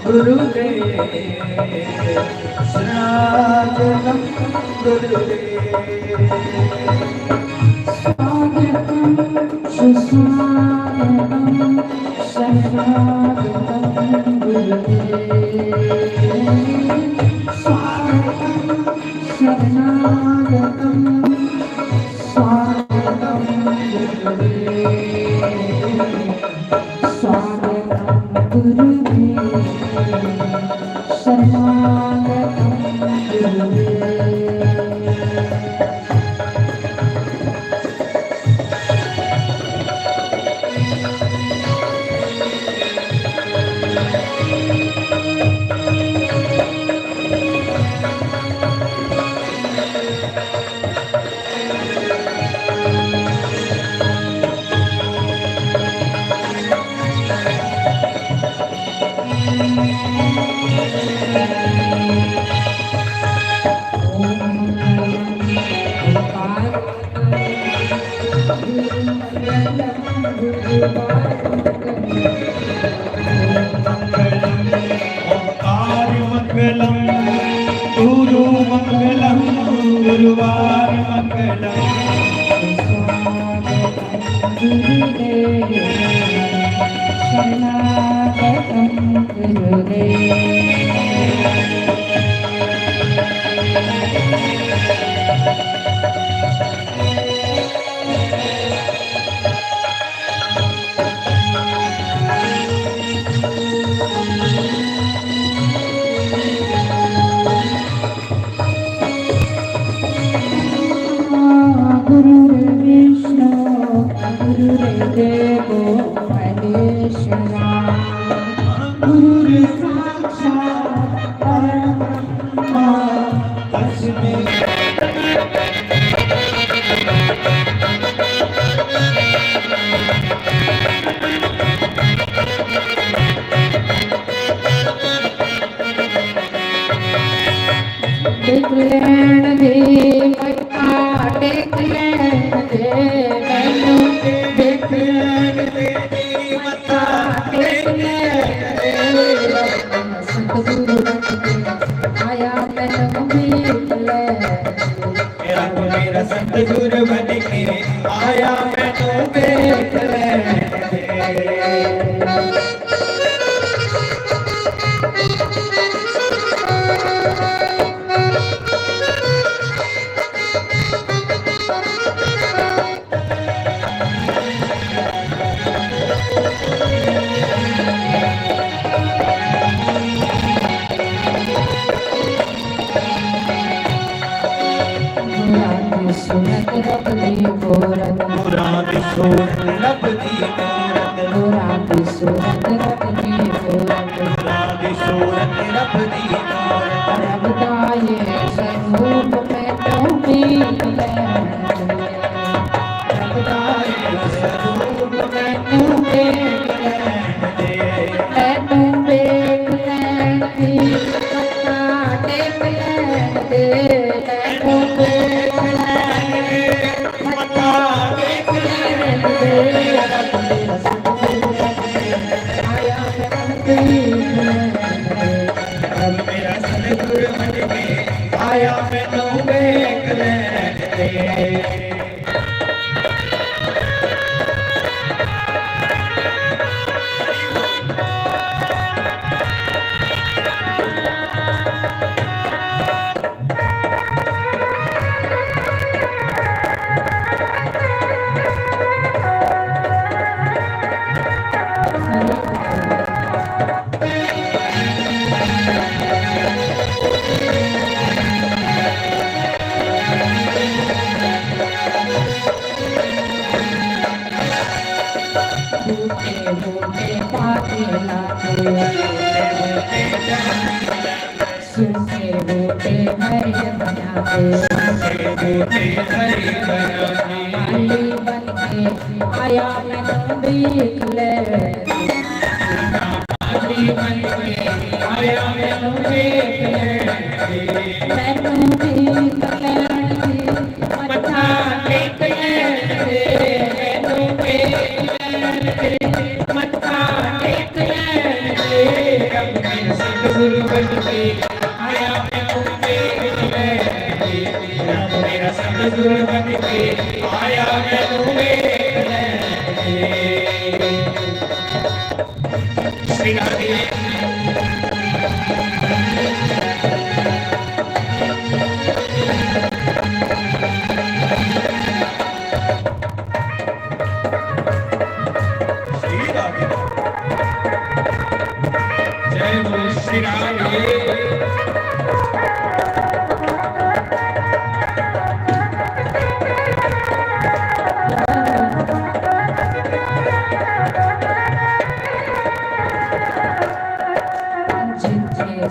गुरुदेव शरणागतं गुरुदेव स्वागतं सुस्वागतं शरणागतं गुरुदेव स्वागतं शरणागतं स्वागतं गुरुदेव स्वागतं गुरुदेव शरणागतं गुरुदेव मंगलम गुरु मंगलम गुरुवार मंगलम गुरुदेव शरणागतं गुरुदेव गुरुर्विष्णु गुरुर्देवो महेश्वरा गुरुर्साक्षात् परब्रह्म तस्मै देख लेण दे मत्था टेक लेण दे मैनू देख लेण दे मत्था टेक लेण दे सतगुरु आया तैनू मीत ले रब मेरा सतगुरु बन के आया मैनू देख ले सूरत रब दी मूरत मुराद सूरत रब दी मूरत मुराद सूरत रब दी मूरत मुराद सूरत रब दी मूरत रब दा ये स्वरूप में तू मीत ले रब दा ये स्वरूप में तू देख ले तैनू देख लैण दी मत्था टेक लैण दे तैनू देख लैण दे मत्था टेक लैण दे रब मेरा सतगुरु आया मैनू देख लैण दे रब मेरा सतगुरु बन के आया मैनू देख ले बूटे बूटे पाते लाते सूखे बूटे हरे बनाते माली बन के आया मैनू देख ले माली बन के आया मैनू देख ले मैनू देख लैण दे मत्था टेक लैण दे मैनू ਆਇਆ ਮੈਨੂੰ ਵੇਖ ਲੈ श्री राधे जय बोलो श्री राधे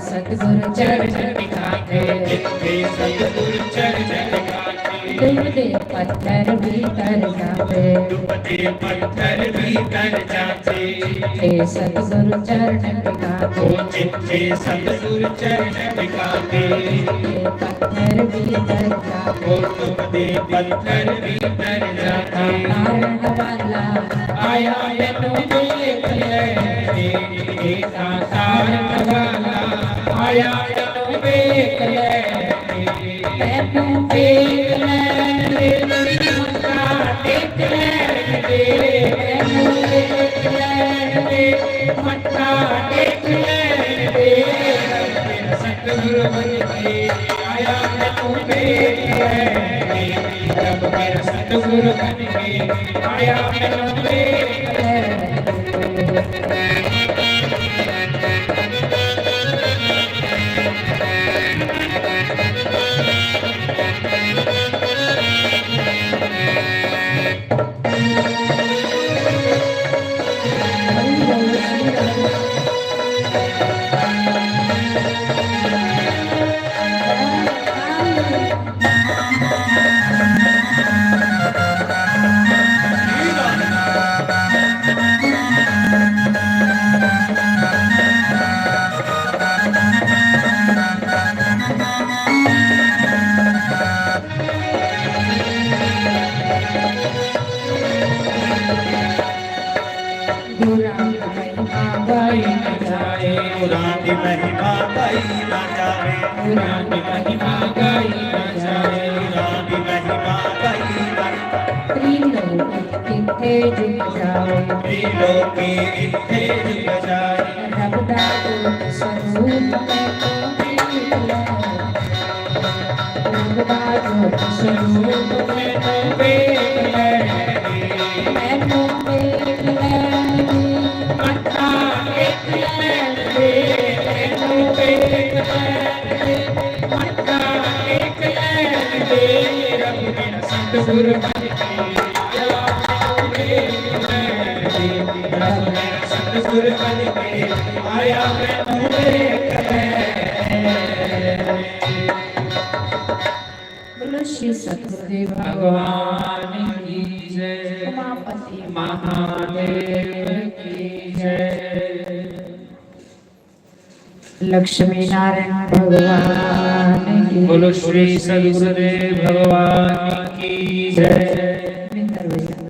सतगुरु चरण दिखाते सतगुरु चरण दिखाते डूबते पत्थर भीतर जाते डूबते पत्थर भीतर जाते हे सतगुरु चरण दिखाते जिथे सतगुरु चरण दिखाते पत्थर भीतर जाते डूबते पत्थर भीतर जाते तारण वाला आया मैनू देख ले तारण वाला आया मैनू देख ले मैनू देख ले मत्था टेक ले मैनू देख ले मत्था टेक ले सतगुरु बन के आया मैनू देख ले रब मेरा सतगुरु बन के आया मैनू देख ले कुरान की महिमा गाई ना जाए कुरान की महिमा गाई ना जाए कुरान की महिमा गाई ना त्रिलोक किथे जुट जाओ त्रिलोकी इत्थे जुट जाए रब दा रूप स्वरूप में तो देख ले रब दा रूप स्वरूप में तो देख ले मैनू देख ले मत्था टेक ले मैनू देख ले मत्था टेक ले रब मेरा सतगुरु बन के सतगुरु बन के आया मैनू देख ले बोलो श्री सतगुरुदेव भगवान की जय उमापति महादेव की जय लक्ष्मी नारायण भगवान की बोलो श्री सदगुरुदेव भगवान की जय मिंदर भैया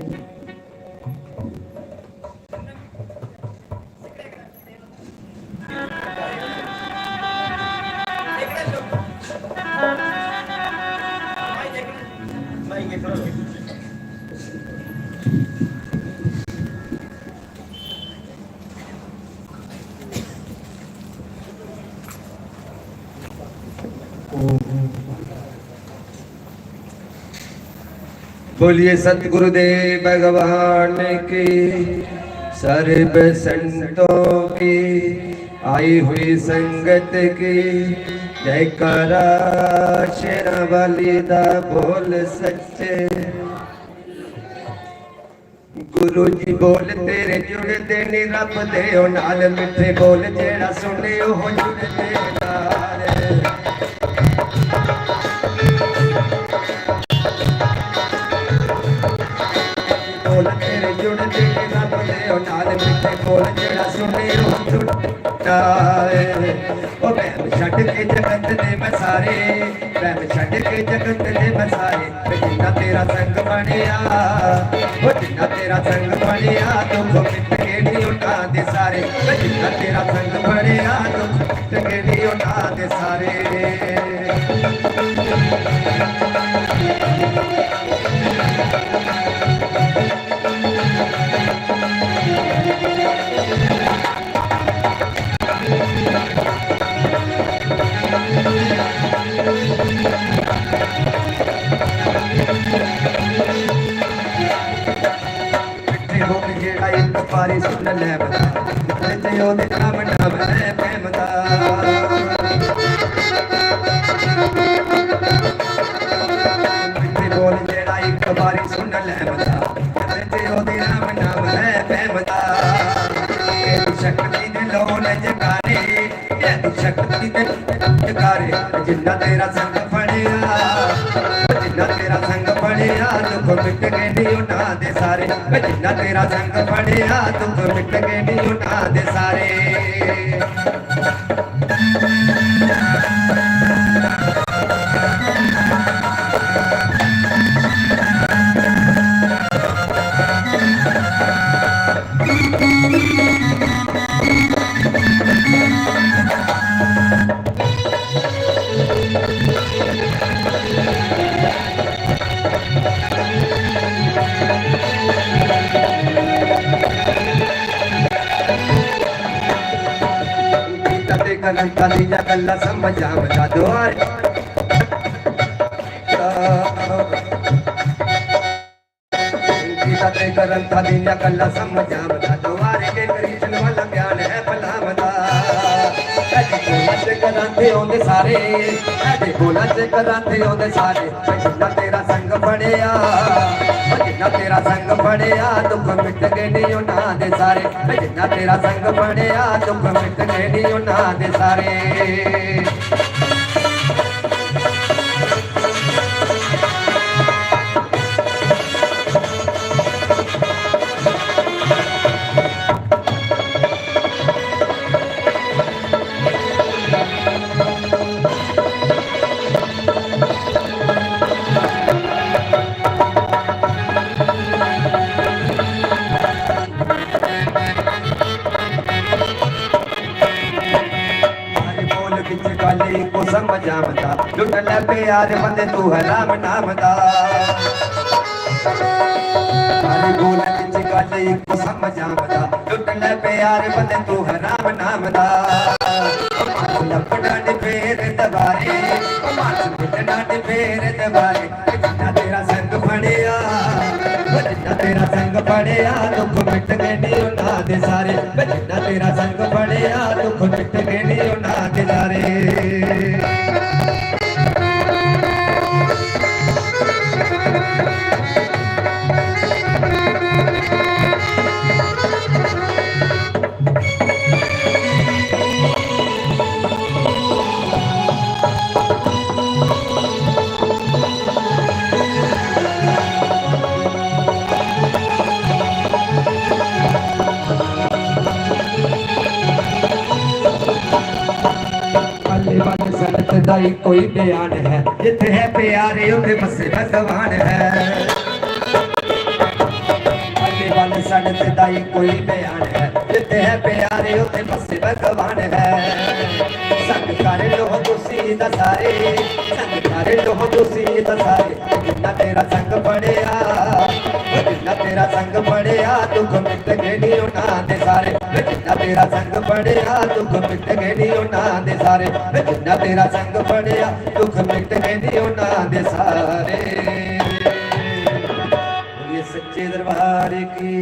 बोलिए सतगुरुदेव भगवान की सर्व संतों की आई हुई संगत की जयकारा शेरा वाली दा बोल सच्चे गुरु जी बोल तेरे जुड़ते नी रब दे ओ नाल मिठे बोल जेड़ा सुने ओ जुड़ते नाल बोल तेरे जुड़ते नी रब दे ओ नाल मिठे बोल जेड़ा सुने ओ जुड़ता ओ मैं छड़ के जगत दे मैं सारे मैं छड़ के जगत दे मैं सारे जिन्ना तेरा संग बनिया ओ जिन्ना तेरा संग बनिया दुख मिट के नी उठा दे सारे जिन्ना तेरा संग बनिया दुख मिट के नी उठा दे सारे बोल जेड़ा एक बारी सुन ले बता ते ओदे नाम नाम है फहमदा बोल जेड़ा एक बारी सुन ले बता ते ओदे नाम नाम है फहमदा शक्ति दे लोन जगारे शक्ति दे जगारे जिन्ना तेरा संग फड़िया जिन्ना तेरा संग फड़िया दुख मिट गए नी उना दे सारे जिन्ना तेरा संग फड़िया दुख मिट गए नी उना दे सारे गलता दिया गल्ला समझा बता द्वारे गीता ते गलता दिया गल्ला समझा बता द्वारे के कृष्ण वाला ज्ञान है भला बता ऐसे बोला से कराते होंगे सारे ऐसे बोला से कराते होंगे सारे जिन्ना तेरा संग पड़िया जिन्ना तेरा संग पड़िया दुख मिट गए नी उना दे सारे जिन्ना तेरा संग पड़िया दुख मिट गए नी उना दे सारे समझा बता लुट ले प्यार बंदे तू है राम नाम दा अरे बोल किच गल एक समझा बता लुट ले प्यार बंदे तू है राम नाम दा लपड़ा ने फेर दबारे मास पिटना ने फेर दबारे जिन्ना तेरा संग फड़िया जिन्ना तेरा संग फड़िया दुख मिट गए नी उना दे सारे जिन्ना तेरा संग फड़िया दुख मिट गए नी उना दे सारे दाई कोई बयान है जिथे है प्यारे उथे बसे भगवान है अल्ले वाले सड़क दाई कोई बयान है जिथे है प्यारे उथे बसे भगवान है संग करे लोह तुसी दसारे संग करे लोह तुसी दसारे जिन्ना तेरा संग पड़िया जिन्ना तेरा संग पड़िया दुख मिट गए नी उना दे सारे जिन्ना तेरा संग पड़िया दुख मिट गए नी उना दे सारे जिन्ना तेरा संग पड़िया दुख मिट गए नी उना दे सारे ये सच्चे दरबार की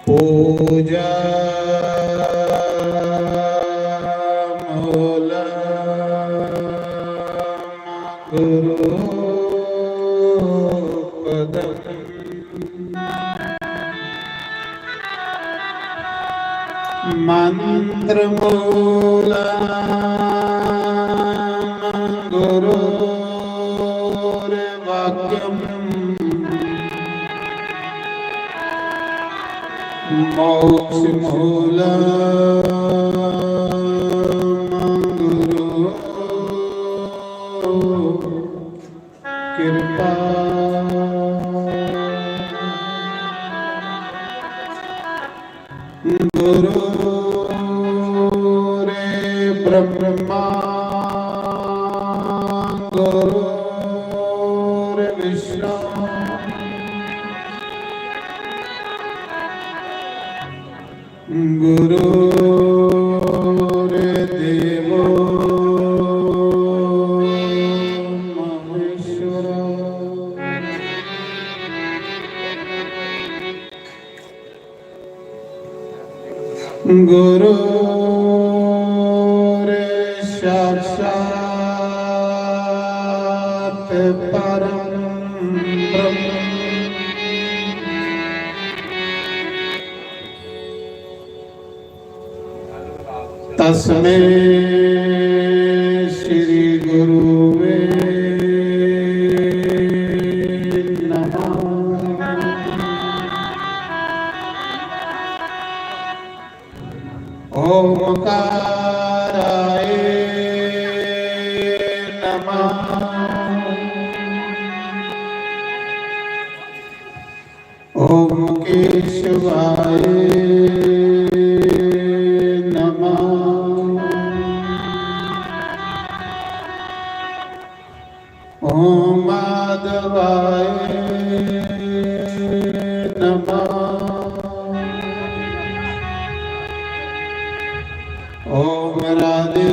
पूजा मौला गुरु पदम मंत्र मूला गुरु वाक्यम मोक्ष मूला गुरु ਕਿਰਪਾ ਗੁਰੂ ਰੇ ਬ੍ਰਹਮਾ ਗੁਰੂ ਰੇ ਵਿਸ਼ਨੂੰ ਗੁਰੂ ਰੇ ਦੇਵੋ ਮਹੇਸ਼ਵਰ ਗੁਰੂ ਰੇ ਸਾਖਾਤ ਪਰਮ ਬ੍ਰਹਮ ਤਸਮੈ ਸ੍ਰੀ ਗੁਰੁਵੇ ਨਮః ਓਮਕਾਰਾਏ ਨਮః ਓਮ ਕੇਸ਼ਵਾਏ ਨਮః ਓਮ ਮਾਧਵਾਏ ਨਮః ਓਮ ਰਾਧੇ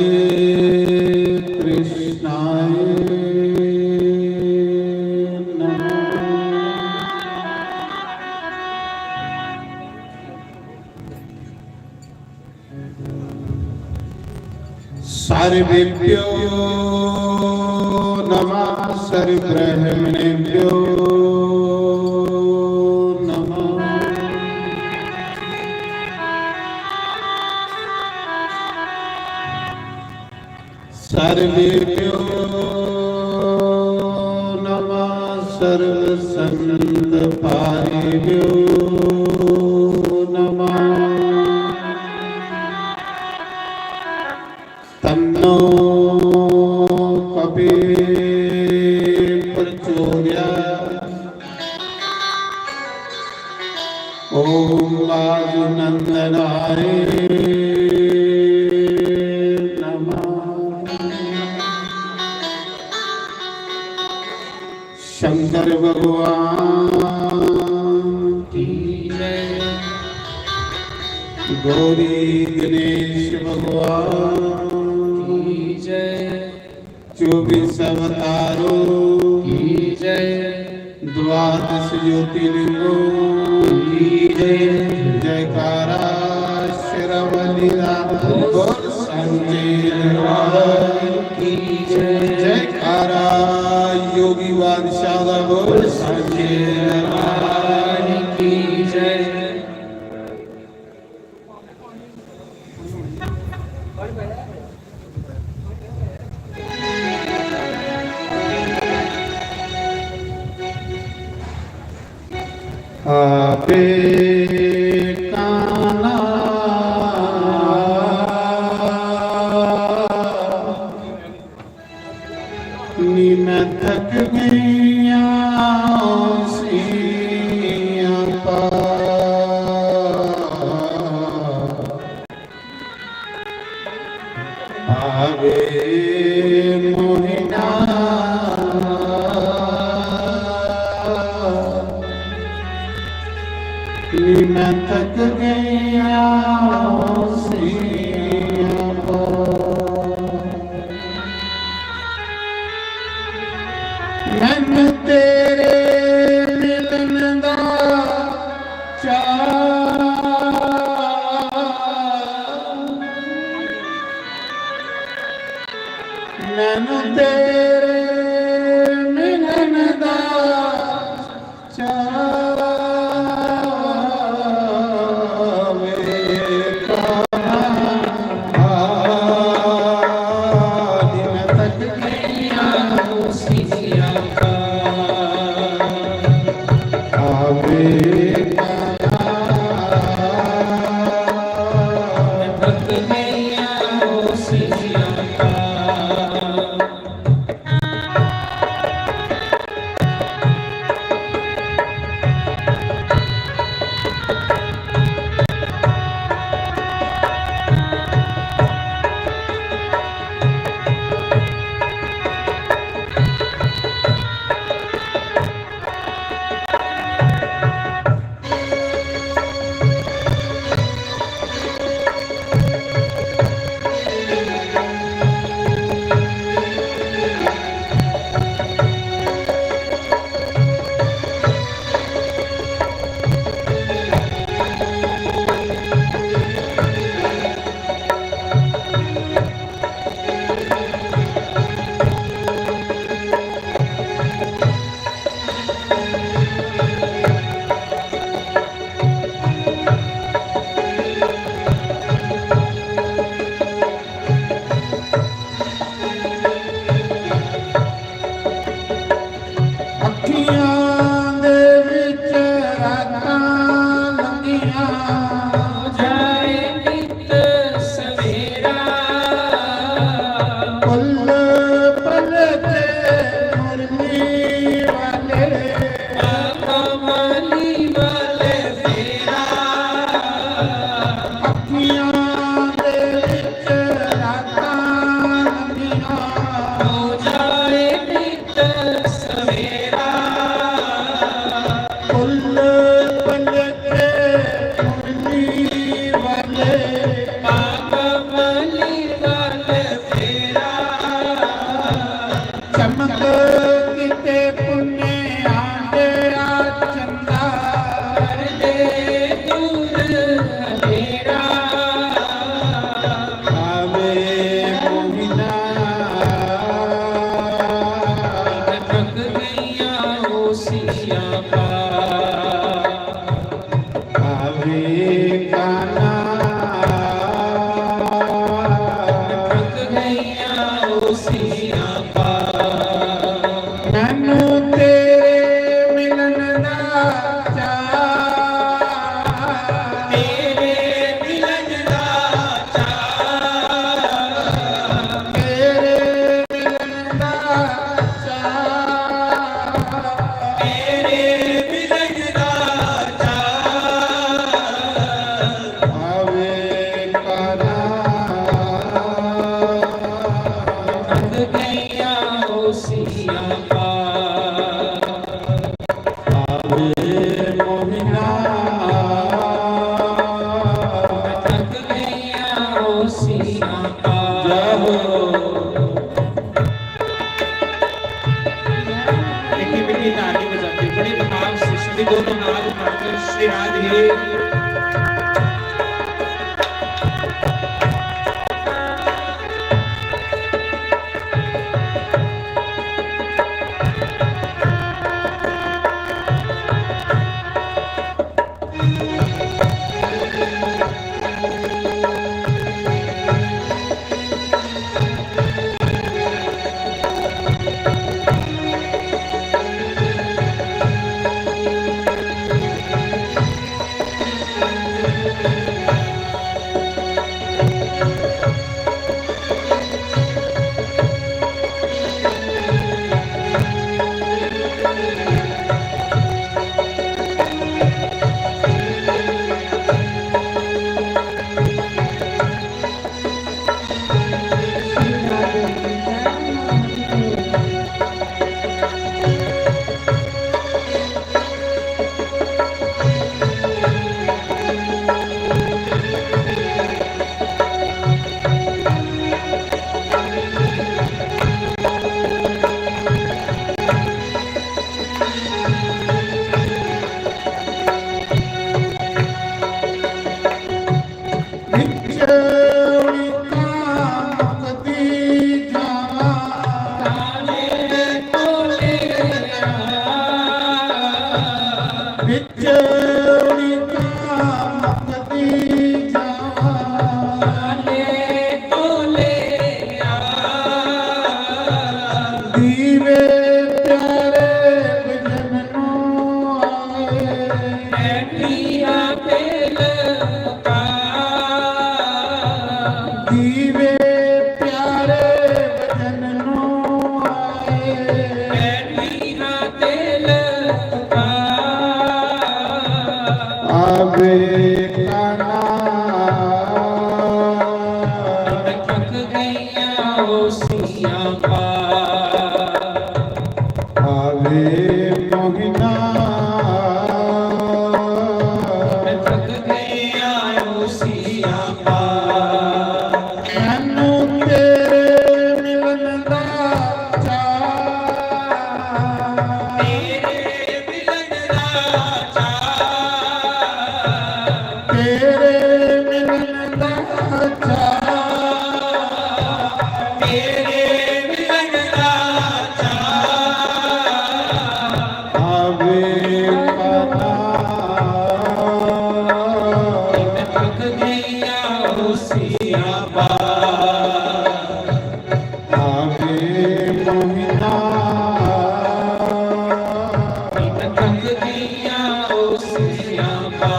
ਕ੍ਰਿਸ਼ਨਾਏ ਨਮঃ सर्वेभ्यो नमः सर्वब्रह्मणेभ्यो नमः सर्वेभ्यो नमः सर्वसंतपारेभ्यो नमः तन्नो कपि प्रचोदयात् ओम वायुनंदनाय नमः शंकर भगवान की जय गौरी गणेश भगवान की जय 24 अवतारों की जय द्वादश ज्योतिर्लिंगों की जय जयकारा श्रवणिनाथ बोल संजय दरबार की जय जयकारा योगी बादशाह बोल संजय दरबार की जय आपे काना नी मैं थक गईया सिया पा आवे मोहिना मैं थक गया सिया मैं तेरे मिलन दा मैं तेरे मिलन दा ਚਮਕ ਕਿਤੇ ਪੁੰਨੇ ਆਂਦਿਆ ਚੰਦਾ ਦੇ ਦੂਰ ਹਨੇਰਾ ਆਵੇ ਮੋਹਿਨਾ ਥੱਕ ਗਈਆਂ ਓਸੀਆਂ ਪਾ ਆਵੇ ਕਾਨਾ ਥੱਕ ਗਈਆਂ ਓਸੀਆਂ ਪਾ ਮੈਨੂੰ ਤੇਰੇ ਮਿਲਣ ਦਾ ਚਾਅ ਤੇਰੇ ਮਿਲਣ ਦਾ ਚਾਅ ਤੇਰੇ ਮਿਲਣ ਦਾ ਚਾਅ ਤੇਰੇ ਮਿਲਣ ਦਾ ਚਾਅ ਆਵੇ ਕਾਨਾ ਥੱਕ ਗਈਆਂ ਓਸੀਆਂ ਪਾ ਆਵੇ ਮੋਹਿਨਾ ਥੱਕ ਗਈਆਂ ਓਸੀਆਂ ਪਾ मिट्टी मिट्टी ताली बजाते बड़े भाव से श्री दोनों हाथ उठाकर श्री राधे ਵਿਛੋੜੀ ਕਾਂਕਦੀ ਜਾਵਾਂ ਤਾਲੇ ਕੋਲੇ ਵਿਛੋੜੀ ਕਾਂਕਦੀ ਜਾਵਾਂ ਤਾਲੇ ਕੋਲੇ ਦੀਵੇ ਪਿਆਰੇ ਭਜਨ ਨੂੰ ਆਏ ਬੈਠੀਆਂ ਤੇਲ ਪਾ ਦੀਵੇ ਪਿਆਰੇ ਭਜਨ ਨੂੰ ਆਏ ਬੈਠੀਆਂ ਤੇਲ ਪਾ ਆਵੇ ਕਾਨਾ ਥੱਕ ਗਈਆਂ ਓਸੀਆਂ ਪਾ ਆਵੇ ਮੋਹਿਨਾ ਥੱਕ ਗਈਆਂ ਓਸੀਆਂ ਪਾ ਮੈਨੂੰ ਤੇਰੇ ਮਿਲਣ ਦਾ ਚਾਅ ਤੇਰੇ ਮਿਲਣ ਦਾ ਚਾਅ ਤੇਰੇ ਮਿਲਣ ਦਾ ਚਾਅ ਤੇਰੇ ਮਿਲਣ ਦਾ ਚਾਅ ਆਵੇ ਕਾਨਾ ਥੱਕ ਗਈਆਂ ਓਸੀਆਂ ਪਾ ਆਵੇ ਮੋਹਿਨਾ ਥੱਕ ਗਈਆਂ ਓਸੀਆਂ ਪਾ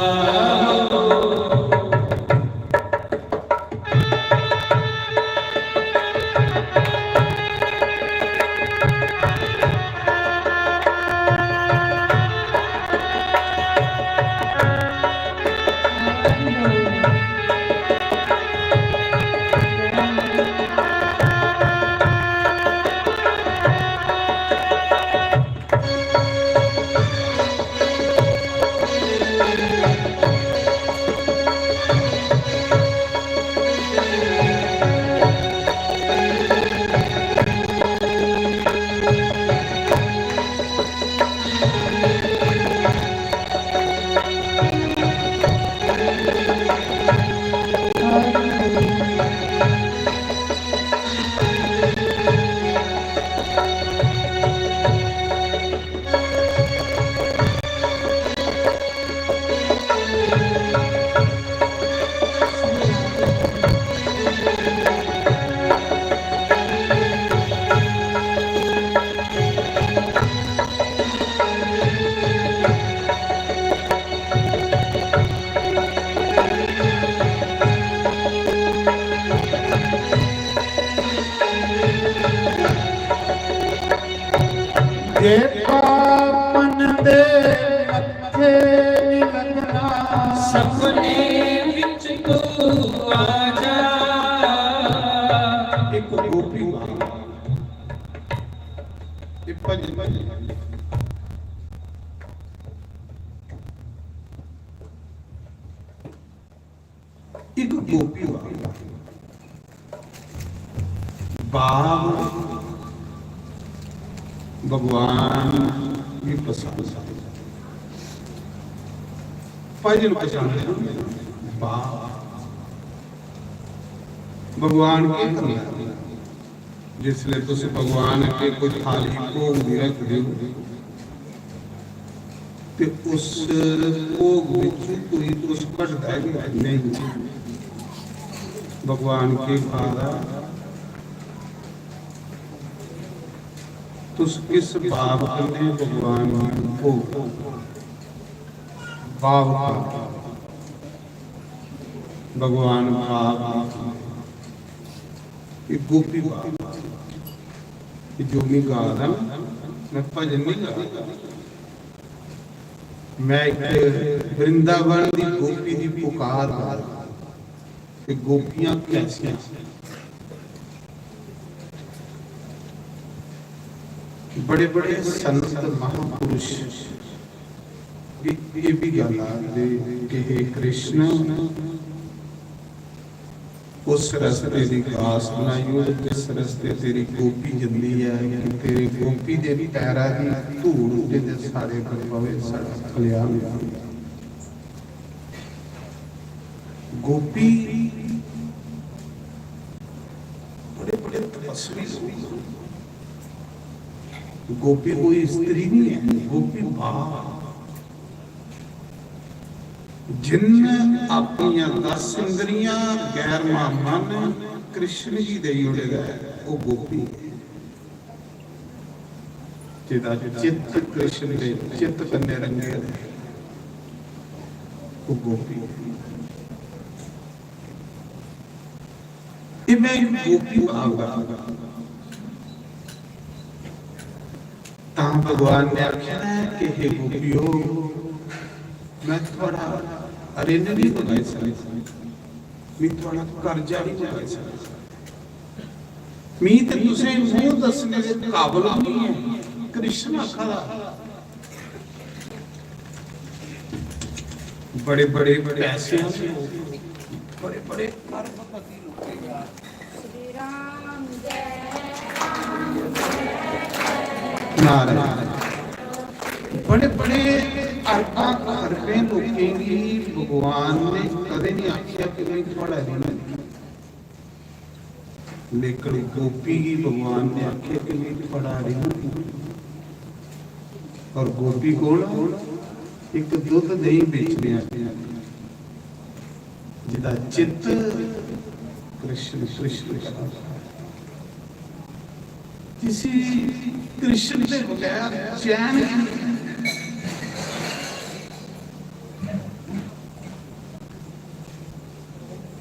ਜੇ ਪਾਪਨ ਦੇ ਮੱਥੇ ਨੀ ਲੱਗਣਾ ਸਪਨੇ ਵਿੱਚ ਤੂੰ ਆ ਜਾ। ਇੱਕ ਗੋਪੀ ਮਾਂ ਇਹ ਭਜਨ ਇੱਕ ਗੋਪੀ ਬਾਪ ਭਗਵਾਨ ਵੀ ਪਸੰਦ ਭਜਨ ਪਸੰਦ ਬਾਪ ਭਗਵਾਨ ਕੀ ਕਰਨਾ ਜਿਸਲੇ ਤੁਸੀਂ ਭਗਵਾਨ ਅੱਗੇ ਕੋਈ ਥਾਲੀ ਭੋਗ ਦੀ ਰੱਖਦੇ ਹੋ ਤੇ ਉਸ ਭੋਗ ਵਿੱਚ ਕੋਈ ਕੁਛ ਘਟਦਾ ਹੈ ਨਹੀਂ ਭਗਵਾਨ ਕੀ ਖਾਦਾ तुस किस भाव करने भगवान को भाव भगवान भाव ये गोपी भाव ये जो मैं गा रहा मैं भजन नहीं गा रहा मैं एक वृंदावन की गोपी की पुकार कि गोपियां कैसी बड़े बड़े संत महापुरुष ये भी गल कि हे कृष्ण उस रस्ते की घास बनाई जिस रस्ते तेरी गोपी जल्दी है कि तेरे गोपी दे पैरा की धूड़ जिहदे सारे पर पवे साडा कल्याण गोपी बड़े बड़े तपस्वी गोपी कोई स्त्री नहीं है गोपी भाव जिन अपनी 10 इंद्रियां गैर मन कृष्ण जी दे जुड़े गए वो गोपी जिदा चित्त कृष्ण दे चित्त कन्ने रंगे वो गोपी इन्हें गोपी भाव तां भगवान ने आख्या कि हे गोपियों मैं थोड़ा अरेन नहीं बनाई सकती मैं थोड़ा कर्जा नहीं बनाई सकती मैं तो तुझे मुंह दसने के काबिल नहीं है कृष्ण आखा बड़े बड़े पैसे बड़े बड़े अरबपति लोग श्री राम जय बड़े बड़े अरबे लोगों की भगवान ने कदे नहीं आख्या कि मैं थोड़ा नहीं लेकिन गोपी की भगवान ने आख्या कि मैं थोड़ा नहीं और गोपी कौन एक दुध दही बेचने जिदा चित्त कृष्ण कृष्ण किसी कृष्ण के बगैर चैन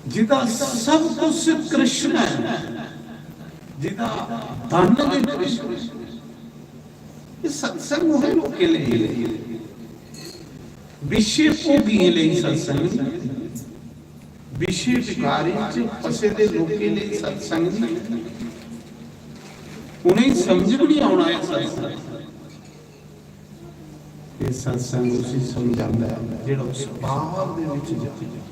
जिदा सब कुछ कृष्ण है जिदा धन भी कृष्ण ये सत्संग होने लोग के लिए विषय भोगी लिए सत्संग विषय विकारी फसे दे लोग के लिए सत्संग उन्हें समझ भी नहीं आना है सत्संग ये सत्संग उसी समझाता है जेड़ा उस भाव दे विच जाता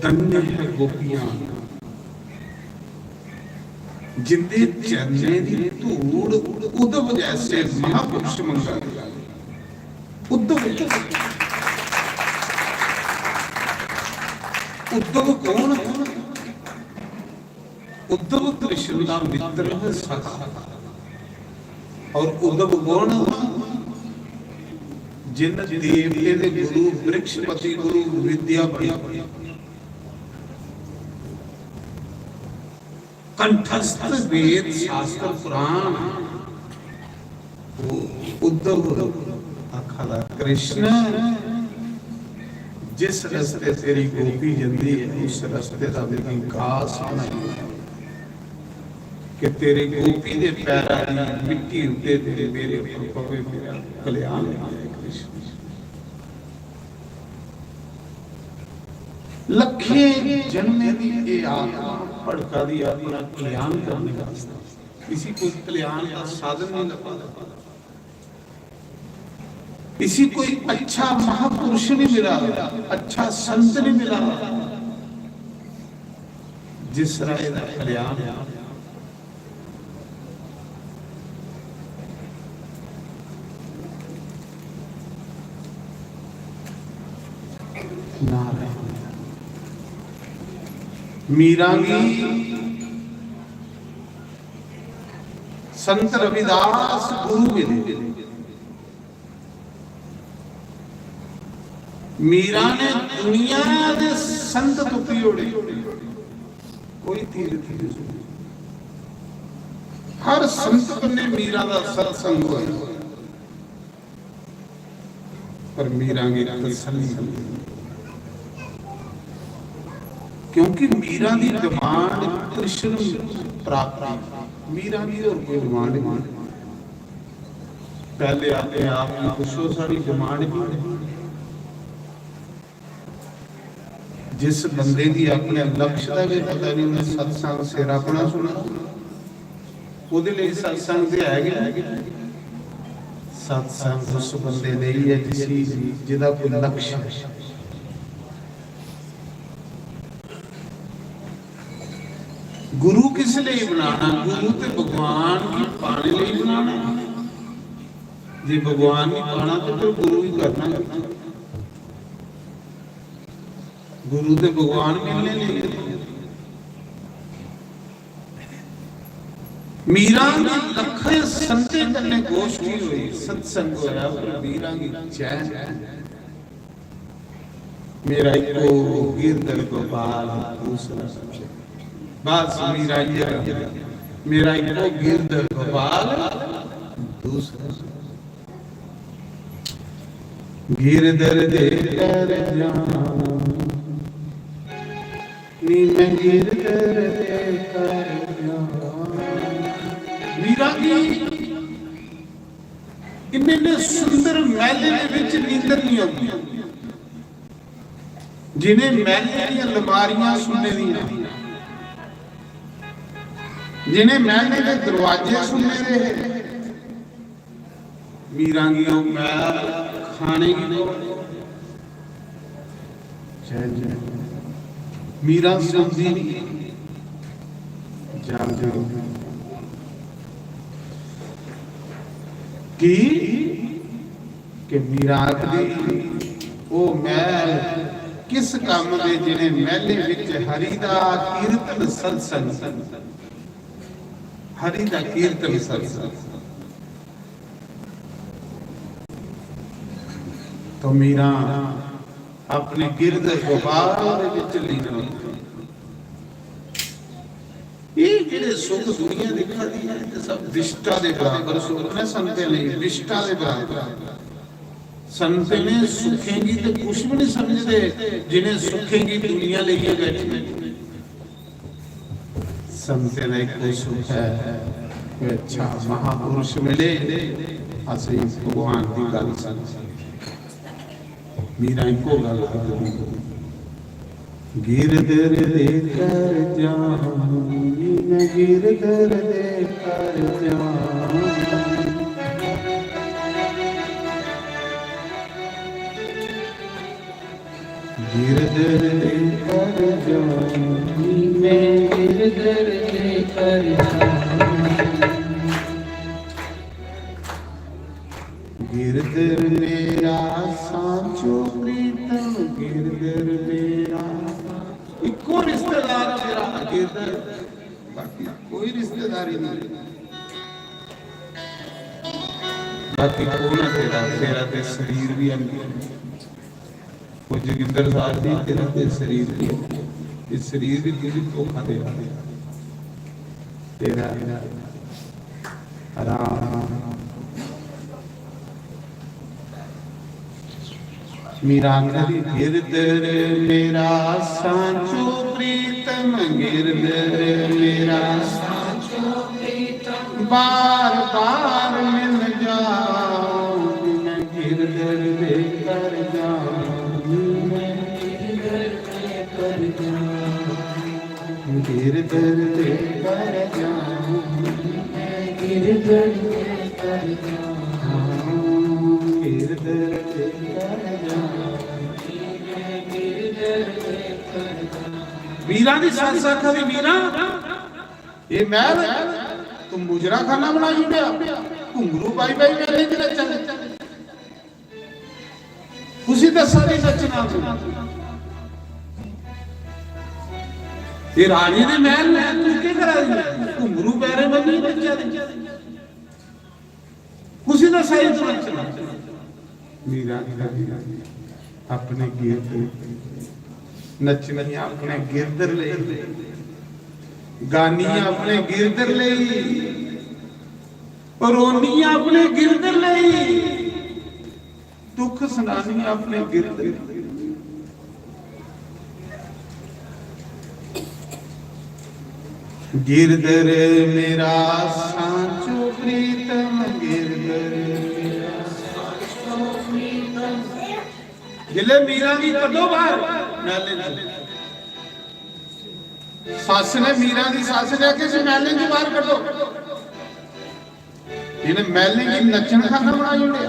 धन्य है गोपियां जिंदे चरने दी धूड़ उद्धव जैसे महापुरुष मंगा उद्धव कौन उद्धव कृष्ण का मित्र है सखा और उद्धव कौन जिन देवते दे गुरु वृक्षपति गुरु विद्यापति कंठस्थ वेद शास्त्र पुराण उद्धव अखाड़ा कृष्ण जिस रस्ते तेरी गोपी जल्दी है उस रस्ते का विकास ਕਿ ਤੇਰੇ ਗੋਪੀ ਦੇ ਪੈਰਾਂ ਦੀ ਮਿੱਟੀ ਉੱਤੇ ਤੇਰੇ ਮੇਰੇ ਉੱਪਰ ਪਵੇ, ਮੇਰਾ ਕਲਿਆਣ ਹੋ ਜਾਏ ਕ੍ਰਿਸ਼ਨ। ਲੱਖੇ ਜਨਮੇ ਦੀ ਇਹ ਆਤਮਾ ਭੜਕਾ ਦੀ ਆਤਮਾ ਕਲਿਆਣ ਕਰਨੇ ਵਾਸਤੇ किसी को कल्याण का साधन नहीं लगा, किसी कोई अच्छा महापुरुष नहीं मिला, अच्छा संत नहीं मिला जिस राय का कल्याण मीरा की संत रविदास गुरु मिले। मीरा ने दुनिया के संत तो पियोड़े, कोई तीर्थ नहीं, हर संत ने मीरा का सत्संग होया, पर मीरा की तसल्ली, क्योंकि मीरा की डिमांड कृष्ण प्राप्ति, मीरा की और कोई डिमांड नहीं। पहले अपने आप की पुछो सारी डिमांड की, जिस बंदे की अपने लक्ष्य का भी पता नहीं, उन्हें सत्संग सिर अपना सुना, ਉਹਦੇ ਲਈ सत्संग ਤੇ ਹੈਗੇ। सत्संग उस बंदे ਲਈ ਹੈ ਜਿਹਦਾ ਕੋਈ ਲਕਸ਼ ਹੈ। गुरु किस लिए बनाना? गुरु तो भगवान की पाने लिए बनाना। जे भगवान की पाना तो फिर गुरु ही करना। गुरु तो भगवान मिलने लिए। मीरा की लखे संते कन्ने गोष्ठी हुई, सत्संग होया, मीरा की चैन। मेरा एको गिरधर गोपाल दूसरा बस मीरा ये मेरा एको गिरधर गोपाल दूसरा। गिरधर दे कर जाऊं नी मैं गिरधर दे कर जाऊं। मीरा की इन्ने सुंदर महले दे विच नींदर नहीं आती, जिन्हें महले दी अलमारियां सुनने दी, जिन्हें महल के दरवाजे सुने रहे, मीरा की महल खाने की मीरा समझी नहीं कि मीरा दी वो महल किस काम दे, जिन्हें महले विच हरि दा कीर्तन सत्संग, हरि का कीर्तन सत्संग। तो मीरा अपने गिरधर गोपाल विच लीन हो। ये जेड़े सुख दुनिया दिखा दी है ते सब विष्टा दे बराबर सुख ने, संते नहीं विष्टा दे बराबर। संते ने सुखेंगी तो कुछ भी नहीं समझते, जिन्हें सुखेंगी दुनिया लेके बैठे। संते ने कोई सुख है, कोई अच्छा महापुरुष मिले, असली भगवान की गल समझ। मीरा को गल गिरधर दे कर जाऊं, मैं गिरधर दे कर जाऊं। गिरधर दे कर जाऊं, मैं गिरधर दे कर जाऊं। गिरधर मेरा सांचो प्रीतम, गिरधर मेरा इको रिश्तेदार मेरा गिरधर, बाकी कोई रिश्तेदारी नहीं। बाकी कौन तेरा तेरा ते शरीर भी अंगी, वो जोगिंदर साहब जी तेरा ते शरीर भी, इस शरीर भी तुझे धोखा दे रहा है। तेरा आराम मीरा करी गिरधर मेरा सांचो प्रीतम, गिरधर मेरा सांचो बार बार मिल जाऊं मैं गिरधर दे कर जाऊं मैं गिरधर दे कर जाऊं गिरधर दे कर जाऊं मैं गिरधर दे कर जाऊं गिरधर दे कर जाऊं मैं गिरधर दे कर जाऊं। वीरां दी सत सख दी वीरां ये महल तू मुजरा खाना बना छुड़िया घुंगरू पाई पाई मेले च नचन खुशी दसा दी नचना ये रानी ने महल में तू के करा घुंगरू पैरे बनी नचा खुशी दसा दी नचना मीरा अपने गिरधर नचनी अपने गिरधर ले गानी अपने गिरधर लई रोनी अपने गिरधर लई दुख सुनानी अपने गिरधर गिरधर मेरा सांचो प्रीतम गिरधर मेरा सांचो प्रीतम जिले मीरा दी कदों बाहर नाले सस ने मीरा की सस ने आके मैले की बाहर कढो इन्हें मैले की नचन खाना बना छोड़िया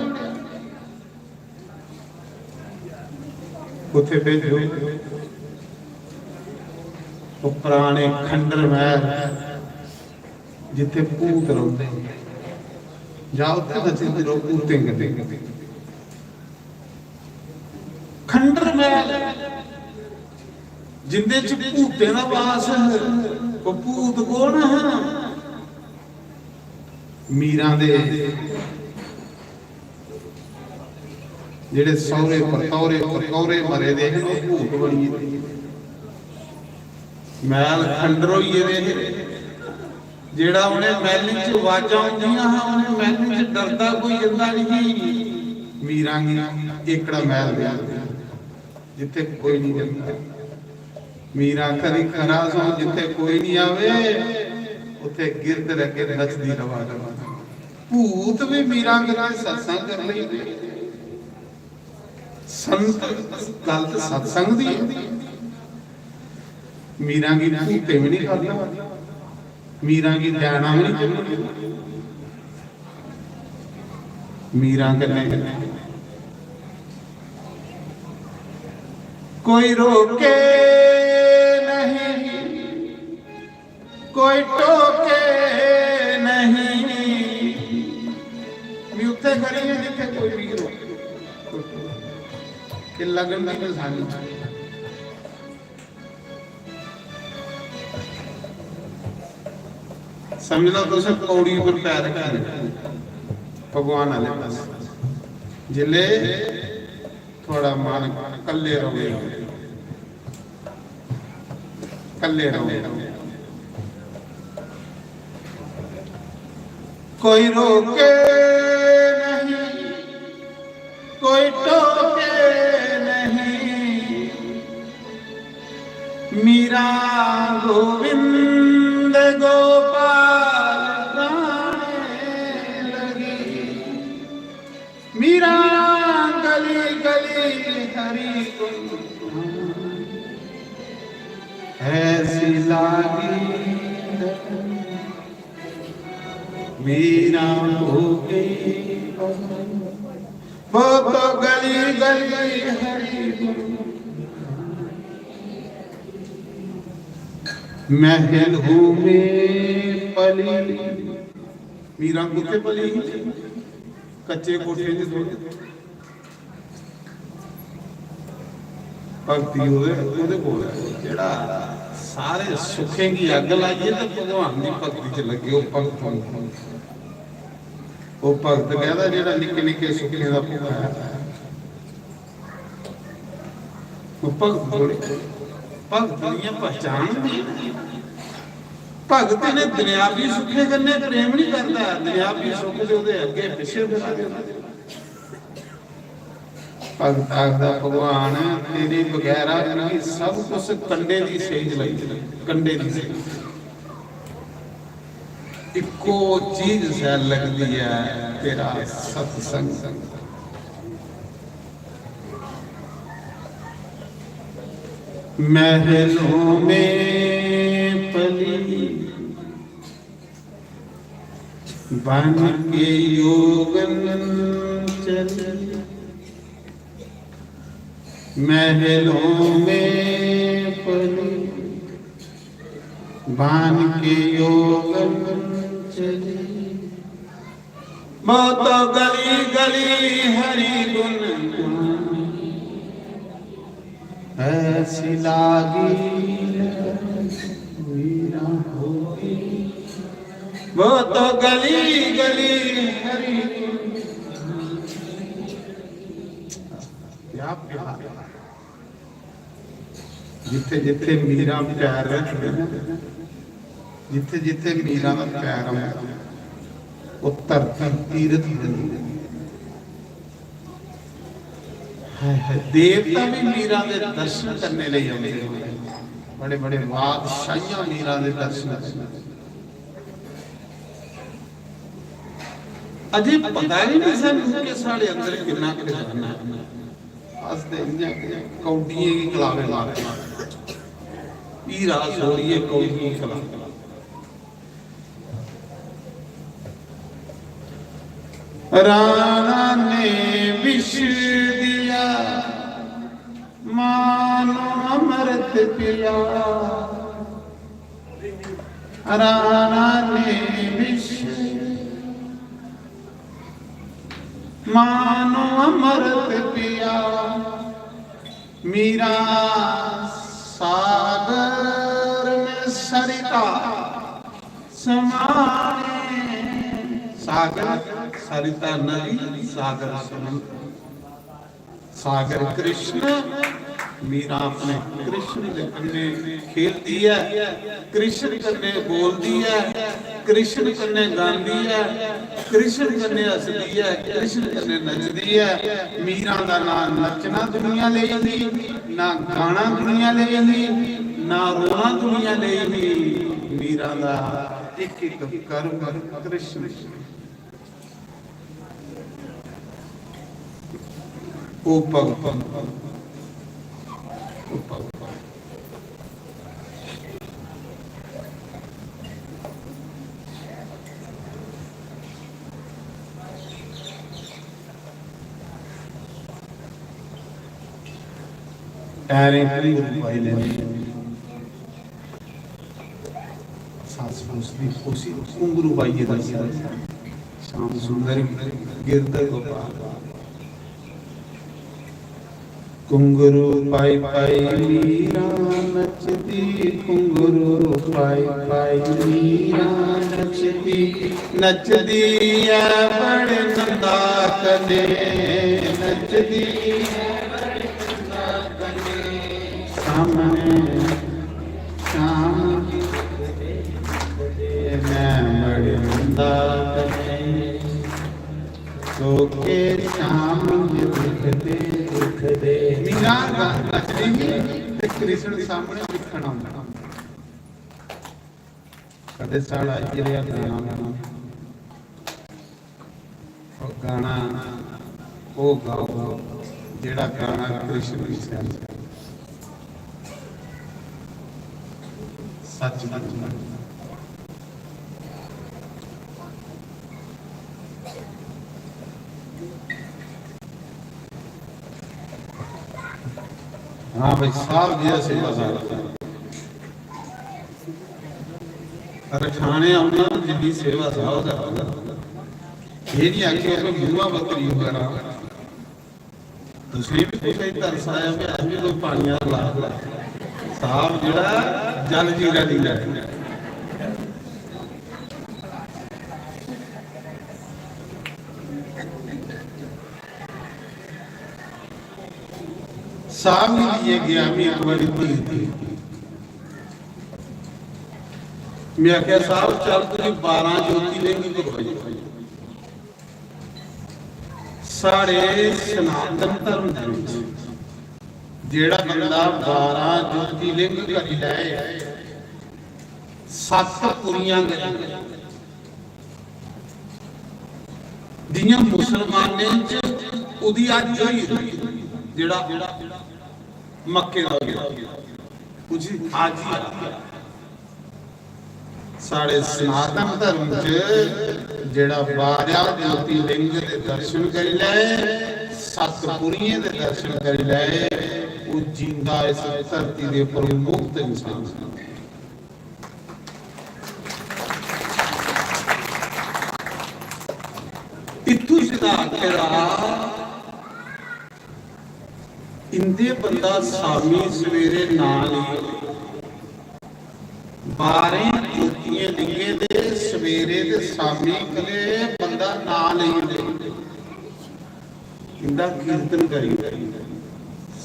उथे भेजो वो पुराने खंडर महल जिथे भूत रौंदे जा उत्थे नचदे रहो भूतें कदे खंडर महल जिंदे च भूतें दा वास है वो भूत कौन है मीरा दे जेड़े सौरे परतौरे मरे दे भूत बनी मैल खंडर होइए दे जेड़ा उन्हें मैल च आवाजां आउंदियां हां उन्हें मैल च डरदा कोई जंदा नहीं मीरा एकड़ा मैल जिथे कोई नहीं जंदा मीरा करी खरा सो जिथे कोई नहीं आवे उथे गिरधर अगे नचदी रवा भूत भी मीरा मेरा सत्संग कर लई संत गल तो सत्संग दी मीरा की भूते भी नहीं खादी मीरा की डैना भी नहीं मीरा कन्ने कोई रोके कोई टोके नहीं मैं उत्थे खड़ी है जिथे कोई भी रोके कि लगन की निशानी समझ लो तुम पौड़ी पर पैर रखे भगवान वाले पास जिले थोड़ा मन कल्ले रहोगे कल्ले रहोगे कोई रोके नहीं कोई टोके नहीं मीरा गोविंद गोपाल गाने लगी मीरा गली गली हरी ऐसी लागी मीरा हो गई वो तो गली गली हरी महल हूँ में पली मीरा कुत्ते पली कच्चे कोठे भक्ति ਉਹਦੇ ਕੋਲ ਜਿਹੜਾ ਸਾਰੇ ਸੁੱਖੇ ਦੀ ਅੱਗ ਲਾਈਏ ਤੇ ਭਗਵਾਨ ਦੀ ਭਗਤੀ ਚ ਲੱਗੇ ਉਹ ਭਗਤ ਕਹਿੰਦਾ ਜਿਹੜਾ ਨਿੱਕੇ ਨਿੱਕੇ ਸੁੱਖੇ ਦਾ ਭੁੱਖਾ ਹੈ ਉਹ ਭਗਤ ਦੀਆਂ ਪਛਾਣ ਦੀ ਭਗਤ ਨੇ ਦੁਨਿਆਵੀ ਸੁੱਖੇ ਕਰਨੇ ਪ੍ਰੇਮ ਨਹੀਂ ਕਰਦਾ ਦੁਨਿਆਵੀ ਸੁੱਖ ਦੇ ਉਹਦੇ ਅੱਗੇ ਪਿੱਛੇ ਫਿਰਾ ਦਿੰਦਾ ਭਗਤ ਆਖਦਾ ਭਗਵਾਨ ਤੇਰੇ ਬਗੈਰਾ ਨਹੀਂ ਸਭ ਕੁਝ ਕੰਡੇ ਦੀ ਸੇਜ ਲਈ ਕੰਡੇ ਦੀ ਸੇਜ इको चीज से लगती है तेरा सत्संग। महलों में पली बन के योगन चली, महलों में पली बन के योगन चली। वो तो गली गली हरि गुण ऐसी लागी मीरा होगी। वो तो गली गली हरि क्या प्यार, जिथे जिथे मीरा प्यार रखते, जिथे जिथे मीरा का प्यार है वो धरती तीर्थ बनी। देवता भी मीरा के दर्शन करने लिए आते हैं, बड़े बड़े बादशाहियां मीरा के दर्शन करने। अजे पता ही नहीं सन कि साढ़े अंदर कितना खजाना है। हसते कौडिये की कलावे ला रहे हीरा सोरिए कौडिये की कला। राणा ने विष दिया मानो अमृत पिया, राणा ने विष मानो अमृत पिया। मीरा सागर में सरिता समाने, सागर सरिता नदी, सागर समुद्र, सागर कृष्ण। मीरा अपने कृष्ण के कन्ने खेलती है, कृष्ण कन्ने बोलती है, कृष्ण कन्ने गांधी है, कृष्ण कन्ने हसदी है, कृष्ण कन्ने नचदी है। मीरा का ना नचना दुनिया ले ही, ना गाना दुनिया ले ही, ना रोना दुनिया ले ही। मीरा का एक एक कर्म कृष्ण। ओ भगवान पैरे भाई लेने सास मुस्लिम खुशी कुंगरू भाई ये दस शाम सुंदर गिरधर गोपाल। कुंगरू पाई पाई मीरा नचती, कुंगरू पाई पाई मीरा नचती, नचदी है बड़े नंदा कने, नचदी सामने शाम मैं बड़े नंदा कने, तो के शाम दिखदे दिखदे। मीरा नचदी ते कृष्ण सामने दिखना होंदा। कदे साड़ा जिया गाना ओ गाना ओ गाओ जेड़ा गाना कृष्ण की सैन सच बनना। हाँ भाई साहब जी सेवा रखाने आना जिंदी सेवा साहब ये नहीं आखिए बुआ बकरी वगैरह दूसरी भी कोई तरस आया भी आज भी कोई पानिया ला साहब जड़ा जल जीरा दी है। साहब ने लिए गया मैं एक बारी थी मैं क्या साहब चल तुझे 12 ज्योतिर्लिंग करवाई सारे सनातन धर्म दे जेड़ा बंदा 12 ज्योतिर्लिंग कर ले 7 पुरियां करी जियां मुसलमाने च उदी अज होई जेड़ा मक्के दा गया कुछ आज ही साढ़े सनातन धर्म च जेड़ा 12 ज्योतिर्लिंग दे दर्शन कर ले, 7 पुरियां दे दर्शन कर ले, वो जिंदा इस धरती दे उपर मुक्त इंसान है। इत्थू सिद्धांत इंदे बंदा स्वामी सवेरे नाल 12 ज्योतियां लिखे दे सवेरे ते स्वामी कले बंदा ना लेंदे इंदा कीर्तन करी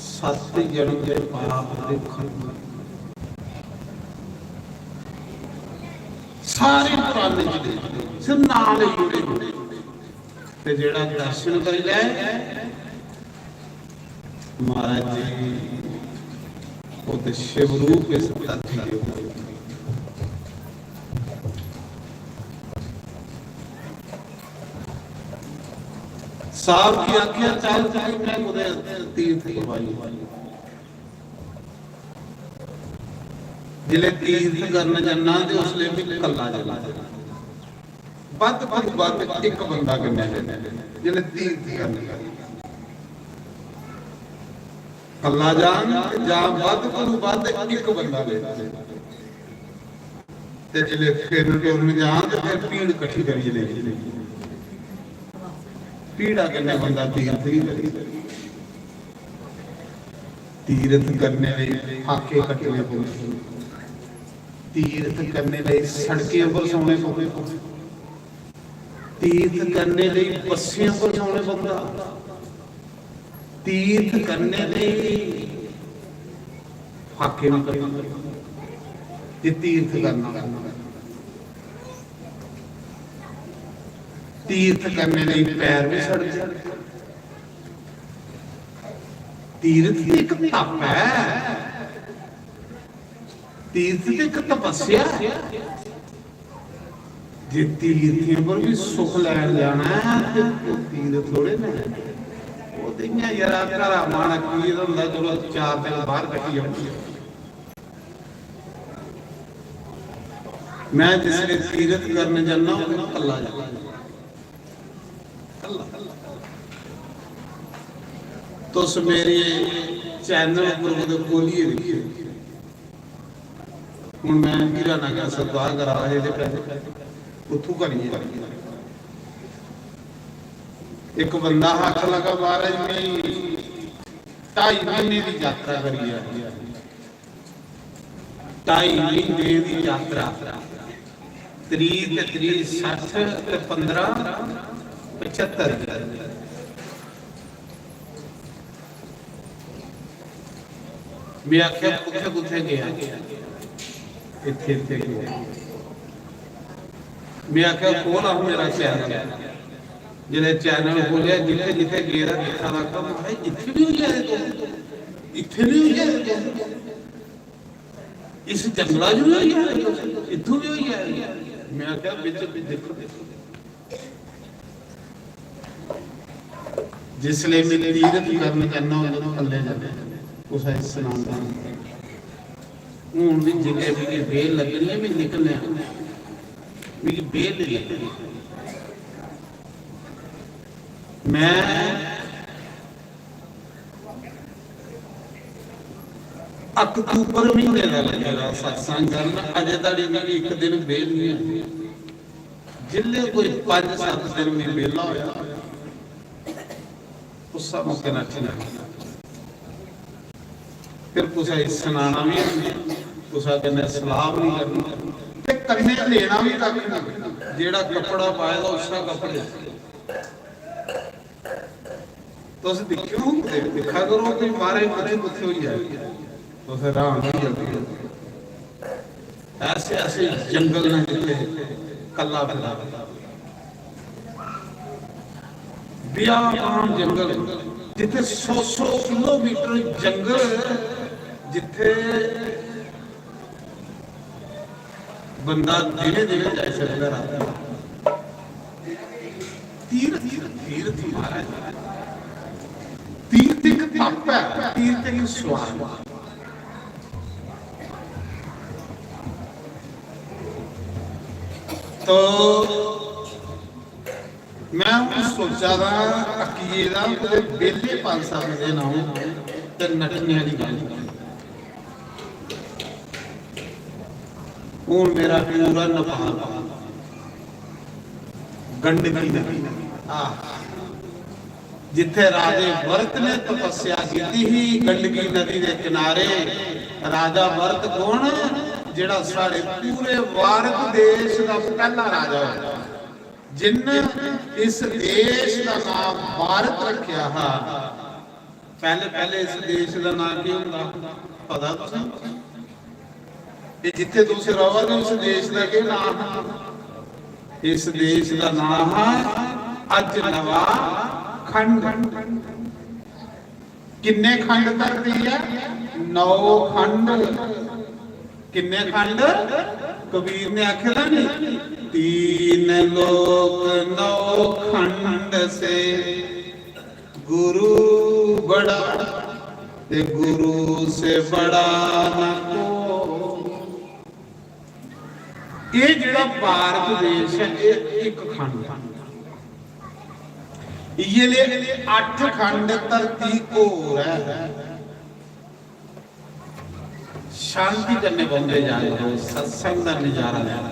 7 जन्म दे पाप देखण सारे पुराने जिले सिर्फ नाल ही जुड़े ते जेड़ा दर्शन कर ले महाराज जी वो तो शिव रूप इस धरती के साहब की आज्ञा चल जाए मैं मुझे तीर्थ करवाई जिले तीर्थ करने जाना ते उसले भी कल्ला जाना बद एक बंदा करने जिले तीर्थ करने कल्ला जान जा बद एक बंदा ले ते जिले फिर जान ते फिर भीड़ इकट्ठी करी ले पीड़ा करने बंदा तीर्थ ही करी तीर्थ करने फाके कटने पौंदे तीर्थ करने सड़कें पर सोने पौंदे तीर्थ करने बस्सियां पर सोने पौंदा तीर्थ करने फाके भी करने तीर्थ करना तीर्थ करने लिए पैर भी सड़ जाते तीर्थ एक तप है तीर्थ एक तपस्या जे तीर्थियों पर भी सुख लैन जाना है तो तीर्थ थोड़े ने वो दियां जरा घरा माना की हुंदा चलो 4 दिन बाहर कटी जाती मैं जिसले तीर्थ करने जाना कल्ला जाना तो मेरे चैनल पर खोलिए देखिए हूँ मैं हीरा ना क्या सरदार करा उतू करिए एक बंदा हाथ लगा महाराज में 2.5 महीने की यात्रा करी 2.5 महीने की यात्रा 30 60 15 75 मैं आख्या कुत्थे गया इत्थे गया मैं आख्या खोल आ मेरा चैनल जिले चैनल खोलिया जिथे जिथे गया देखा लगा भाई इत्थे भी हो जाए तो इत्थे भी हो जाए इस जंगला जो हो जाए इत्थों भी हो जाए मैं आख्या बिच देखो जिसले मैं तीर्थ करने जाना उदों कल्ले जाने उस सुनांदा हूं भी जलेबी की बेल लगनी भी निकलने मेरी बेल लगनी मैं अक्तूबर महीने का लगेगा सत्संग करना अजे तक मेरी एक दिन बेल नहीं है जिले कोई 5-7 दिन में बेला होया उस मौके ना फिर कुछ सुनाना भी कुछ कहने सलाह नहीं करनी ते करने लेना भी कख जेड़ा कपड़ा पाएगा उसका कपड़े तो देखियो देखा करो कि मारे मारे कुछ हो जाए तो फिर राम नहीं जल्दी ऐसे ऐसे जंगल में जिथे कल्ला फिरा बियाबान जंगल जिथे 100 किलोमीटर जंगल जिथे बंदा दिने दिने जा सकता तीर्थ ਹੀ ਸਵਾਲ। तो मैं ਹੁਣ ਸੋਚਿਆ ਦਾ ਅਕੀਏ ਦਾ ਬੇਲੇ 5-7 ਦਿਨ ਆਉਂ ਤੇ ਨੱਠਣਿਆਂ ਦੀ ਗੱਲ। ਹੁਣ ਮੇਰਾ ਪੂਰਾ ਨਪਾਲ ਗੰਡਕੀ ਨਦੀ ਜਿੱਥੇ ਰਾਜੇ ਵਰਤ ਨੇ ਤਪੱਸਿਆ ਕੀਤੀ ਸੀ, ਗੰਡਕੀ ਨਦੀ ਦੇ ਕਿਨਾਰੇ। ਰਾਜਾ ਵਰਤ ਕੌਣ? ਜਿਹੜਾ ਸਾਡੇ ਪੂਰੇ ਭਾਰਤ ਦੇਸ਼ ਦਾ ਪਹਿਲਾ ਰਾਜਾ ਹੋਇਆ, ਜਿਨ ਇਸ ਦੇਸ਼ ਦਾ ਨਾਮ ਭਾਰਤ ਰੱਖਿਆ। ਪਹਿਲੇ ਇਸ ਦੇਸ਼ ਦਾ ਨਾਮ ਕੀ ਹੁੰਦਾ ਪਤਾ ਤੁਸੀਂ? ਇਹ ਜਿੱਥੇ ਤੁਸੀਂ ਰਹੋਗੇ ਉਸ ਦੇਸ਼ ਦਾ ਕੀ ਨਾਮ? ਇਸ ਦੇਸ਼ ਦਾ ਨਾਮ ਅਜਨਵਾ ਖੰਡ। ਕਿੰਨੇ ਖੰਡ ਕਰਦੀ ਹੈ? 9 ਖੰਡ। किन्ने खंड? कबीर ने आखिया नहीं, 3 लोक 9 खंड से गुरु बड़ा ते गुरु से बड़ा न को। ये जिहड़ा भारत देश है ये एक खंड, ये ले 8 खंड धरती होर है। शांति करने बंदे जा रहे हो, सत्संग का नजारा लेना।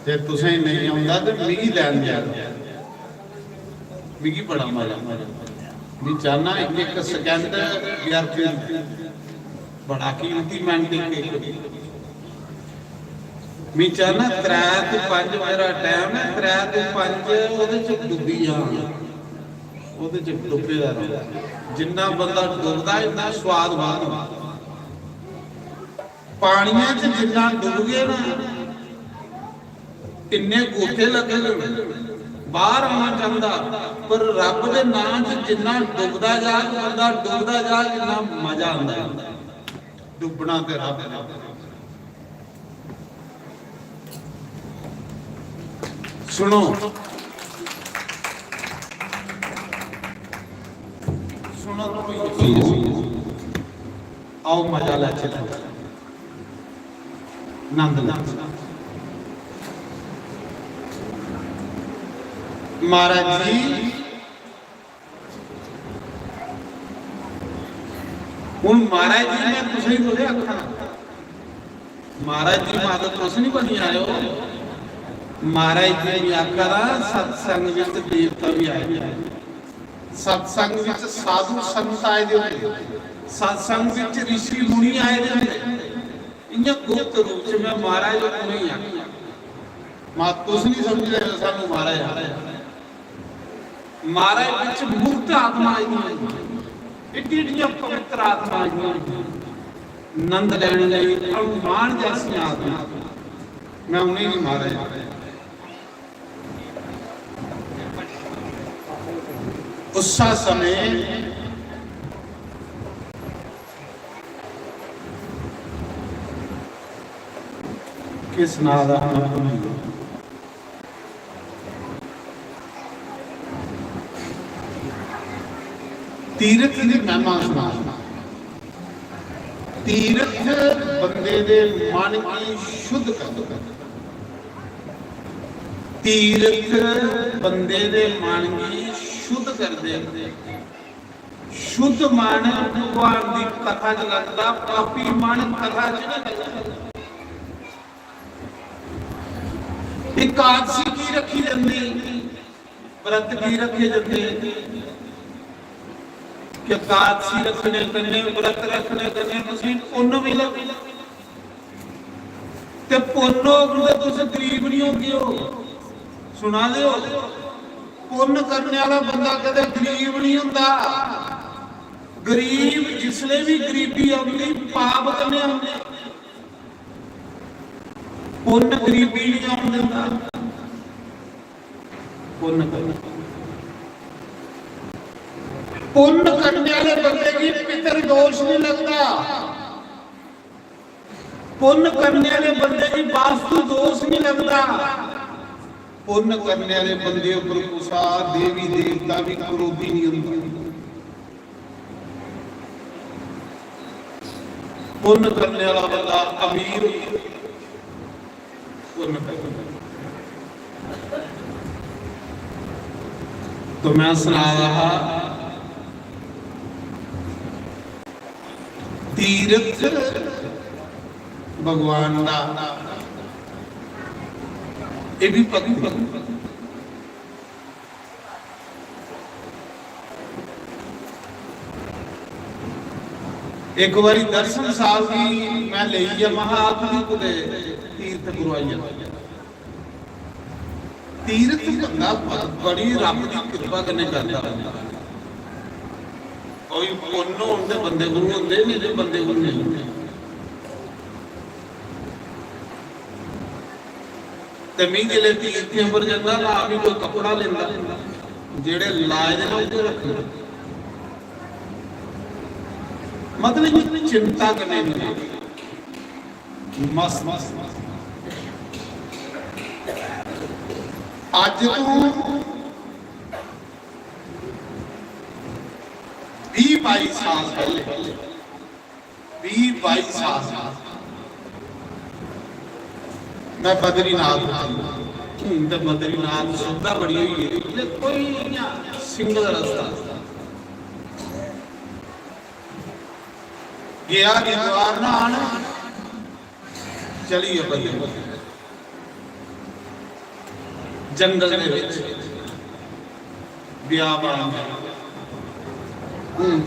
जे तुसें नहीं आउंदा ते मिगी लैन जा, मिगी बड़ा मजा। मैं चाहना एक सेकंड व्यर्थ बड़ा कीमती मिनट मैं चाहना 3 ਤੋਂ 5 मेरा टाइम है। 3 ਤੋਂ 5 ਉਹਦੇ ਚ ਡੁੱਬੀ ਜਾ, ਉਹਦੇ ਚ ਡੁੱਬੇਦਾ ਰਹੋ। ਜਿੰਨਾ ਬੰਦਾ ਡੁੱਬਦਾ ਇੰਨਾ ਸਵਾਦ ਬਣਦਾ। ਪਾਣੀਆਂ 'ਚ ਜਿੰਨਾ ਡੁੱਬ ਗਏ ਨਾ ਇੰਨੇ ਗੋਥੇ ਲੱਗੇ ਬਾਹਰ ਆਉਣਾ ਚਾਹੁੰਦਾ, ਪਰ ਰੱਬ ਦੇ ਨਾਂ 'ਚ ਜਿੰਨਾ ਡੁੱਬਦਾ ਜਾ ਬੰਦਾ ਡੁੱਬਦਾ ਜਾ ਇੰਨਾ ਮਜ਼ਾ ਆਉਂਦਾ। ਡੁੱਬਣਾ ਤੇ ਰੱਬ ਦਾ। ਸੁਣੋ आओ मजा ले चलो, नंद महाराज जी हूँ महाराज जी ने कुछ नहीं बोले आखा महाराज जी माता कुछ नहीं बनी आए हो महाराज जी ने आखा सत्संग विच देवता भी आए सत्संग विच साधु संत आए दे सत्संग विच ऋषि मुनि आए दे इन्हें गुप्त रूप से मैं महाराज को नहीं आखा मां तुस नहीं समझ रहे सानू महाराज महाराज विच मुक्त आत्मा आई एडी पवित्र आत्मा आई नंद लैने लई अभिमान जैसी आत्मा मैं उन्हें नहीं महाराज उसा समय किस नादा तीरथ की महिमा सुना तीरथ बंदे दे मन की शुद्ध कर तीरथ बंदे दे मन की शुद्ध कर दे शुद्ध मन भगवान की कथा च लगता पापी मन कथा च नहीं लगता एकादशी की रखी जाती व्रत की रखे जाते कि एकादशी रखने करने व्रत रखने करने तुसीं पुण्य मिले ते पुण्य होगे तुसीं गरीब नहीं होगे हो सुना लियो पुण्य करने वाला बंदा कदे गरीब नहीं होता गरीब जिसले भी गरीबी आती पाप करने आते पुण्य गरीबी नहीं आने देता पुण्य करने वाले बंदे की पितर दोष नहीं लगता पुण्य करने वाले बंदे की वास्तु दोष नहीं लगता पुण्य करने वाले बंदे पर गुस्सा देवी देवता भी क्रोधी नहीं होता ਪੁੰਨ ਕਰਨੇ ਵਾਲਾ ਬੰਦਾ ਅਮੀਰ ਪੁੰਨ ਕਰਦਾ। तो मैं सुना रहा तीर्थ भगवान का ये भी भगत एक बारी दर्शन साल की मैं ले महाआत्मा कुदे तीर्थ गुरुआई तीर्थ बंदा बड़ी रब की कृपा कने करता कोई पुण्य होंदे बंदे गुरु होंदे नहीं ते बंदे गुरु नहीं होंदे ते मैं जिले तीर्थ पर जांदा ना भी कोई कपड़ा लेंदा जेड़े लाए दे ना उते रख मतलब ये चिंता करने नहीं मस्त आज तो 20-22 साल पहले 20-22 साल मैं बद्रीनाथ तो बद्रीनाथ सुविधा बड़ी हुई है कोई सिंगल रास्ता गया हरिद्वार ना आना चलिए बद्रीनाथ जंगल दे विच बियाबान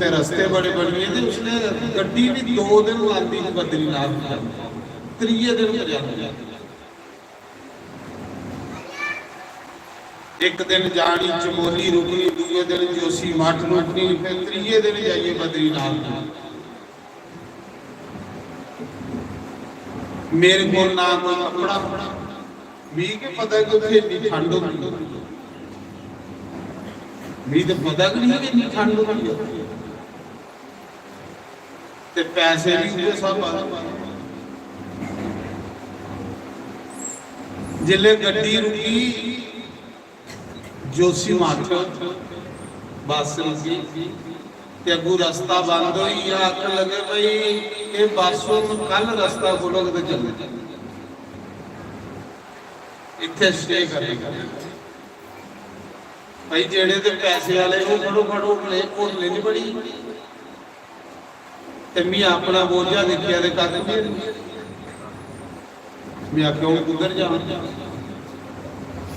ते रस्ते बड़े बड़े थे उसने गड्डी भी 2 दिन लाती बद्रीनाथ त्रीए दिन जाती एक दिन जानी चमोली रुकनी दूसरे दिन जोशी मठ रुकनी फिर त्रीए दिन जाइए बद्रीनाथ मेरे को ना कोई कपड़ा भी के पता कि उसे इतनी ठंड होगी भी तो पता कि नहीं कि इतनी ठंड होगी ते पैसे भी उसे सब जिले गड्डी रुकी जोशी मठ बस रुकी ते अगू रास्ता बंद होई आख लगे भाई ये बस कल रास्ता खोलोगे तो चले इत्थे स्टे करेगा भाई जेड़े ते पैसे वाले वो फड़ो फड़ो होटले नहीं बड़ी ते मैं अपना बोझा देखिया ते कर मैं आख्या हूं उधर जा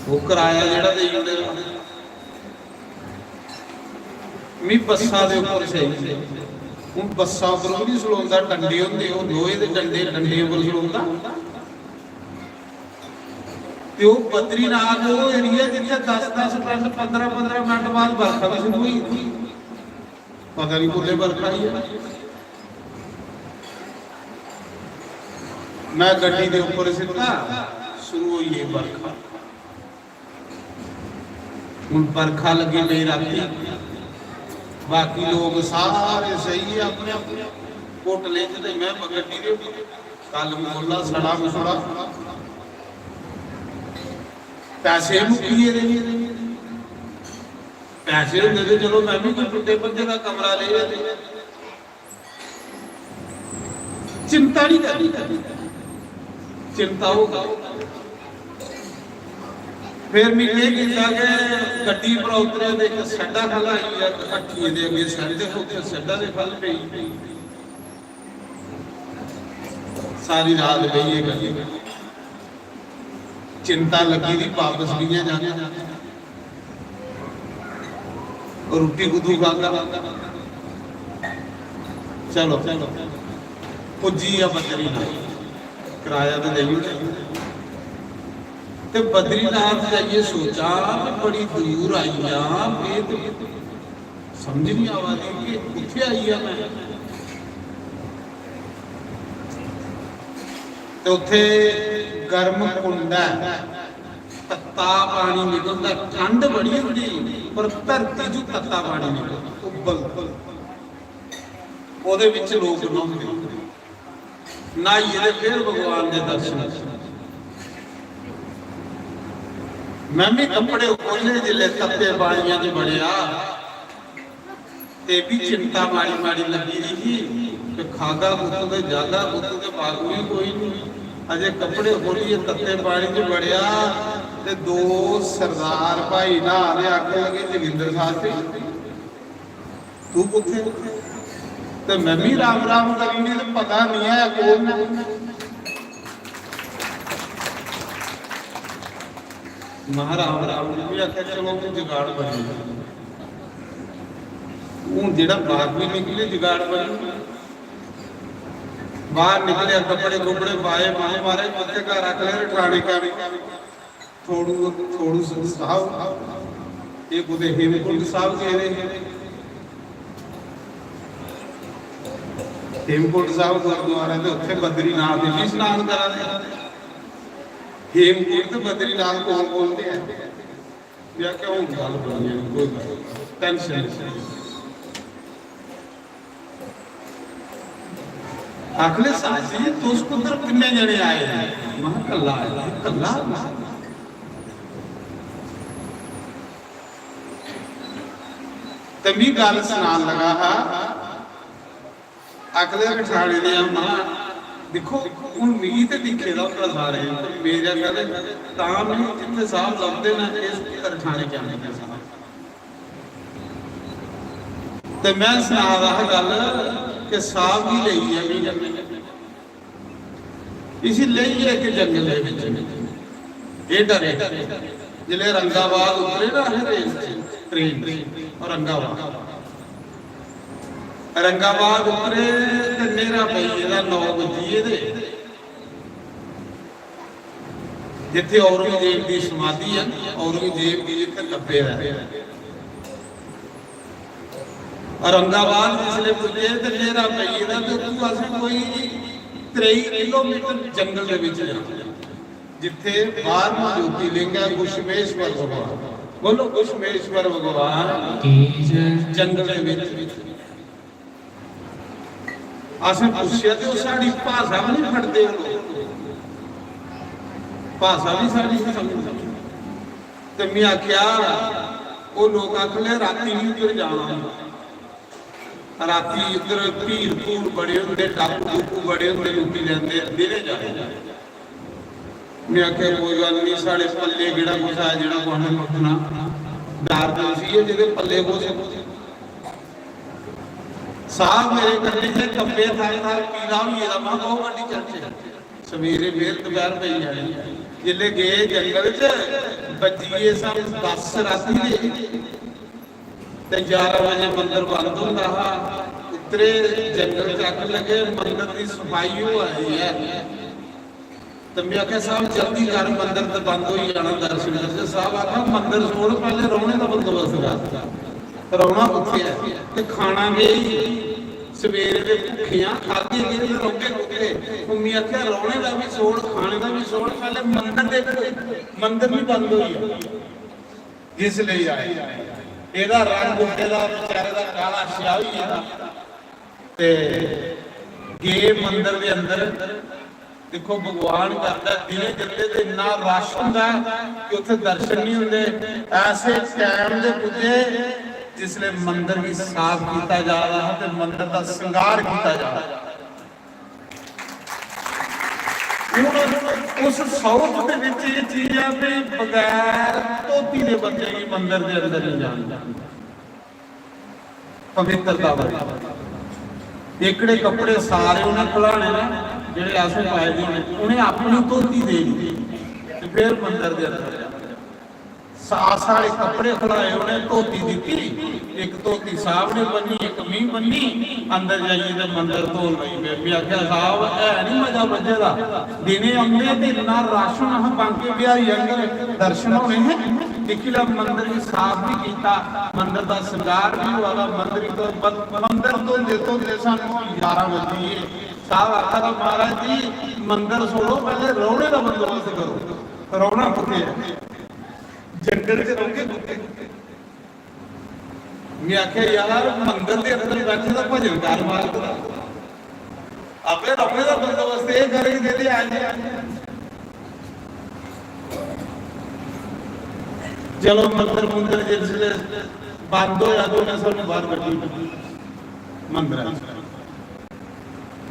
वो किराया जेड़ा दे दिंदे मैं बस्सां दे उपर सही हूं बस्सां उपर नहीं सलोंदा डंडे हुंदे ओ लोहे दे डंडे उपर सलोंदा ते वो बद्रीनाथ वो एरिया जिथे 10-10 मिनट 15-15 मिनट बाद बरखा भी शुरू हुई पता नहीं कुल्ले बरखा ही है मैं गड्डी के ऊपर सिद्धा शुरू हुई है बरखा हुण बरखा लगी मेरी राती बाकी लोग सारे सही है अपने अपने होटले च ते मैं गड्डी दे कल मोला सड़ा मसड़ा पैसे मुक्किए पैसे होंगे तो चलो मैं भी कोई टुटे पंजे का कमरा ले चिंता नहीं करनी चिंता होगा फिर मैं ये किया कि गड्डी पर उतरे ते एक सड्डा खला आई अट्ठीए दे अगे सड्डे उत्ते सड्डा दे फल पई सारी रात गई है गड्डी चिंता लगी थी वापस भी जाने और रोटी कुदू खागा चलो चलो पुजी या बद्रीनाथ किराया तो नहीं ते बद्रीनाथ जाइए सोचा बड़ी दूर आई समझ नहीं आवा कि किथे आई मैं ते उथे गर्म कुंड है तत्ता पानी निकलता ठंड बड़ी होती पर धरती चो तत्ता पानी निकलता उबल ओदे विच लोग नहांदे नहाइए फिर भगवान के दर्शन मैं भी कपड़े खोले जिले तत्ते पानियां च बड़िया ते भी चिंता माड़ी माड़ी लगी रही ਤੇ ਖਾਗਾ ਪੁੱਤ ਤੇ ਜਾਗਾ ਪੁੱਤ ਤੇ ਬਾਗੂ ਕੋਈ ਨਹੀਂ। ਅਜੇ ਕੱਪੜੇ ਖੋਲੀਏ ਤੱਤੇ ਪਾਣੀ 'ਚ ਵੜਿਆ ਤੇ ਦੋ ਸਰਦਾਰ ਭਾਈ ਨਹਾ ਕੇ ਆਖਣ ਲੱਗੇ ਜੋਗਿੰਦਰ ਸਾਹਿਬ ਤੂੰ ਕਿੱਥੇ? ਤੇ ਮੈਂ ਵੀ ਰਾਮ ਰਾਮ ਕਰੀ ਨਹੀਂ ਤੇ ਪਤਾ ਨਹੀਂ ਹੈ ਕੌਣ। ਮਹਾਰਾਮ ਰਾਮ ਨੇ ਵੀ ਆਖਿਆ ਚਲੋ ਤੇ ਜੁਗਾੜ ਬਣੇ। ਉਹ ਜਿਹੜਾ ਬਾਹਰ ਵੀ ਨਿਕਲੇ ਜੁਗਾੜ ਬਣੇ। ਬਾਹਰ ਨਿਕਲਿਆ ਕੱਪੜੇ ਕੁਪੜੇ ਪਾਏ ਮਾਂ ਮਾਰੇ ਪੱਤੇ ਘਰ ਰੱਖ ਲੈ ਟਰਾਣੇ ਕਾਣੀ ਥੋੜੂ ਸਾਹਿਬ ਇਹ ਉਹਦੇ ਹੇਮਕੁੰਟ ਸਾਹਿਬ ਕਹਿ ਰਹੇ ਨੇ। ਹੇਮਕੁੰਟ ਸਾਹਿਬ ਗੁਰਦੁਆਰਾ ਦੇ ਉੱਥੇ ਬਦਰੀਨਾਥ ਦੇ ਵੀ ਇਸ਼ਨਾਨ ਕਰਾਂਗੇ। ਹੇਮਕੁੰਟ ਤੇ ਬਦਰੀਨਾਥ ਕੋਲ ਬੋਲਦੇ ਆ ਵਿਆਹ ਕਿਉਂ ਗੱਲ ਬਣੀ ਕੋਈ ਟੈਨਸ਼ਨ ਨਹੀਂ। आखले साजी तो उसको उधर कितने जने आए हैं? महा कल्ला आया कल्ला। तभी गाल सुनान लगा हा अगले बिठाने ने महा देखो उन मीत दिखे दा उधर सारे मेरे कहते ताम नहीं जितने साहब लभदे ना इस तरठाने जाने के साहब ते मैं सुना रहा गल कि साहब ही लई है भी इसी लई है कि जंगल है ये डरे जिले रंगाबाद उतरे ना ट्रेन और रंगाबाद उतरे ते मेरा भाई ਇਹਦਾ 9 ਵਜੇ ਇਹਦੇ ਜਿੱਥੇ ਔਰੰਗਜ਼ੇਬ ਦੀ ਸਮਾਧੀ ਹੈ ਔਰੰਗਜ਼ੇਬ ਦੀ ਜਿੱਥੇ ਲੱਭੇ ਰਹੇ औरंगाबाद जिसले पुजे ते मेरा भाई दा ते तू असीं कोई 23 किलोमीटर जंगल दे विच जाना जिथे बाहर ज्योतिर्लिंग है गुशमेश्वर भगवान बोलो गुशमेश्वर भगवान की जंगल दे विच असीं पुछया ते साडी भाषा भी नहीं फड़दे भाषा भी साडी समझ ते मैं आख्या वो लोग आखले राती नहीं उधर जाना राती इधर भीड़ भूड़ बड़े होंगे टापू बड़े होंगे लुटी लेंदे दिने जाए मैं आख्या कोई गल नहीं साढ़े पल्ले केड़ा कुछ है जेड़ा कोने मखना डर दोषी है जेदे पल्ले कुछ साहब मेरे कन्ने से कब्बे थाए थाए पीला भी एदा मां बहुत बड़ी चर्चे सवेरे फिर दोपहर पई जानी जिले गए जंगल च बजीए सब 10 राती दे ते 11 बजे मंदिर बंद होता है उतरे जंगल चक लगे मंदिर की सफाई हो आई है तो मैं आख्या साहब जल्दी कर मंदिर तो बंद हो जाना दर्शन करके साहब आखा मंदिर छोड़ पहले रोने का बंदोबस्त कर रोना किथे है ते खाना भी सवेरे दे भुखियां खादी गई रोके रोके मम्मी आख्या रोने का भी छोड़ खाने का भी छोड़ पहले मंदिर भी बंद हो जिस लिए आए ਇਹਦਾ ਰੰਗ ਗੁੱਡੇ ਦਾ ਵਿਚਾਰੇ ਦਾ ਕਾਲਾ ਸ਼ਿਆਹੀ ਇਹਦਾ ਤੇ ਗੇ ਮੰਦਰ ਦੇ ਅੰਦਰ ਦੇਖੋ ਭਗਵਾਨ ਕਰਦਾ ਦਿਨੇ ਜੱਲੇ ਤੇ ਇੰਨਾ ਰਸ਼ ਹੁੰਦਾ ਕਿ ਉੱਥੇ ਦਰਸ਼ਨ ਨਹੀਂ ਹੁੰਦੇ ਐਸੇ ਟਾਈਮ ਦੇ ਪੁੱਜੇ ਜਿਸਲੇ ਮੰਦਰ ਵੀ ਸਾਫ਼ ਕੀਤਾ ਜਾ ਰਿਹਾ ਹੈ ਤੇ ਮੰਦਰ ਦਾ ਸ਼ਿੰਗਾਰ ਕੀਤਾ ਜਾ ਰਿਹਾ ਹੈ उस सौत दे विच ये चीज है कि बगैर धोती दे बंदे ही मंदिर दे अंदर नहीं जांदा पवित्रता वाले एकड़े कपड़े सारे उन्हें खुलाने ना जेड़े आसे पाए दे उन्हें अपनी धोती दे दी ते फिर मंदिर दे अंदर सारे कपड़े खुलाए उन्हें धोती दी एक धोती साहब ने बनी एक मी बनी अंदर जाइए तो मंदिर धो लई मैं आख्या साहब है नहीं मजा बजेगा दिने आंदे ते इतना राशन हम बांके बिहारी अंदर दर्शन होने हैं देखिला मंदिर भी साफ भी कीता मंदिर दा श्रृंगार भी हुआ मंदिर तो सानू 11 बजे साहब आखा महाराज जी मंदिर छोड़ो पहले रोने का बंदोबस्त करो रोना किथे है जंगल च रोके मैं आख्या यार मंदिर के अंदर बैठे तो भजन कर मालिक दा अपने रोने का बंदोबस्त ये करके दे दे आज चलो मंदिर मंदिर जिसले बंद होया तो उन्हें सानू बाहर कड्ढी मंदिर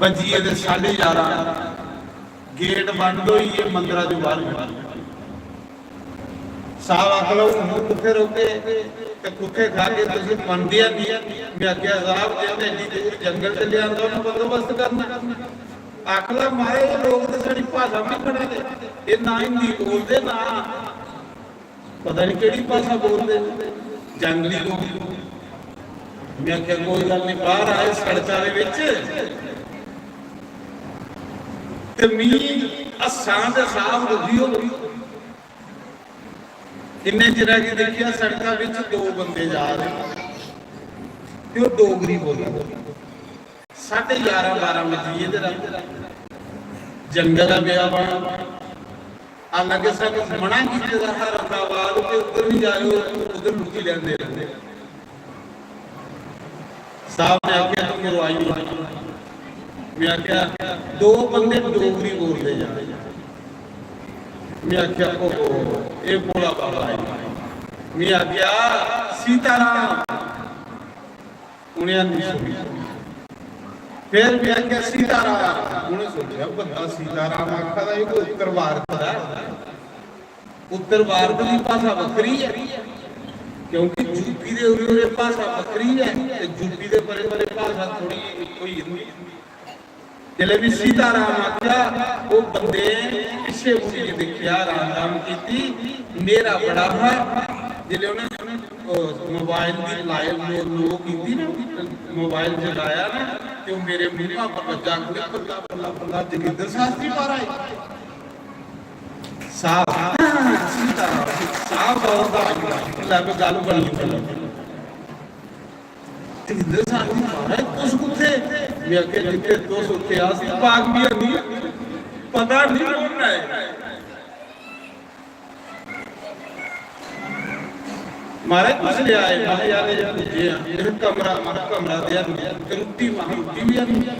ਵਜੀਏ ਦੇ 11:30 ਗੇਟ ਬੰਦ ਹੋਈ ਇਹ ਮੰਦਰਾਂ ਚੋਂ ਬਾਹਰ ਨਿਕਲ ਸਾਹਿਬ ਆਖ ਲਓ ਕੁੱਥੇ ਰੋਕੇ ਤੇ ਕੁੱਥੇ ਖਾ ਕੇ ਤੁਸੀਂ ਮੰਨਦੇ ਨਹੀਂ। ਮੈਂ ਆਖਿਆ ਸਾਹਿਬ ਜੇ ਇੰਨੀ ਦੂਰ ਜੰਗਲ ਚ ਲਿਆਂਦਾ ਉਹਨੂੰ ਬੰਦੋਬਸਤ ਕਰਨਾ। ਆਖ ਲਾ ਮਾਰੇ ਇਹ ਲੋਕ ਤੇ ਸਾਡੀ ਭਾਸ਼ਾ ਵੀ ਪੜ੍ਹਦੇ, ਇਹ ਨਾ ਹਿੰਦੀ ਬੋਲਦੇ ਨਾ ਪਤਾ ਨਹੀਂ ਕਿਹੜੀ ਭਾਸ਼ਾ ਬੋਲਦੇ ਜੰਗਲੀ ਲੋਕ। ਮੈਂ ਆਖਿਆ ਕੋਈ ਗੱਲ ਨਹੀਂ, ਬਾਹਰ ਆਏ ਸੜਕਾਂ ਦੇ ਵਿੱਚ ਤੇ ਮੀਂਹ ਅਸਾਂ ਦੇ ਸਾਹ ਰੁਕੀ ਹੋ ਗਈ। ਇੰਨੇ ਚਿਰਾਂ ਕੀ ਦੇਖਿਆ ਸੜਕਾਂ ਵਿੱਚ ਦੋ ਬੰਦੇ ਜਾ ਰਹੇ ਤੇ ਉਹ ਡੋਗਰੀ ਬੋਲਦੇ। 11:30 12 ਵਜੇ ਇਹਦੇ ਰਾਤ ਜੰਗਲ ਦਾ ਬਿਆਬਾਨ ਹਾਲਾਂਕਿ ਸਭ ਮਨਾ ਕੀਤੇ ਦਾ ਹਰ ਰੰਗਾਵਾਲ ਤੇ ਉੱਧਰ ਨਹੀਂ ਜਾਇਓ, ਉੱਧਰ ਲੁਕੀ ਲੈਂਦੇ ਰਹਿੰਦੇ। ਸਾਹਿਬ ਨੇ ਆਖਿਆ ਤੂੰ ਮਰਵਾਈ। ਮੈਂ ਆਖਿਆ ਦੋ ਬੰਦੇ ਡੋਗਰੀ ਬੋਲਦੇ ਜਾ ਰਹੇ। मैं आख्या ये भोला बाबा है। मैं आख्या सीताराम, उन्हें नहीं सुनी। फिर मैं आख्या सीताराम, उन्हें सोचा बंदा सीताराम आखा था ये कोई उत्तर भारत का। उत्तर भारत की भाषा वक्री है क्योंकि यूपी के उरे भाषा वक्री है, यूपी के परे परे भाषा थोड़ी कोई हिंदी। जले भी सीताराम आख्या वो बंदे पिछे मुझे देखिया राम राम की मेरा बड़ा भाई जिले उन्हें मोबाइल की लाइव लो की ना, मोबाइल चलाया ना तो मेरे मुंह पर बच्चा पल्ला पल्ला पल्ला जोगिंदर शास्त्री पारा साहब सीताराम साहब बहुत लग गल बनी जोगिंदर शास्त्री पारा कुछ कुत्ते मैं के जिथे 283 भाग भी नहीं पता नहीं कौन है। मारे कुछ ले आए मारे यार ये मेरे कमरा दिया रुट्टी मांगी भी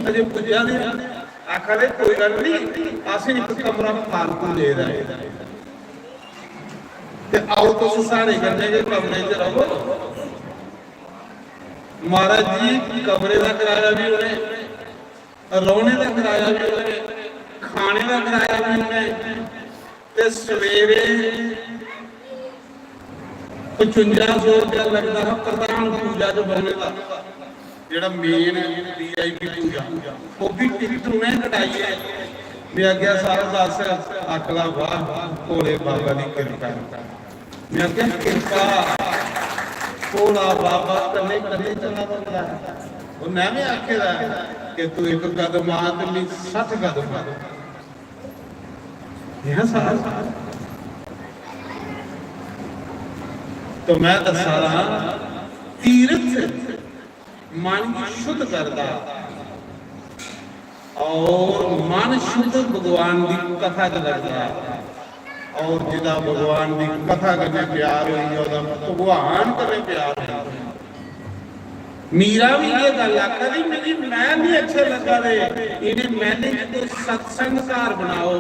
अजे पुजा दे आखा ले कोई गल नहीं आसे एक कमरा फालतू दे रहा है ते आओ तो सारे गन्ने के कमरे च रहो। महाराज जी कमरे का किराया भी होने, रोने का किराया भी होने, खाने का किराया भी होने ते सवेरे 5500 रुपया लगता है प्रधान पूजा जो बनने का जेड़ा मेन वीआईपी पूजा वो भी टिकट उन्हें कटाई है। मैं आख्या सारा दस अकला वाह भोले बाबा की कृपा। मैं आख्या कृपा भोला बाबा कने कने चला बंदा वो मैं आखे कि तू एक कदम आ तो 60 कदम आ यह सारा। तो मैं दसा रहा तीर्थ मन शुद्ध करता और मन शुद्ध भगवान की कथा करता और जिदा भगवान की कथा करने प्यार हुई भगवान करने प्यार हुई। मीरा भी ये गल आखा दी मेरी मैं भी अच्छे लगा रे इन्हें मैंने जिते सत्संग घर बनाओ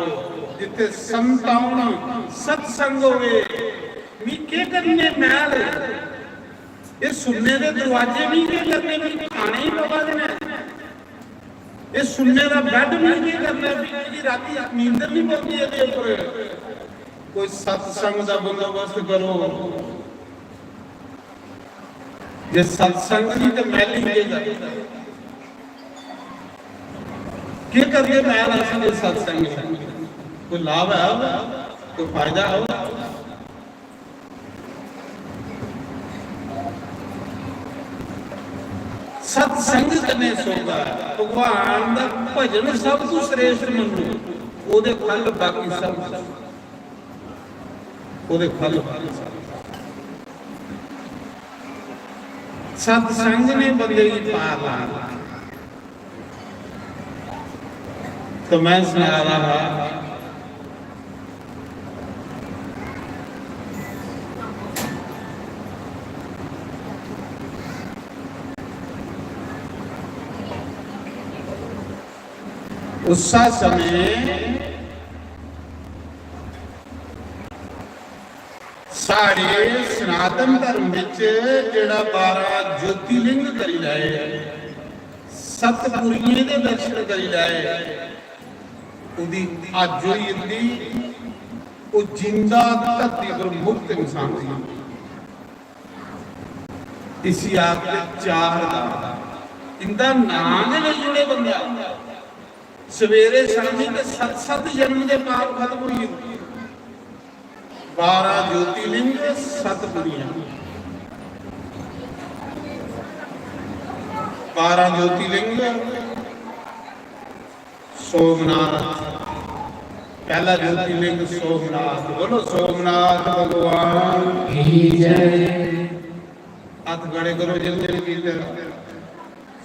जिते संताउन सत्संग होवे मी के करने महल ये सुनने दे दरवाजे भी के करने भी खाने ही लगा देना ये सुनने का बेड भी के करना भी राती नींद नहीं पड़ती है ऊपर कोई सत्संग का बंदोबस्त करो। जे सत्संग नहीं तो मैल ही के करके मैल असली सत्संग कोई लाभ है कोई फायदा हो। सत्संग करने सोगा भगवान का भजन सब कुछ श्रेष्ठ मनो ओदे फल बाकी सब ओदे फल सत्संग ने बंदे की पार तो मैं सुना रहा उस समय सारे सनातन धर्म विच जेड़ा 12 ज्योतिर्लिंग करी जाए ਸਤਿਗੁਰੀਆਂ ਦੇ ਦਰਸ਼ਨ ਕਰੀ ਜਾਏ ਉਹਦੀ ਅੱਜ ਹੋਈ ਇੰਦੀ ਉਹ ਜਿੰਦਾ ਧਰਤੀ ਪਰ ਮੁਕਤ ਇਨਸਾਨ ਸੀ। इसी आप चार इंदा नाम दे विच जुड़े बंदा सवेरे शामी के सत सत जन्म के पाप खत्म हुई 12 ज्योतिर्लिंग 7 कुड़ियां 12 ज्योतिर्लिंग सोमनाथ पहला ज्योतिर्लिंग सोमनाथ बोलो सोमनाथ भगवान की जय। हाथ गड़े करो जल्दी कीर्तन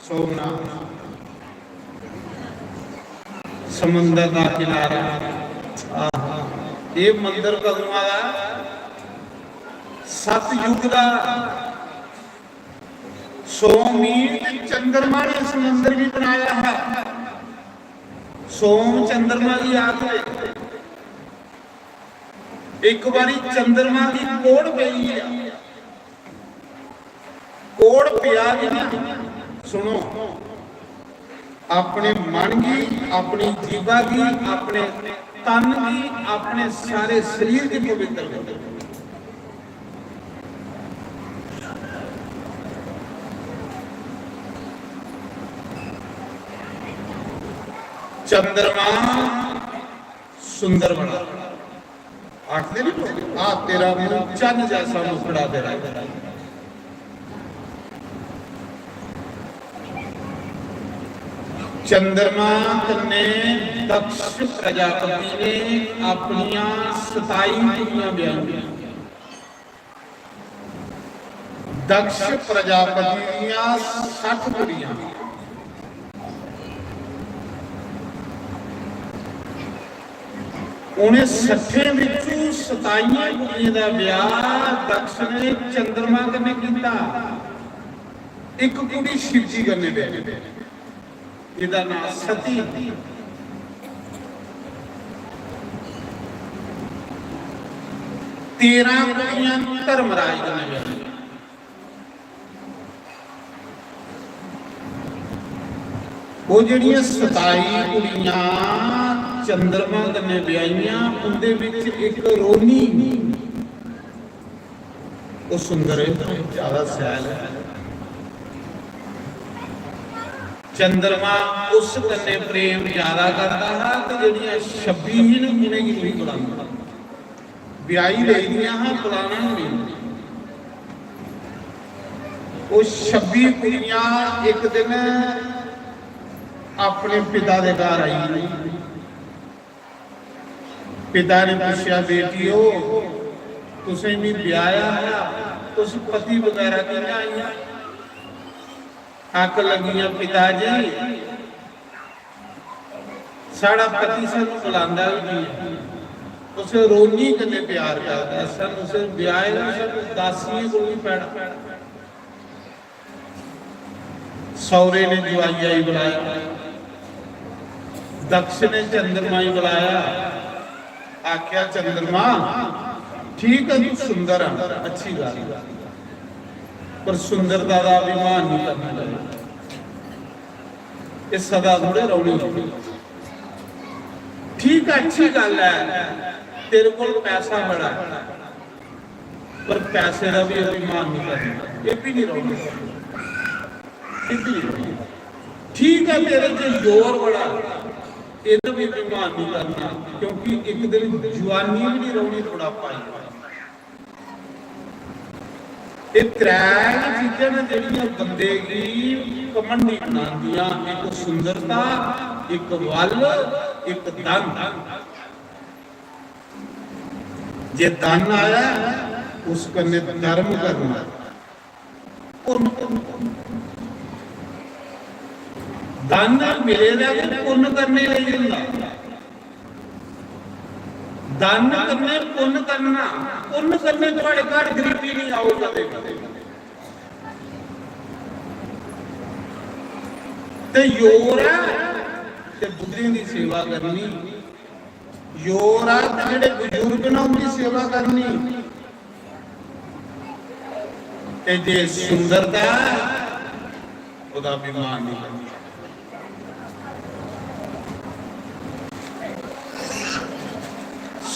सोमनाथ समुंदर का किनारा ये मंदिर कदों वाला सतयुग का सोमीर चंद्रमा ने इस मंदिर भी बनाया है। सोम चंद्रमा की याद है एक बारी चंद्रमा की कोड़ पई है कोड़ पिया भी ना सुनो अपने मन की अपनी जीवा की अपने तन की अपने सारे शरीर की पवित्र कर चंद्रमा सुंदर बना आखते नहीं आ तेरा मुंह चंद जैसा मुखड़ा तेरा चंद्रमा ने दक्ष प्रजापति ने अपनिया 27 कुड़ियां ब्याही दक्ष प्रजापति दियां 60 कुड़ियां उन्हें 60 विचों 27 कुड़ियां दा ब्याह दक्ष ने चंद्रमा कन्ने कीता। एक कुड़ी शिवजी कन्ने ब्याही जिहदा नाम सती 13 कुड़ियां धर्मराज कन्ने ब्याही वो जिहड़ियां 27 कुड़ियां चंद्रमा कन्ने ब्याहियां उनदे विच एक रोनी वो सुंदर है ज्यादा सैल है। चंद्रमा उस कन्ने प्रेम ज्यादा करता है तो जिहड़ियां 26 ने उन्हें की नहीं बुलांदा ब्याही लेदियां हां बुलाना नहीं वो 26 कुड़ियां एक दिन अपने पिता के घर आई पिता ने पूछा बेटियो तुसें भी ब्याया है तुस पति वगैरह की आई आक लगियां पिताजी साड़ा पति सानू बुलांदा भी नहीं उसे रोनी कन्ने प्यार करदा सन उसे ब्याह नु दासी को भी पैड़ा सौरे ने जवाई आई बुलाया दक्ष ने चंद्रमा ही बुलाया आख्या चंद्रमा ठीक है तू सुंदर है अच्छी गल पर सुंदरता का अभिमान नहीं करना ये सदा थोड़े रौनी ठीक है अच्छी गल है तेरे को पैसा बड़ा पर पैसे का भी अभिमान नहीं करना ये भी नहीं रौनी ठीक है तेरे से जोर बड़ा ये भी अभिमान नहीं करना क्योंकि एक दिन जवानी भी नहीं रौनी थोड़ा पाई ये त्रै चीज़ां ने जिहड़ियां बंदे गी कमंडी बनांदियां एक सुंदरता एक वल एक धन जे धन आया उस कन्ने धर्म करना धन मिलेगा तो पुण्य करने लई हुंदा दान करने पुण्य करना पुण्य करने तुम्हारे घर गरीबी नहीं आओ कदे ते योर है ते बुद्धियां दी सेवा करनी योर है ते जेड़े बुजुर्ग ने उनकी सेवा करनी ते जे सुंदरता ओदा अभिमान नहीं करनी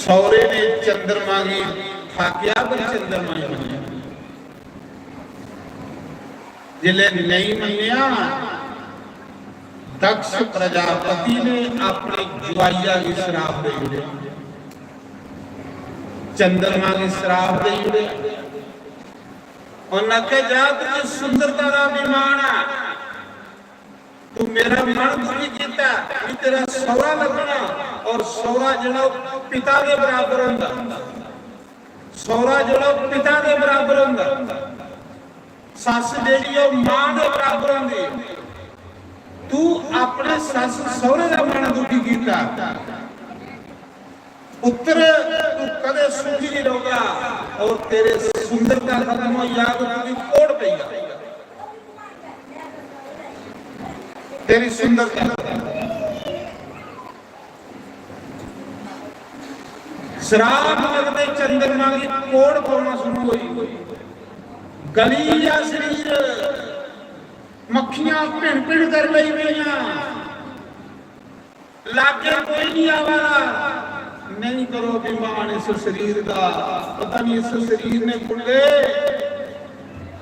सौरे ने चंद्रमा की थाकिया पर चंद्रमा ही मनिया जिले नहीं मनिया दक्ष प्रजापति ने अपने जुआइया की शराब दे दिया चंद्रमा की शराब दे दिया और नके जा तुझे सुंदरता का विमान है तू मेरा मन दुखी किया कि तेरा सौरा लगना और सौरा जड़ा पिता के बराबर होंदा सौरा जड़ा पिता के बराबर होंदा सस जेड़ी ओ मां के बराबर होंदी तू अपने सस सौरे का मन दुखी किया पुत्र तू कदे सुखी नहीं रहोगा और तेरे सुंदरता खत्म हो याद तेरी कोड़ पेगा तेरी सुंदरता शराब लगते चंद्रमा की कोड़ पौना शुरू हुई गली या शरीर मक्खियां भिन भिन कर लई गईयां लागे कोई नहीं आवारा नहीं करो अभिमान इस शरीर का पता नहीं इस शरीर ने खुले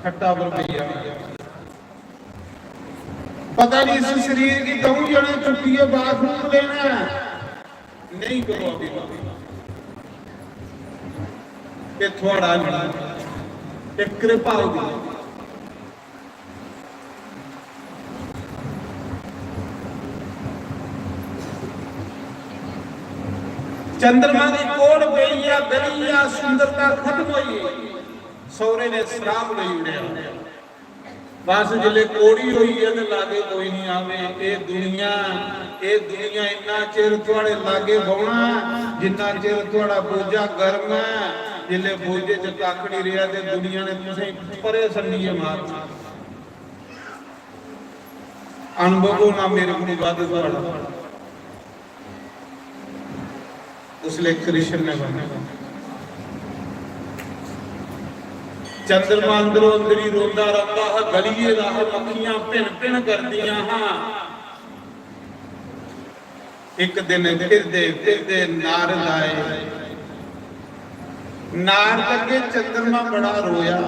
खट्टा पर भैया पता नहीं इस शरीर की कहूं जने चुकी है बाथरूम लेना नहीं करो अभिमान ये थोड़ा नहीं एक कृपा होगी चंद्रमा की कोड़ गई या गली या सुंदरता खत्म हुई सौरे ने श्राप नहीं उड़िया बस जिले कोड़ी हुई है तो लागे कोई नहीं आवे ये दुनिया इन्ना चिर थोड़े लागे बौना जिन्ना चिर थोड़ा बोझा गर्म है जिले बोझे च कख नहीं रहा ते दुनिया ने तुसें परे संडीए मार अनुभव ना मेरे को वध थोड़ा उसले कृष्ण ने बना चंद्रमा अंदरों अंदरी रोंदा रहता है गलिए राह मक्खियां भिन भिन करदियां हां एक दिन फिरदे नारद आए नारद अगे चंद्रमा बड़ा रोया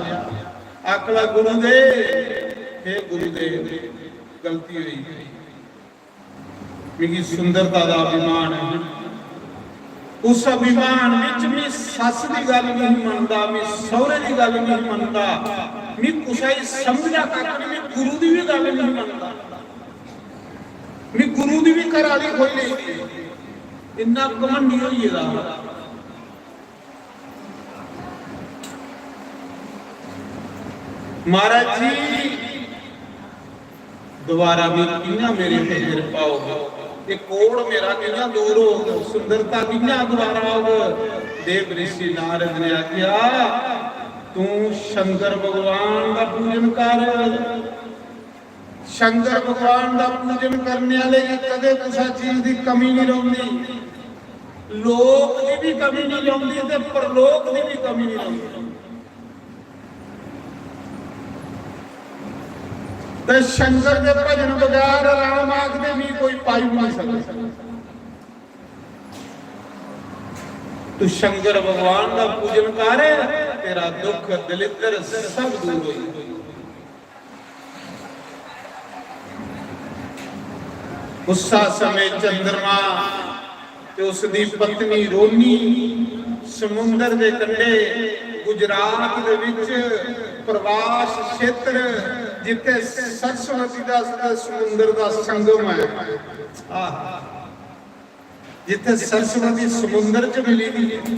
आखला गुरुदेव हे गुरुदेव गलती हुई मेरी सुंदरता का अभिमान है उस अभिमान विच मैं सस की गल नहीं मनता मैं सौरे की गल नहीं मनता मैं कुछ समझा कख नहीं मैं गुरु की भी गल नहीं मनता मैं गुरु की भी घर वाली कोई नहीं इन्ना घमंडी होई दा महाराज जी दोबारा भी किन्ना मेरे ते कृपा हो ये कोड़ मेरा किन्ना दूर हो सुंदरता किन्ना दोबारा हो देव ऋषि नारद ने आख्या तू शंकर भगवान का पूजन कर शंकर भगवान का पूजन करने वाले कदे किसी चीज की कमी नहीं रहती लोक की भी कमी नहीं रहती ते परलोक की भी कमी नहीं रहती ते शंकर के भजन बगैर राम आखदे भी कोई पाई नहीं सकता तू शंकर भगवान का पूजन कर तेरा दुख दलिद्र सब दूर होई उस समय चंद्रमा ते उसदी पत्नी रोनी समुंदर के कंढे गुजरात दे विच प्रवास क्षेत्र जिथे सरस्वती का समुंदर का संगम है जिथे सरस्वती समुंदर च मिली थी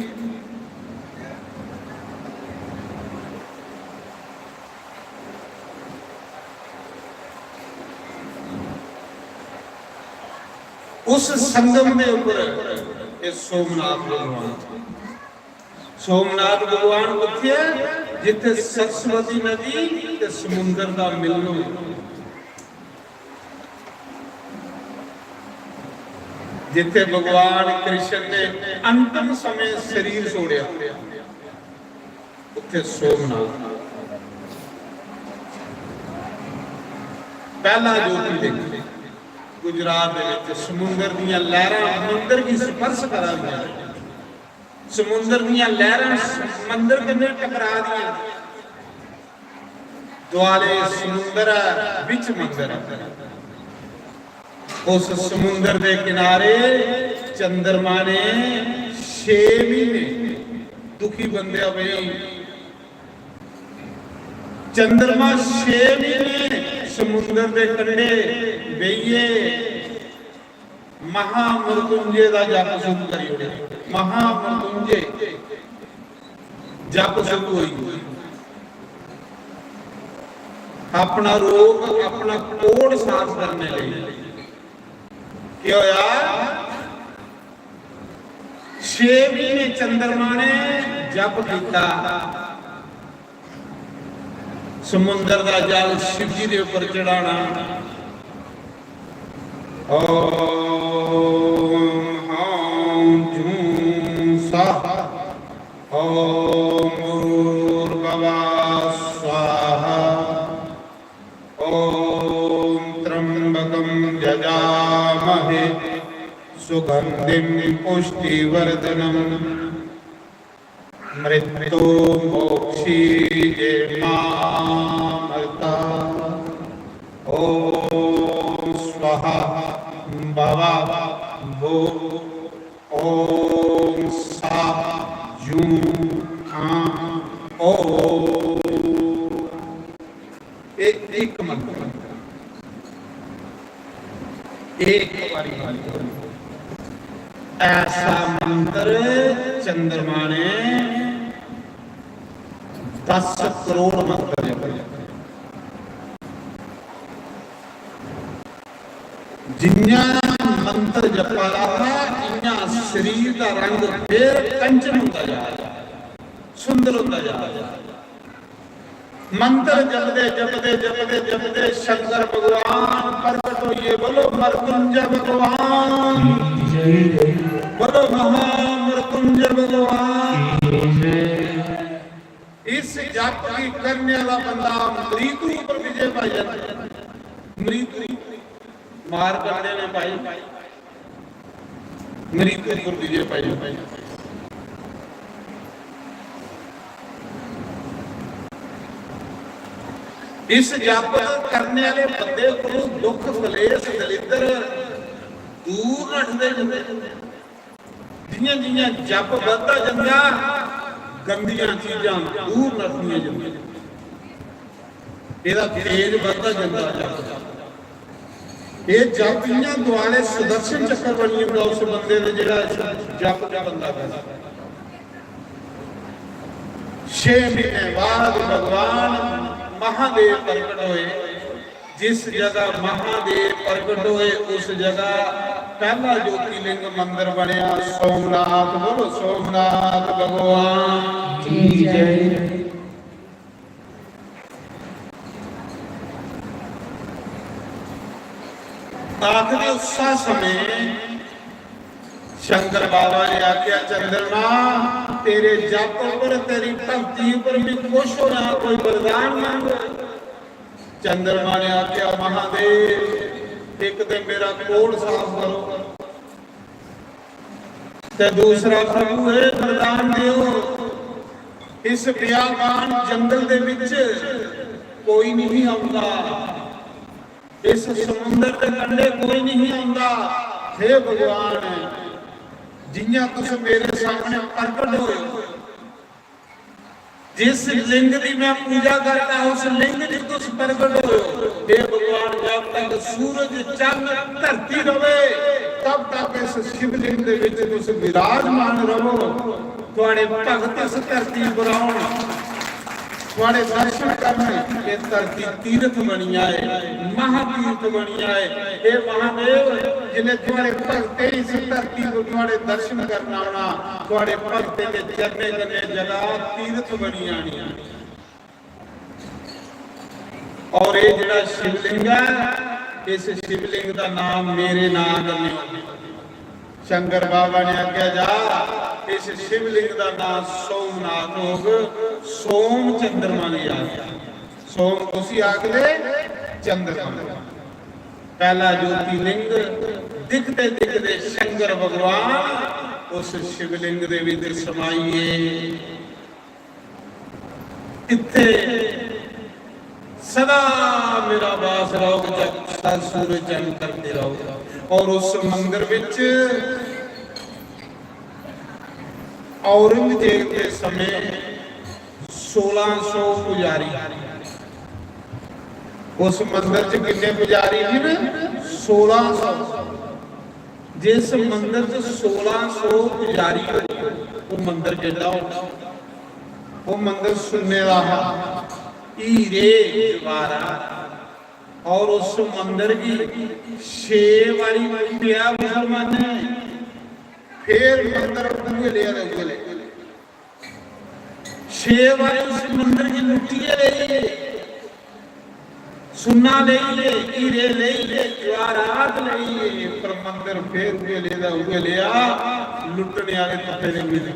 उस संगम के ऊपर सोमनाथ भगवान उत्थे जिथे सरस्वती नदी ते समुंदर का मिलन हो जिथे भगवान कृष्ण ने अंतिम समय शरीर छोड़िया उत्थे सोमनाथ पहला ज्योति देखी गुजरात में समुंदर दियां लहरां मंदिर की स्पर्श करा दियां ਸਮੁੰਦਰ ਦੀਆਂ ਲਹਿਰਾਂ ਸਮੁੰਦਰ ਕਿੰਨੇ ਟਕਰਾ ਦੀਆਂ, ਦੁਆਲੇ ਸਮੁੰਦਰ ਵਿੱਚ ਮੰਦਰ। ਉਸ ਸਮੁੰਦਰ ਦੇ ਕਿਨਾਰੇ ਚੰਦਰਮਾ ਨੇ 6 ਮਹੀਨੇ ਦੁਖੀ ਬੰਦਿਆ ਬਈ, ਚੰਦਰਮਾ 6 ਮਹੀਨੇ ਸਮੁੰਦਰ ਦੇ ਕੰਢੇ ਬਈਏ ਮਹਾਮ੍ਰਿਤੁੰਜੇ ਦਾ ਜਪ ਸ਼ੁਰੂ ਕਰੀ ਹੋਏ। ਮਹਾਮ੍ਰਿਤੁੰਜੇ ਜਪ ਸ਼ੁਰੂ ਹੋਈ। ਆਪਣਾ ਰੋਗ ਆਪਣਾ ਕੋੜ ਸਾਫ਼ ਕਰਨੇ ਲਈ ਕੀ ਹੋਇਆ, 6 ਮਹੀਨੇ ਚੰਦਰਮਾ ਨੇ ਜਪ ਕੀਤਾ। ਸਮੁੰਦਰ ਦਾ ਜਲ ਸ਼ਿਵ ਜੀ ਦੇ ਉੱਪਰ ਚੜਾਣਾ। ਓਮ ਹਮ ਜੂੰ ਸਾਹ, ਓਮ ਭੂਰਭੁਵः ਸਵਾਹਾ, ਓਮ त्र्यंबकं यजामहे सुगंधिं पुष्टिवर्धनम् मृत्युमोक्षीयमामृता। ॐ स्वाहा भवः भूः, ॐ साः जूं हाँ ॐ। एक मंत्र, एक बारी ऐसा मंत्र चंद्रमा ने 10 करोड़ मंत्र जपे। जिन्ना मंत्र जपा रहा इन्ना शरीर का रंग फिर कंचन होता जा रहा, सुंदर होता जा रहा। मंत्र जपदे जपदे जपदे जपदे शंकर भगवान प्रकट होइए। बोलो मृत्युंजय भगवान, बोलो महामृत्युंजय भगवान। इस जप की करने वाला बंदा मृत्यु पर विजय पा जाता है। मृत्यु मार करने ने पाई, मृत्यु पर विजय पाई। इस जप करने वाले बंदे को दुख कलेश दलिद्र दूर हटते जाते। जियां जियां जप बढ़ता जाता गंदियां चीजां दूर नठदियां जांदियां। ਇਹਦਾ ਤੇਜ ਵੱਧਦਾ ਜਾਂਦਾ ਜਪ। ਇਹ ਜਪ ਇਆਂ ਦੁਆਲੇ ਸੁਦਰਸ਼ਨ ਚੱਕਰ ਬਣੀ ਹੁੰਦਾ ਉਸ ਬੰਦੇ ਦੇ ਜਿਹੜਾ ਜਪ ਦਾ ਬੰਦਾ ਕਰਦਾ। 6 ਮਹੀਨੇ ਬਾਅਦ ਭਗਵਾਨ महादेव प्रकट हुए। जिस जगह महादेव प्रकट हुए उस जगह पहला ज्योतिर्लिंग मंदिर बनया सोमनाथ। बोलो सोमनाथ भगवान की जय। आखिरी उस समय शंकर बाबा ने आख्या चंद्रमा तेरे जप पर तेरी भक्ति पर भी खुश हो रहा, कोई वरदान मांगो। चंद्रमा ने आख्या महादेव एक तो मेरा कोड़ साफ करो, ते दूसरा प्रभु है वरदान दियो। इस बियाबान जंगल दे विच कोई नहीं आउंदा, इस समुंदर के कंढे कोई नहीं आउंदा। हे भगवान जिन्ना तुस मेरे सामने प्रकट होए, जिस लिंग की मैं पूजा करता उस लिंग की तुस प्रकट होए। हे भगवान जब तक सूरज चंद धरती रहे तब तक इस शिवलिंग दे विच तुस विराजमान रहो। तुहाडे भगत इस धरती पर आउण, तुहाडे दर्शन करन। ये धरती तीर्थ बनी आए, महातीर्थ बनी आए। हे महादेव जिन्हें तुहाडे भगत इस धरती को तुहाडे दर्शन करना आना, तुहाडे भगत के चरने जने जगह तीर्थ बनी आनी। और ये जिहड़ा शिवलिंग है इस शिवलिंग का नाम मेरे नाम करने। शंकर बाबा ने आख्या जा इस शिवलिंग का नाम सोमनाथ होग। सोम चंद्रमा ने आख्या, सोम तुसी आखदे चंद्रमा। पहला ज्योतिर्लिंग दिखते दिखते शंकर भगवान उस शिवलिंग दे विच समाइए, इत्थे सदा मेरा वास रहो जब सर सूरज चंद करते रहो। और उस मंदिर विच औरंगजेब के समय 1600 पुजारी, उस मंदिर च कितने पुजारी थे ना? 1600। जिस मंदिर च 1600 पुजारी वो मंदिर केड़ा होता? वो मंदिर सुनने का हीरे जवाहरात। और उस मंदिर की 6 बारी किया मुसलमान ने, फिर मंदिर उगले 6 बारी उस मंदिर की लुटिए ले, सुन्ना ले, हीरे ले, जवाहरात ले, पर मंदिर फिर उगे लिया लुटने वाले पत्ते ने मिल।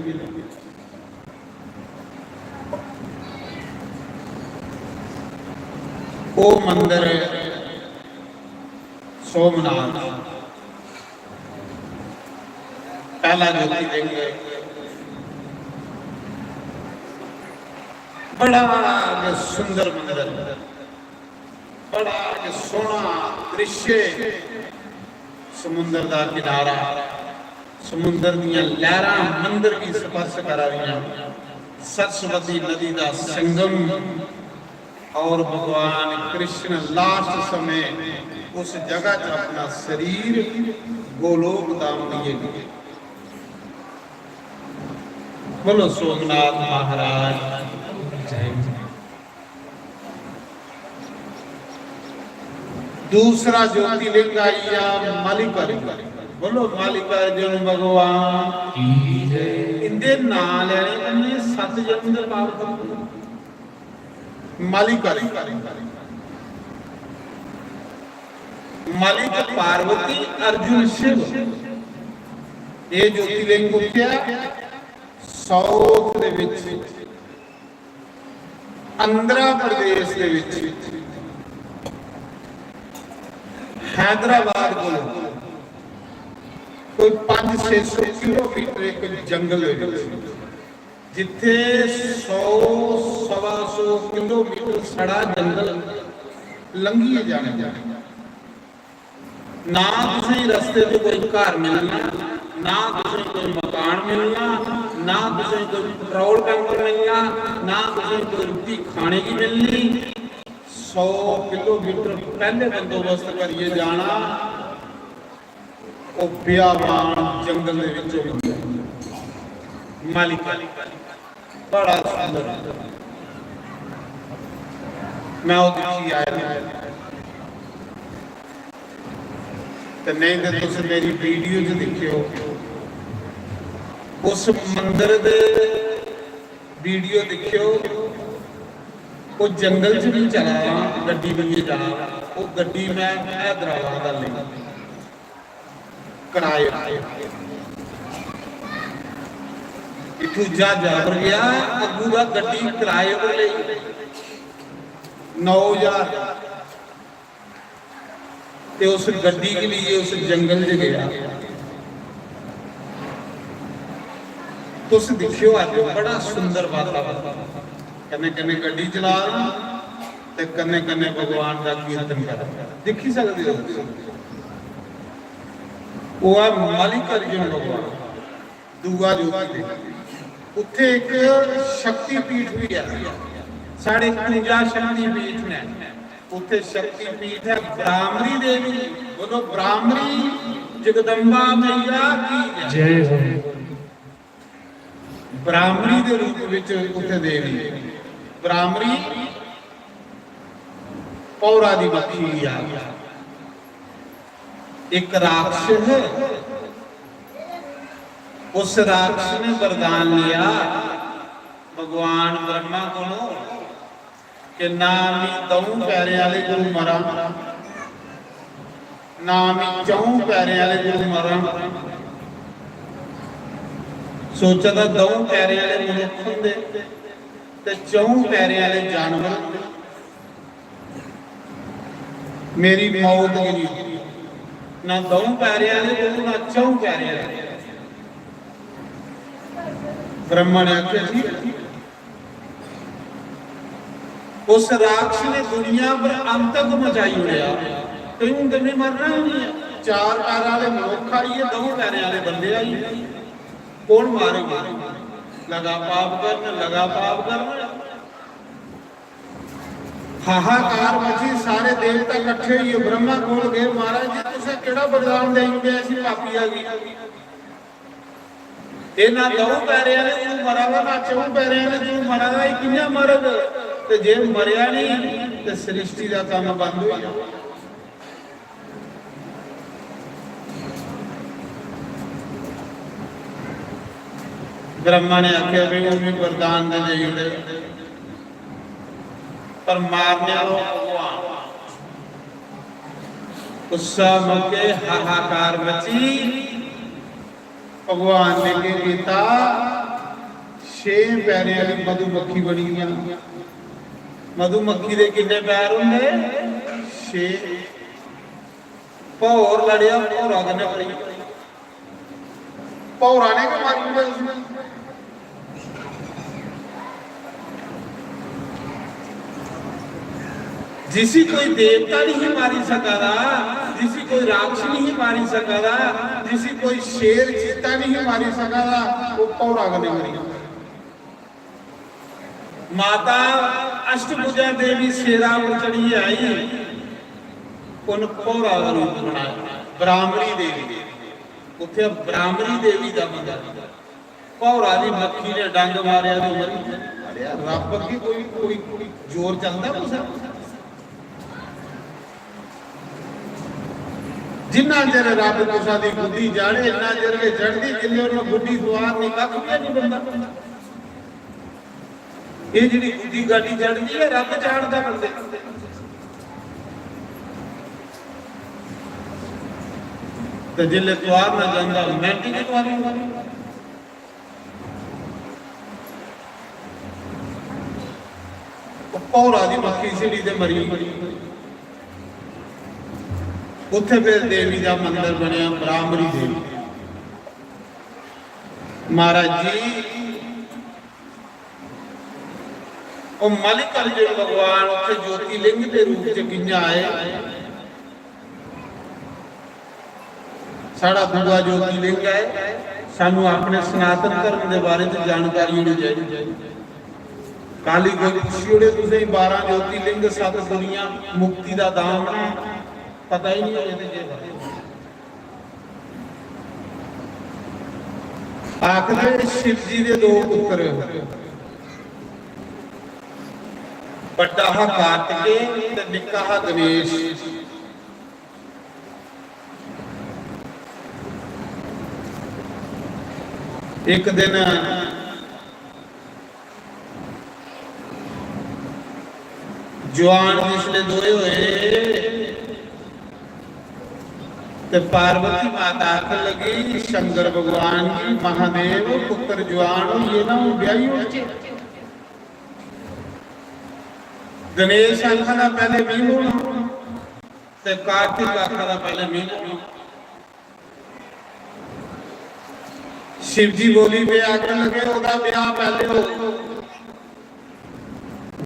वो मंदिर सोमनाथ, पहला ज्योतिर्लिंग, बड़ा सुंदर मंदिर, बड़ा सोहना दृश्य, समुद्र का किनारा, समुद्र दियां लहरां मंदिर की स्पर्श करा रही, सरस्वती नदी का संगम। और भगवान कृष्ण लास्ट समय उस जगह च अपना शरीर गोलोक धाम दिए गए। बोलो सोमनाथ महाराज। दूसरा ज्योतिर्लिंग आइया मल्लिकार्जुन। बोलो मल्लिकार्जुन भगवान इंदे नाम लेने 7 जन्म दे पाप। मलिक पार्वती अर्जुन शिव, ये ज्योतिर्लिंग उठिया साउथ दे विच, आंध्र प्रदेश दे विच, हैदराबाद को कोई 500-600 किलोमीटर एक जंगल दे विच, जिथे 100-125 किलोमीटर सड़ा जंगल लंघिए जाने ना किसी रस्ते से कोई घर मिलना, ना किसी कोई मकान मिलना, ना किसी कोई पेट्रोल टैंकर मिलना, ना किसी कोई रोटी खाने की मिलनी। 100 किलोमीटर पहले बंदोबस्त करिए जाना, वो बियाबान जंगल दे विचों मल्लिका, बड़ा सुंदर। मैं वो देखी आया तो नहीं तो तुम मेरी वीडियो च देखियो, उस मंदिर दे वीडियो देखियो। वो जंगल च भी चला गड्डी में जा, वो गड्डी मैं हैदराबाद वाली किराए इथू जा गया, अगू का गड्डी किराए पर ले 9000। ते उस गड्डी के लिए उस जंगल च गया। तुस दिखियो अज बड़ा सुंदर वातावरण, कन्ने कन्ने गड्डी चला ते कन्ने कन्ने भगवान का कीर्तन कर, देखी सकते हो। वो है मल्लिकार्जुन भगवान। दूआ ज्योतिर्लिंग उत्थे एक शक्तिपीठ भी है, साढ़े 51 शक्तिपीठ ने। उत्थे शक्तिपीठ है ब्राह्मणी देवी। बोलो ब्राह्मणी जगदम्बा मैया की जय हो। ब्राह्मणी के रूप विच उत्थे देवी, ब्राह्मणी पौरा दी मक्खी आ। एक राक्षस है, उस राक्षस ने वरदान लिया भगवान ब्रह्मा को कि ना मी 2 पैरे वाले गुरु मरा, ना मी 4 पैरे वाले गुरु मरा। सोचा था 2 पैरे वाले मनुख होंदे ते 4 पैरे वाले जानवर, मेरी मौत गिरी ना 2 पैरे वाले गुरु ना 4 पैरे वाले। ब्रह्मा ने आख्या जी उस राक्षस ने दुनिया पर अंतक मचाई होया कहीं उनके नहीं मरना नहीं है। चार पैर वाले मनुख आइए, दो पैर वाले बंदे आइए, कौन मारेगा? लगा पाप करना, लगा पाप करना। हाहाकार मची, सारे देवता इकट्ठे ही ब्रह्मा कोल गए, महाराज जी तुसे केड़ा वरदान देंगे ऐसी पापी आ गई ਇਹ ਨਾ ਦੋ ਪੈਰਿਆਂ ਨੇ ਤੂੰ ਮਰਾਵਾ ਨਾ ਚੌਂ ਪੈਰਿਆਂ ਨੇ ਤੂੰ ਮਰਾਵਾ ਇਹ ਕਿੰਨਾ ਮਰਦ ਤੇ ਜੇ ਮਰਿਆ ਨਹੀਂ ਤੇ ਸ੍ਰਿਸ਼ਟੀ ਦਾ ਕੰਮ ਬੰਦ ਹੋ ਜਾਣਾ। ब्रह्मा ने आख्या भी उन्हें वरदान दे देंगे पर मारने वालों भगवान गुस्सा मौके हाहाकार मची। भगवान ने के किया 6 पैरों वाली मधुमक्खी बनी गई। मधुमक्खी दे कितने पैर होंगे? 6। भौर लड़िया, भौरा कने पड़ी, भौरा ने क्या मारी उसने? जिसी कोई देवता नहीं मारी सका, जिसी कोई राक्षस नहीं मारी सका, जिसी कोई शेर चीता नहीं मारी सका, वो भौरा कने मरी। माता अष्टभुजा देवी शेरा पर चढ़ी आई, उन भौरा का रूप बनाया ब्राह्मणी देवी। उत्थे ब्राह्मणी देवी का मंदिर, भौरा दी मक्खी ने डंग मारिया तो मरी। अरे रब अगे कोई जोर चलता कुछ? जिन्ना चर रब कुसा दी बुद्धि जाने इन्ना चर वे चढ़दी, जिन्ने उन्हें बुद्धि सवार नहीं कख भी नहीं बनता। ये जिहड़ी बुद्धि गाड़ी चढ़दी है रब चाड़दा बंदे। ते जिले द्वार ना जांदा मिनट ही द्वार भौरा दी मक्खी सीढ़ी ते मरी। उत्थे फिर देवी का मंदिर बनया ब्राह्मणी देवी। महाराज जी वो मलिक अर्जुन भगवान उत्थे ज्योतिलिंग के रूप च किंजा आए। साड़ा दूआ ज्योतिलिंग है, सानू अपने सनातन धर्म के बारे में जानकारी होनी चाहिए। काली कोई पुछियोड़े तुसे 12 ज्योतिलिंग 7 दुनिया मुक्ति का दाम पता ही नहीं है। आखिर शिव जी के 2 पुत्र, बड़ा हा कार्तिकेय ते निक्का हा गणेश। एक दिन जवान जिसले दोए हुए ते पार्वती माता आख लगी शंकर भगवान की महादेव पुत्र जवान ये ना ब्याही हो। गणेश आखा था पहले मीन होना ते कार्तिक आखा था पहले मीन होना। शिव जी बोली वे आख लगे ओदा ब्याह पहले हो।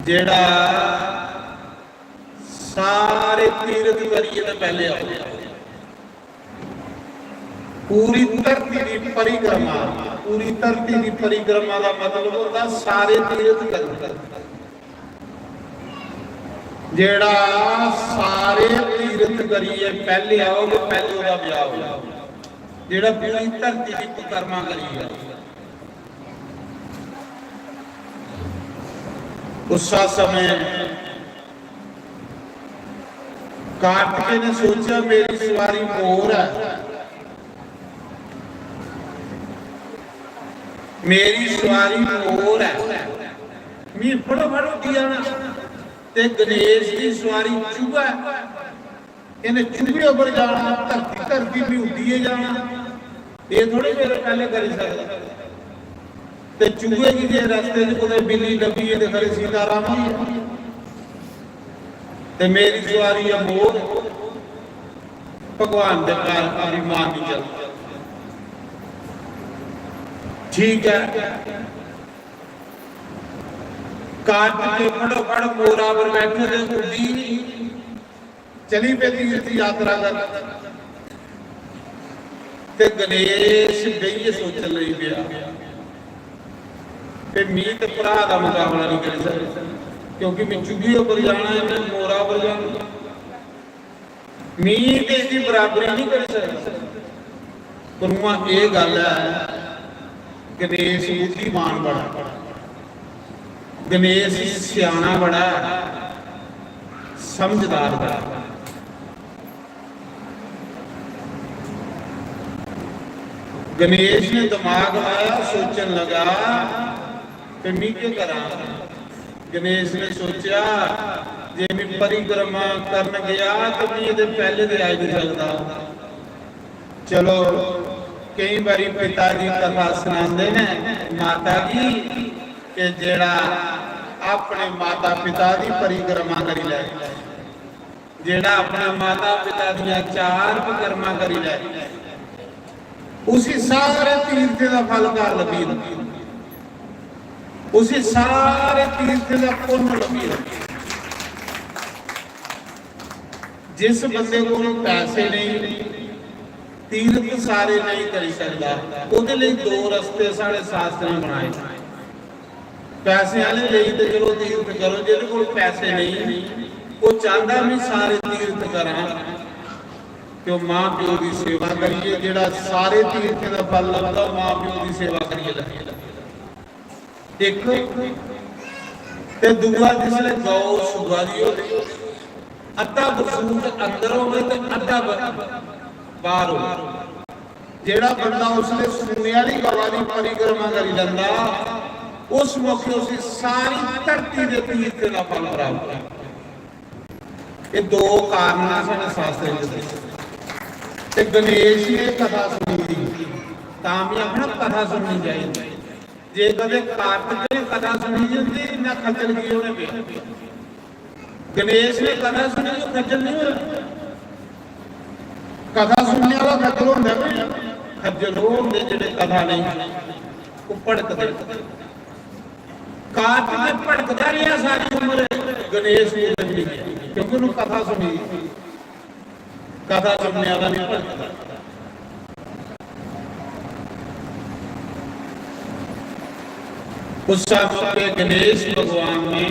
जेड़ा सारे तीर्थ करिए तो पहले आओ। पूरी धरती की परिक्रमा, पूरी धरती की परिक्रमा का मतलब होता सारे तीर्थ कर। जेड़ा सारे तीर्थ करिए पहले आओगे पहले ओदा ब्याह हो। जेड़ा पूरी धरती की परिक्रमा करिए उस समय कार्तिकेय ने सोचा मेरी सवारी मोर है, मेरी सवारी मोर है, मैं फटोफट दिया ना। ते गणेश की सवारी चूहा, इन्हें चूहे उपर जाना, धरती धरती भी उड़िए जाना। ये थोड़े मेरे पहले कर सकता। ते चूहे की जे रास्ते च कोई बिल्ली डब्बी है ते खरे सीताराम ही। ते मेरी सवारी है मोर, भगवान दे प्यार का मान नहीं चलता। ठीक है काट के फटोफट मोरा पर बैठे थे उड़ी चली पे तीर्थ यात्रा कर ते गणेश गई सोचन लगी पिया ते मीत भरा का मुकाबला नहीं कर सकते क्योंकि मैं चुगी पर जाना है मोरा पर जाना मीत इसकी बराबरी नहीं कर सकता पर ये गल है गणेश बुद्धिमान बड़ा गणेश सियाना बड़ा समझदार बड़ा गणेश ने दिमाग लाया सोचन लगा कि मैं क्या करा गणेश ने सोचा जे मैं परिक्रमा करन गया तो मैं ये पहले तो आ नहीं सकता चलो कई बारी पिताजी कथा सुनाते ने माता जी कि जेड़ा अपने माता पिता की परिक्रमा करी लै जेड़ा अपने माता पिता दियां 4 परिक्रमा करी लै उसी सारे तीर्थ का फल कर लगी उसी सारे तीर्थ का पुण्य लगी जिस बंदे को पैसे नहीं तीर्थ सारे नहीं कर सकता ਉਹਦੇ ਲਈ 2 रस्ते साढ़े शास्त्र ने बनाए पैसे वाले ਲਈ ਤੇ ਚਲੋ तीर्थ करो ਜਿਹਦੇ ਕੋਲ पैसे नहीं वो चाहता मैं सारे तीर्थ करा कि मां प्यो की सेवा करिए जेड़ा सारे तीर्थ का फल लगता मां प्यो की सेवा करिए एक ते दूआ जिसले गौ सुगा दी होवे अद्धा वसूल अंदर होवे ते अद्धा बाहर होवे जेड़ा बंदा उसने सुनने वाली गवा दी परिक्रमा करी लंदा उस मौके उसे सारी धरती के तीर्थ का फल प्राप्त ये 2 कारण साडे शास्त्र में ते गणेश ने कथा सुनी तां भी अपना कथा सुननी चाहिए जे कदे कार्तिक ने कथा सुनी जंदी ना खज्जल की होने पे गणेश ने कथा सुनी तो खज्जल नहीं होया कथा सुनने वाला खज्जल होंदा है खज्जल होंदे जेड़े कथा नहीं वो भड़कदे कार्तिक ने भड़कदा रहा सारी उम्र गणेश ने नहीं क्योंकि उन्होंने कथा सुनी कथा सुनने वाला नहीं पढ़ता उस समय गणेश भगवान ने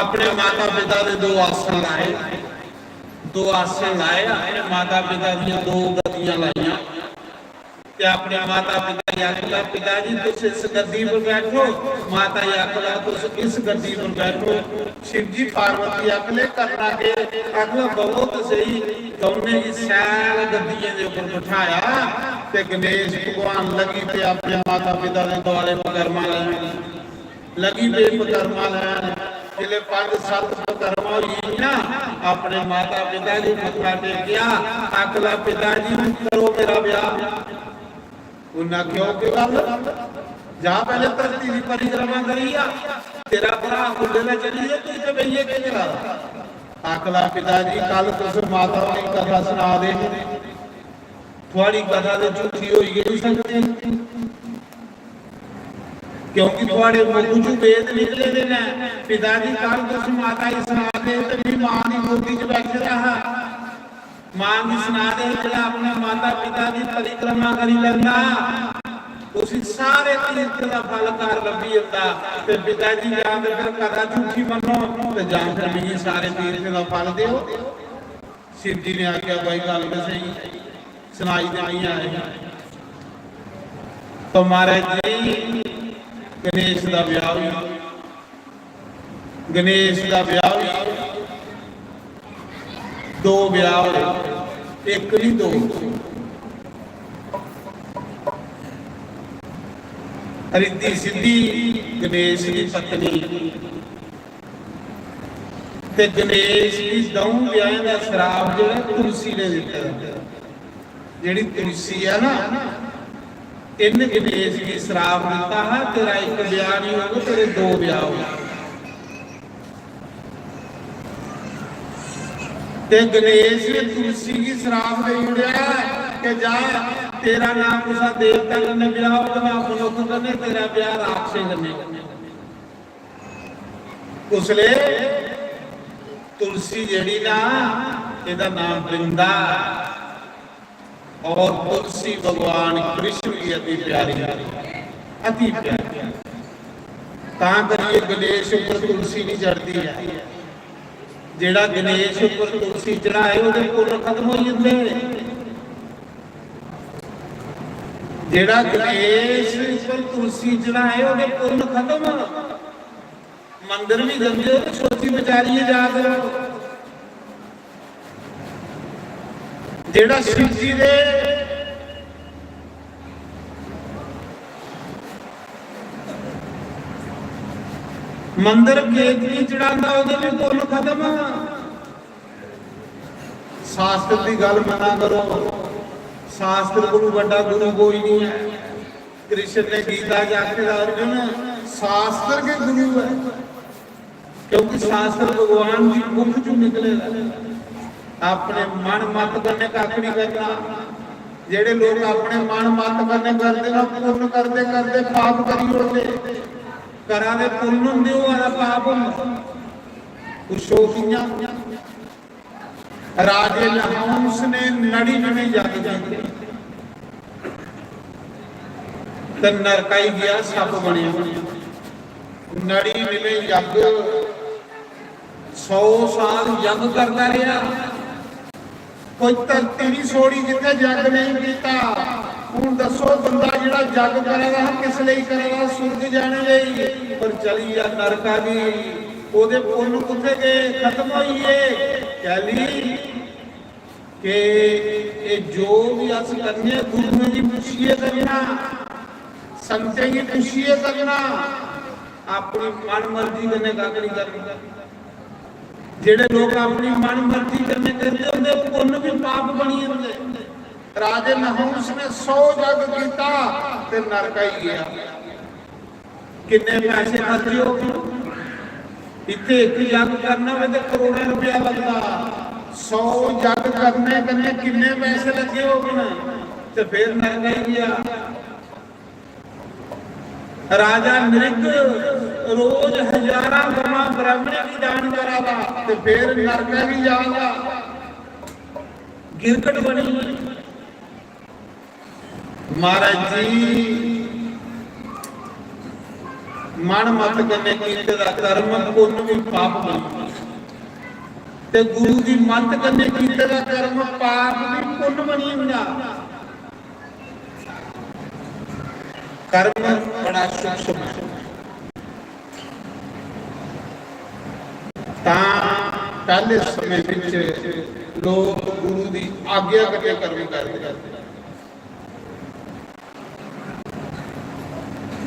अपने माता पिता के 2 आसन लाए अपने माता पिता दी 2 गद्दियां लाइया अपने माता पिता आखला पिताजी तुम इस गद्दी पर बैठो माता आखला तुम इस गद्दी पर बैठो शिव जी पार्वती आखले करना के आखला बहुत सही दोने की सैल गद्दियां के ऊपर बिठाया ते गणेश भगवान लगी पे अपने माता पिता के द्वारे परिक्रमा लेने लगी पे परिक्रमा लेने जिले 5-7 परिक्रमा हुई ना अपने माता पिता जी मत्था टेकिया आखला पिताजी करो मेरा ब्याह उन्हें क्यों के गल जा पहले धरती की परिक्रमा करी तेरा भरा खुले में चली तू तो भैया के चला आखला पिताजी कल तुम माता की कथा सुना दे थोड़ी कथा तो झूठी हो गई सकती क्योंकि थोड़े मुंह चू वेद निकले दे ने पिताजी कल तुम माता की सुना दे तो भी मां की गोदी च बैठे रहा मां की सुना दे जेड़ा अपने माता पिता की परिक्रमा करी लंदा उसी सारे तीर्थ का फल कर लभी होता ते पिताजी जां ते फिर कथा झूठी मनो ते जां फिर भी सारे तीर्थ का फल दियो शिव जी ने आख्या भाई गल तो सही सुनाई देनी है तो महाराज जी गणेश का ब्याह गणेश का ब्याह 2 ब्याह होए एक नहीं 2 रिद्धि सिद्धि गणेश की पत्नी ते गणेश की 2 ब्याह का श्राप जो तुलसी ने दिता जेड़ी तुलसी है ना इन गणेश की श्राप दिता है तेरा एक ब्याह नहीं होगा तेरे 2 ब्याह होगा ते गणेश ने तुलसी की श्राप दे उड़िया कि जा तेरा नाम उसा देवता करने ब्याह होगा मनुख करने तेरा ब्याह राक्षस करने उसले तुलसी जड़ी ना ਇਹਦਾ नाम वृंदा और तुलसी भगवान कृष्ण की अति प्यारी अति प्यारी तां करिए गणेश ऊपर तुलसी नहीं चढ़ती है जेड़ा गणेश ऊपर तुलसी चढ़ाए ਉਹਦੇ ਪੁੰਨ खत्म हो ਜਾਂਦੇ जेड़ा गणेश ऊपर तुलसी चढ़ाए ਉਹਦੇ पुंन खत्म मंदिर भी गंदे हो सोची विचारिए याद करो जेड़ा शिव जी दे मंदिर केतली चढ़ांदा ਉਹਦੇ ਵੀ ਪੁੰਨ खत्म शास्त्र की गल मना करो शास्त्र गुरु बड़ा गुरु कोई नहीं है कृष्ण ने गीता जाके अर्जुन शास्त्र के गुरु है क्योंकि शास्त्र भगवान की मुख चो निकलेगा अपने मन मत करने कख नहीं करना जेड़े लोग अपने मन मत करने करते ना पुण्य करते करते पाप करी होते करा दे पुण्य होंदे ओह वाला पाप होंदा कुशोकियां राजे लहाउस ने नड़ी नड़ी जग जाते ते नरकाई गया सप बनिया नड़ी मिले जग 100 साल यज्ञ करता रहा कोई धरती नहीं छोड़ी जिन्हें जग नहीं किया हूँ दसो बंदा जिहड़ा जग करेगा किस लिए करेगा सुर्ग जाने लई पर चली जा नरका दी ओदे पुण्य कुत्थे गए खत्म होइए कहली कि ये जो भी अस करने गुरु की पुछिए करना संते की पुछिए करना अपनी मन मर्जी करने कख नहीं करना जेड़े लोग अपनी मन मर्जी करने करते होंगे वो पुण्य भी पाप बनी जाते राजे नहुस ने 100 जग किया ते नरकाई गया किन्ने पैसे खर्चे हो गए इत्थे एक जग करना होवे ते करोड़ों रुपया लगता 100 जग करने कन्ने किन्ने पैसे लगे हो गए ते फिर नरकाई गया राजा नृग रोज हजारा गवा ब्राह्मण की दान करावा ते फिर नरक भी जाएगा गिरकट बनी महाराज जी मन मत करने कीते दा कर्म पुण्य भी पाप बन ते गुरु की मत करने कीते दा कर्म पाप भी पुण्य बनी हुंदा कर्म बड़ा सूक्ष्म है पहले समय विच लोग गुरु की आज्ञा करके कर्म करते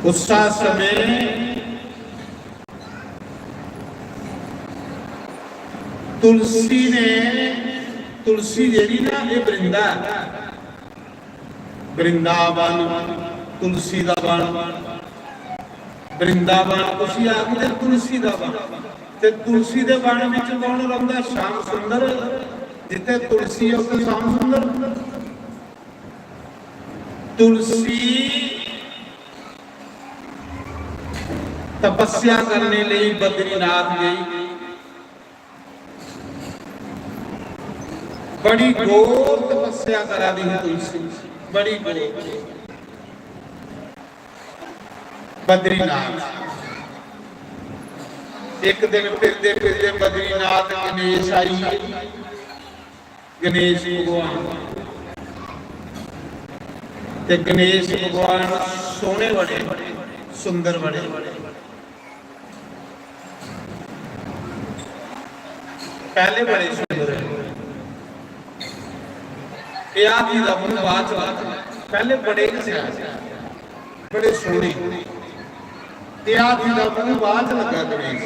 उस समय तुलसी ने तुलसी जी ना ये वृंदा वृंदावन तुलसी दा बन वृंदावन तुसी आखदे तुलसी दा बन ते तुलसी दे बन विच कौन रहिंदा श्याम सुंदर जिथे तुलसी उत्थे श्याम सुंदर तुलसी तपस्या करने लिए बद्रीनाथ गई बड़ी घोर तपस्या करा दी तुलसी बड़ी घोर बद्रीनाथ एक दिन फिरते फिरते बद्रीनाथ गणेश आई गणेश भगवान ते गणेश भगवान सोने बड़े सुंदर बड़े पहले बड़े सुंदर पहले बड़े बड़े सोने बाद लगा गणेश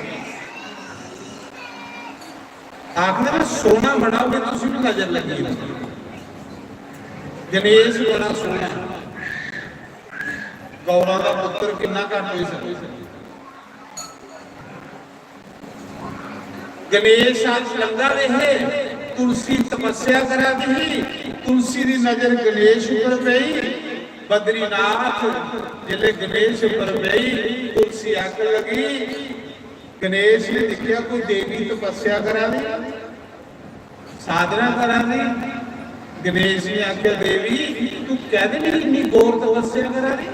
आखिर सोना बड़ा हो तो नजर लगी गणेश बड़ा सोना गौरा का पुत्र कितना घट हो सकता गणेश आज लंगा रहे तुलसी तपस्या करा दी, तुलसी की नजर गणेश पर पई, बद्रीनाथ जिले गणेश पर पई, तुलसी अग लगी। गणेश ने देखा कोई देवी तपस्या करा दी, साधना करा दी। गणेश ने आख्या देवी तू कह दे मेरी इन्नी गौर तपस्या करा दी।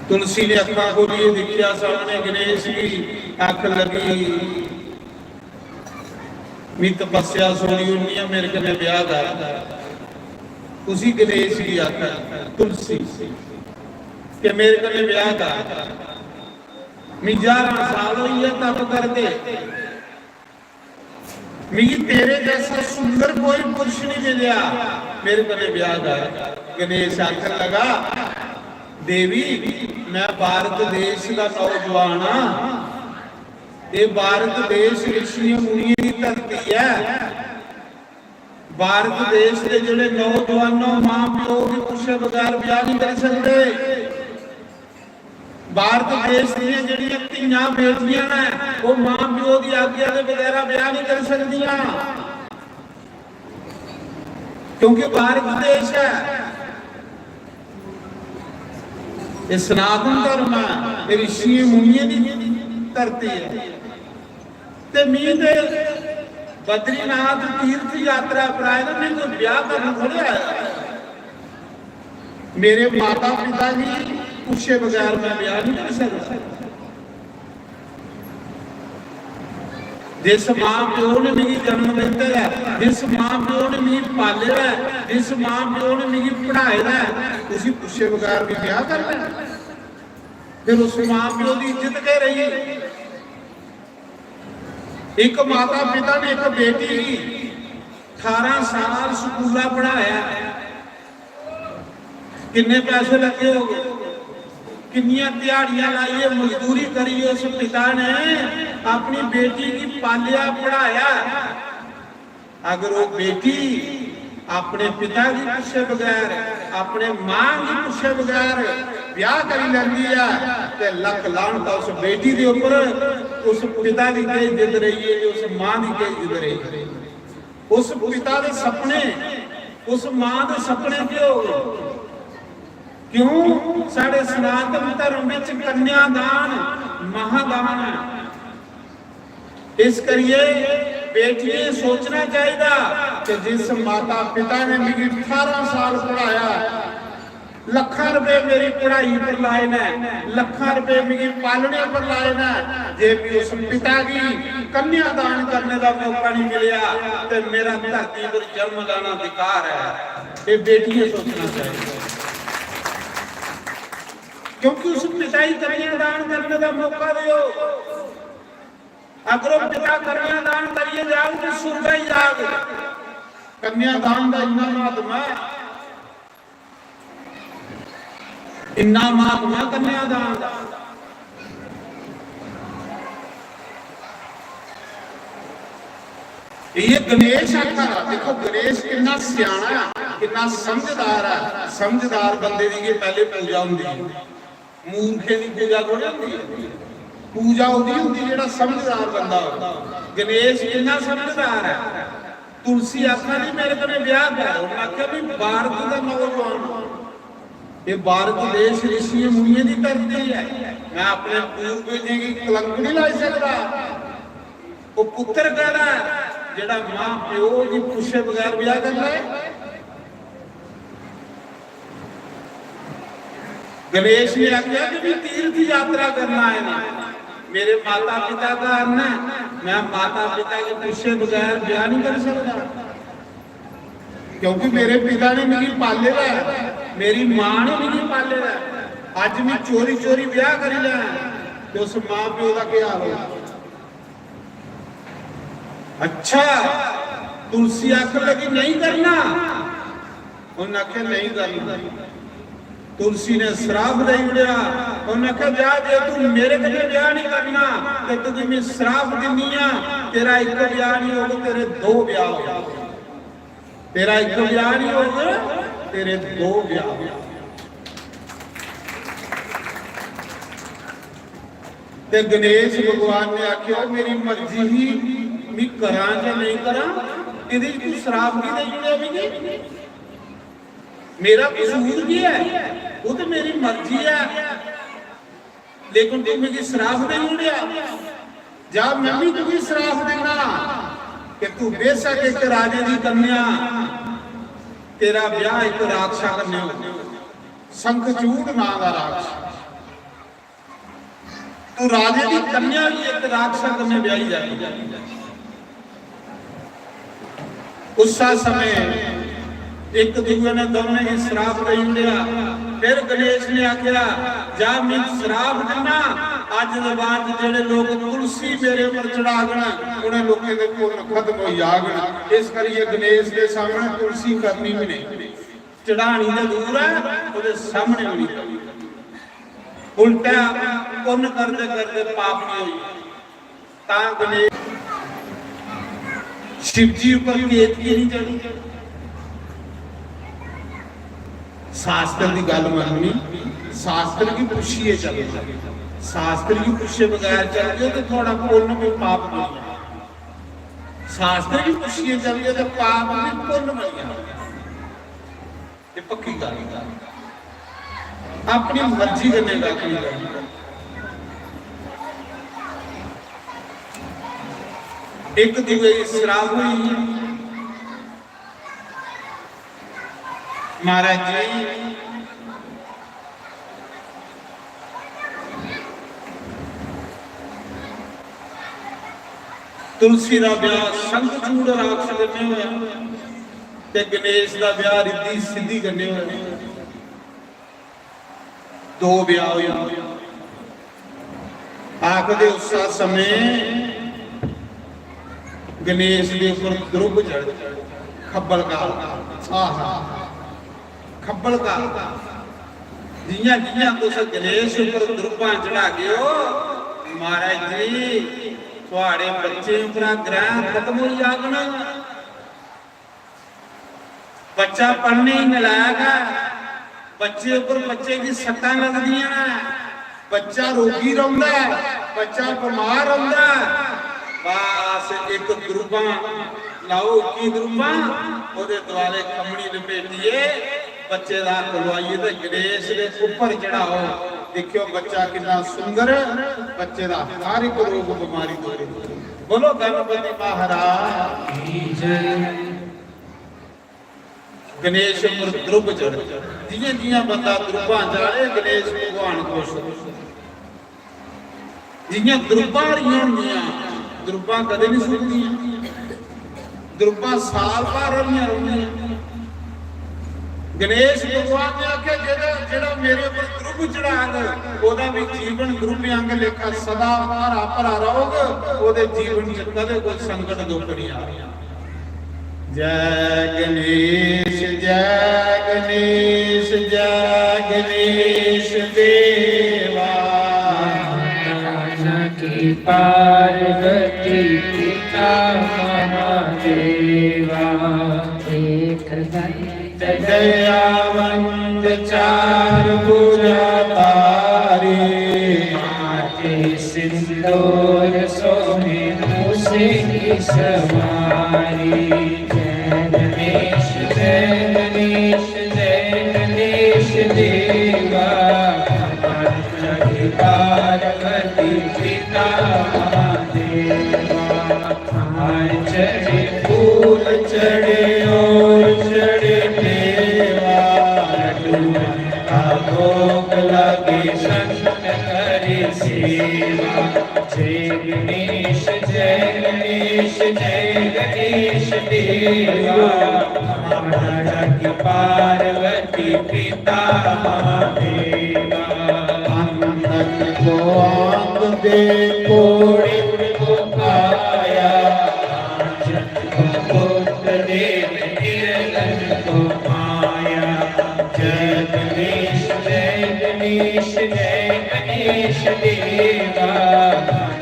तुलसी ने अखा खोलिए देखा सामने गणेश की अख लगी। मी तपस्या सुनी उन्नी मेरे कने ब्याह कर। उसी गणेश की आख तुलसी कि मेरे कने ब्याह कर। मी 11 साल हुई है तप करते, मी तेरे जैसा सुंदर कोई पुरुष नहीं मिलिया, मेरे कने ब्याह कर। गणेश आखन लगा देवी मैं भारत देश का नौजवान हाँ, ये भारत देश ऋषियों मुनियों की धरती है। भारत देश के जिहड़े नौजवानों मां प्यो के पुछे बगैर ब्याह नहीं कर सकते। भारत देश ਦੀਆਂ ਜਿਹੜੀਆਂ ਧੀਆਂ ਬੇਟੀਆਂ ਨੇ ਉਹ ਮਾਂ ਪਿਓ ਦੀ ਆਗਿਆ ਦੇ ਬਗੈਰ ਵਿਆਹ ਨਹੀਂ ਕਰ ਸਕਦੀਆਂ, ਕਿਉਂਕਿ ਭਾਰਤ ਦੇਸ਼ ਹੈ, ਇਹ ਸਨਾਤਨ ਧਰਮ ਹੈ, ਇਹ ਰਿਸ਼ੀ ਮੁਨੀਆਂ ਦੀ ਧਰਤੀ ਹੈ। ਤੇ ਮੀਂਹ ਦੇ ਬਦਰੀਨਾਥ ਤੀਰਥ ਯਾਤਰਾ ਪਰ ਆਏ ਨਾ, ਮੈਨੂੰ ਕੋਈ ਵਿਆਹ ਕਰਨ ਥੋੜ੍ਹਾ ਆਇਆ। ਮੇਰੇ ਮਾਤਾ ਪਿਤਾ ਜੀ ਪੁੱਛੇ ਬਗੈਰ ਮੈਂ ਵਿਆਹ ਨਹੀਂ ਕਰ ਸਕਦਾ। जिस मां प्यो ने मेरी जन्म दिता है, जिस मां प्यो ने मेरी पालिया है, जिस मां प्यो ने मेरी पढ़ाया है, उसी पुछे बगैर भी ब्याह कर लेना। फिर उस मां प्यो की इज्जत क्या रही। एक माता पिता ने एक बेटी की 18 साल स्कूला पढ़ाया, किन्ने पैसे लगे हो गए, किन्नियां दिहाड़ियां लाइए, मजदूरी करी। उस पिता ने अपनी बेटी की पालिया पढ़ाया। अगर वो बेटी अपने पिता की पुछे बगैर, अपने मां की पुछे बगैर ब्याह करी लैंदी है ते लख लानत उस बेटी के ऊपर, उस पिता की क्या इज्जत रही है, उस मां की क्या इज्जत रही। उस पिता के सपने, उस मां के सपने क्यों क्यों साढ़े सनातन धर्म में कन्यादान महादान है। इस करिए बेटिए सोचना चाहिए कि जिस माता पिता ने मेरी 18 साल पढ़ाया, लखा रुपए मेरी पढ़ाई पर लाए ने, लखा रुपए मेरी पालने पर लाए ने, जे भी उस पिता की कन्यादान करने का मौका नहीं मिलिया तो मेरा धरती पर जन्म लेना बेकार है। ये बेटियां सोचना चाहिए, क्योंकि उस पिता ही कन्यादान करने का मौका दो। अगर वो पिता कन्यादान करिए जाओ तो स्वर्ग ही जाग। कन्यादान का इन्ना महात्मा, इन्ना महात्मा कन्यादान का। ये गणेश आखा, देखो गणेश कितना सियाना है, कितना समझदार है। समझदार बंदे की पहले पूजा होंगी है, मूर्खे की पूजा थोड़ी होती है। पूजा होती होती जो समझदार बंदा होता। गणेश कितना समझदार है। तुलसी आखा नहीं मेरे को ब्याह कर, आख्या भी भारत का नौजवान, ये भारत देश ऋषि मुनियों की धरती है, मैं अपने पूर्वज की कलंक नहीं ला सकता। वो पुत्र कहना जेड़ा मां प्यो की पुछे बगैर ब्याह करना है। गणेश ने आख्या कि तीर्थ यात्रा करना है ना, मेरे माता पिता का अन्न है, मैं माता पिता के पुछे बगैर ब्याह नहीं कर सकता, क्योंकि मेरे पिता ने मेरी पाले है, मेरी मां ने मेरी पाले है। अज मैं चोरी चोरी ब्याह करी लै तो उस मां प्यो का क्या हाल होगा। अच्छा तुलसी आख लगी नहीं करना, उन्हें आख्या नहीं करना। तुलसी ने श्राप दे दिया, उन्हें आख्या जा जे तू मेरे कने ब्याह नहीं करना तो तुझे मैं श्राप दिनी आ, तेरा एक ब्याह नहीं होगा तेरे 2 ब्याह होगा, तेरा एक ब्याह नहीं होगा तेरे 2 ब्याह होगा। ते गणेश भगवान ने आख्या मेरी मर्जी ही मैं करा या नहीं करा, इहदे च तू श्राप की दे जुड़िया भी नहीं, मेरा कसूर की है, वो तो मेरी मर्जी है, लेकिन तू मुझे श्राप दे जुड़िया। जा मैं भी तुझे श्राप देना कि तू बेशक एक राजे की कन्या, तेरा ब्याह एक राक्षा कन्या हो, शंखचूड़ नाम का राक्षा, तू राजे की कन्या भी एक राक्षा कन्या ब्याही जाएगी। उस समय एक दूसरे ने दोनों ने श्राप दे दिया। फिर गणेश ने आख्या जा मैं श्राप देना, अज के बाद जेडे लोग तुलसी मेरे पर चढ़ा देना उन्हें लोगों के पुण्य खत्म हो जाएगा। इस करिए गणेश के सामने तुलसी करनी भी नहीं, चढ़ानी तो दूर है, उसके सामने भी नहीं, उल्टा पुण्य करते करते पाप नहीं हुई। ता गणेश शिव जी ऊपर केतकी नहीं चढ़ी। शास्त्र की गल मननी, शास्त्र की पुछिए चलो, शास्त्र की पुछे बगैर चल गए तो थोड़ा पुण्य में पाप मिल गया, शास्त्र की पुछिए चल गए तो पाप में पुण्य मिल गया। ये पक्की गल, अपनी मर्जी करने का कोई गल। एक दूसरे श्राप हुई, महाराज जी तुलसी का ब्याह शंखचूड़ राक्ष करने हुए ते गणेश का ब्याह रिद्धि सिद्धि करने हुए, दो ब्याह हुए। आखदे उस समय गणेश के ऊपर ध्रुव चढ़ खब्बल का खब्बल का जिया जिया तुस गणेश ऊपर ध्रुवा चढ़ा गए हो, महाराज जी थोड़े बच्चे ऊपर ग्रह खत्म हो जाना, बच्चा पढ़ने ही नलायक है, बच्चे ऊपर बच्चे की सट्टा लगदी है, बच्चा रोगी रहा है, बच्चा बीमार रहा है। बस एक ध्रुवा लाओ की ध्रुवा ओदे द्वारे खमणी लपेटिए, बच्चे का खुलवाइए तो गणेश के ऊपर चढ़ाओ, देखियो बच्चा कितना सुंदर, बच्चे का हर एक रोग बीमारी दूर। बोलो गणपति महाराज की जय। गणेश ऊपर ध्रुव चढ़, जिया जिया बंदा ध्रुवा चढ़े गणेश भगवान खुश हो। जिया ध्रुवा रही ध्रुवा कदे नहीं सुनती, ध्रुवा साल भर रही। गणेश भगवान ने आख्या जेड़ा मेरे ऊपर ध्रुव चढ़ा ओदा भी जीवन ध्रुव अंग लेखा सदा हरा भरा रहोगे, ओदे जीवन च कदे कोई संकट दुख नहीं आ। जय गणेश जय गणेश जय गणेश देवा, की पार्वती पिता महादेवा, एक दंत दयावंत चार भुजा तारे, माथे सिंदूर सोने मूसे की सवारी। जय गणेश जय गणेश जय गणेश देवा, पार्वती पिता महादेवा। चढ़े फूल चढ़े और चढ़े मेवा, का भोग लगे संत करे सेवा। जय गणेश जय गणेश जय गणेश देवा, महाराज पार्वती पिता महादेवा। को आंग दे कोड़े को पाया, पुत्र दे निर्गन को पाया। जय गणेश जय गणेश जय गणेश देवा,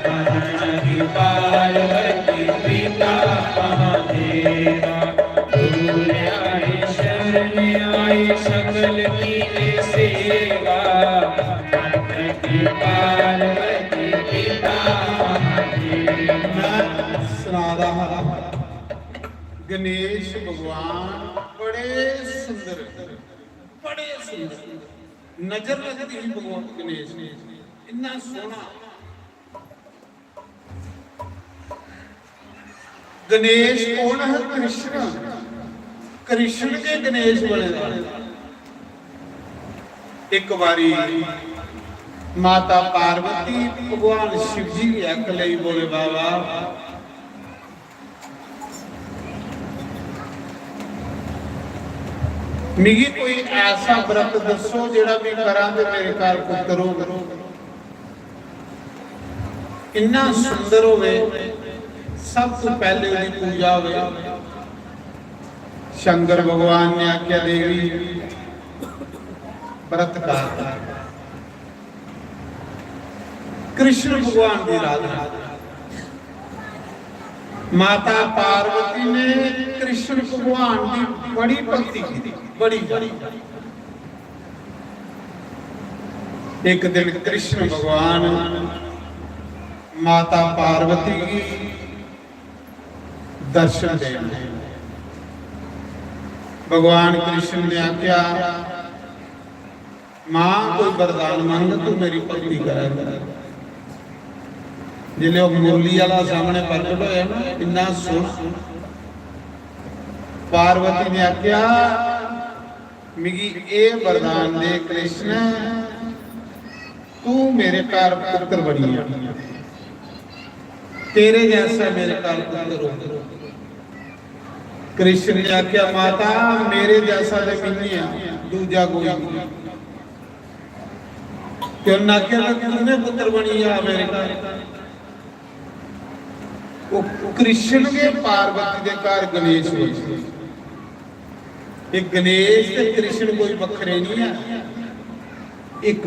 महाराज पार्वती पिता महादेवा। दूर आए शरण आए सकल की सेवा, पार्वती ਸੁਣਾ ਰਹਾ। ਗਣੇਸ਼ ਭਗਵਾਨ ਬੜੇ ਸੁੰਦਰ, ਬੜੇ ਸੁੰਦਰ, ਨਜ਼ਰ ਲੱਗਦੀ ਸੀ ਭਗਵਾਨ ਗਣੇਸ਼ ਨੇ, ਇੰਨਾ ਸੋਹਣਾ। ਗਣੇਸ਼ ਕੌਣ ਹੈ? ਕ੍ਰਿਸ਼ਨ। ਕ੍ਰਿਸ਼ਨ ਕੇ ਗਣੇਸ਼ ਬਣੇ। ਇੱਕ ਵਾਰੀ ਮਾਤਾ ਪਾर्वती भगवान शिव जी की अक लई, बोले बाबा मिगी कोई ऐसा व्रत दसो जेड़ा मैं करा ते मेरे घर पुत्र हो, इन्ना सुंदर होवे, सब तो पहले उसकी पूजा होवे। शंकर भगवान ने आख्या देवी व्रत कर। कृष्ण भगवान की आराधना। माता पार्वती ने कृष्ण भगवान की बड़ी भक्ति की, बड़ी बड़ी। एक दिन कृष्ण भगवान माता पार्वती की दर्शन देने, भगवान कृष्ण ने आख्या मां कोई वरदान मांग, तू मेरी भक्ति करेगा। जिले मुरली वाला सामने प्रगट होया ना, इन्ना सोहना, पार्वती ने आख्या मिगी ए वरदान दे कृष्ण, तू मेरे घर पुत्र बनी, तेरे जैसा मेरे घर पुत्र हो। कृष्ण ने आख्या माता मेरे जैसा तो नहीं है, दूजा कोई नहीं। क्यों ना क्या तूने पुत्र बनी आ मेरे घर। वो कृष्ण के पार्वती के घर गणेश बने। एक गणेश ते कृष्ण कोई बखरे नहीं है, एक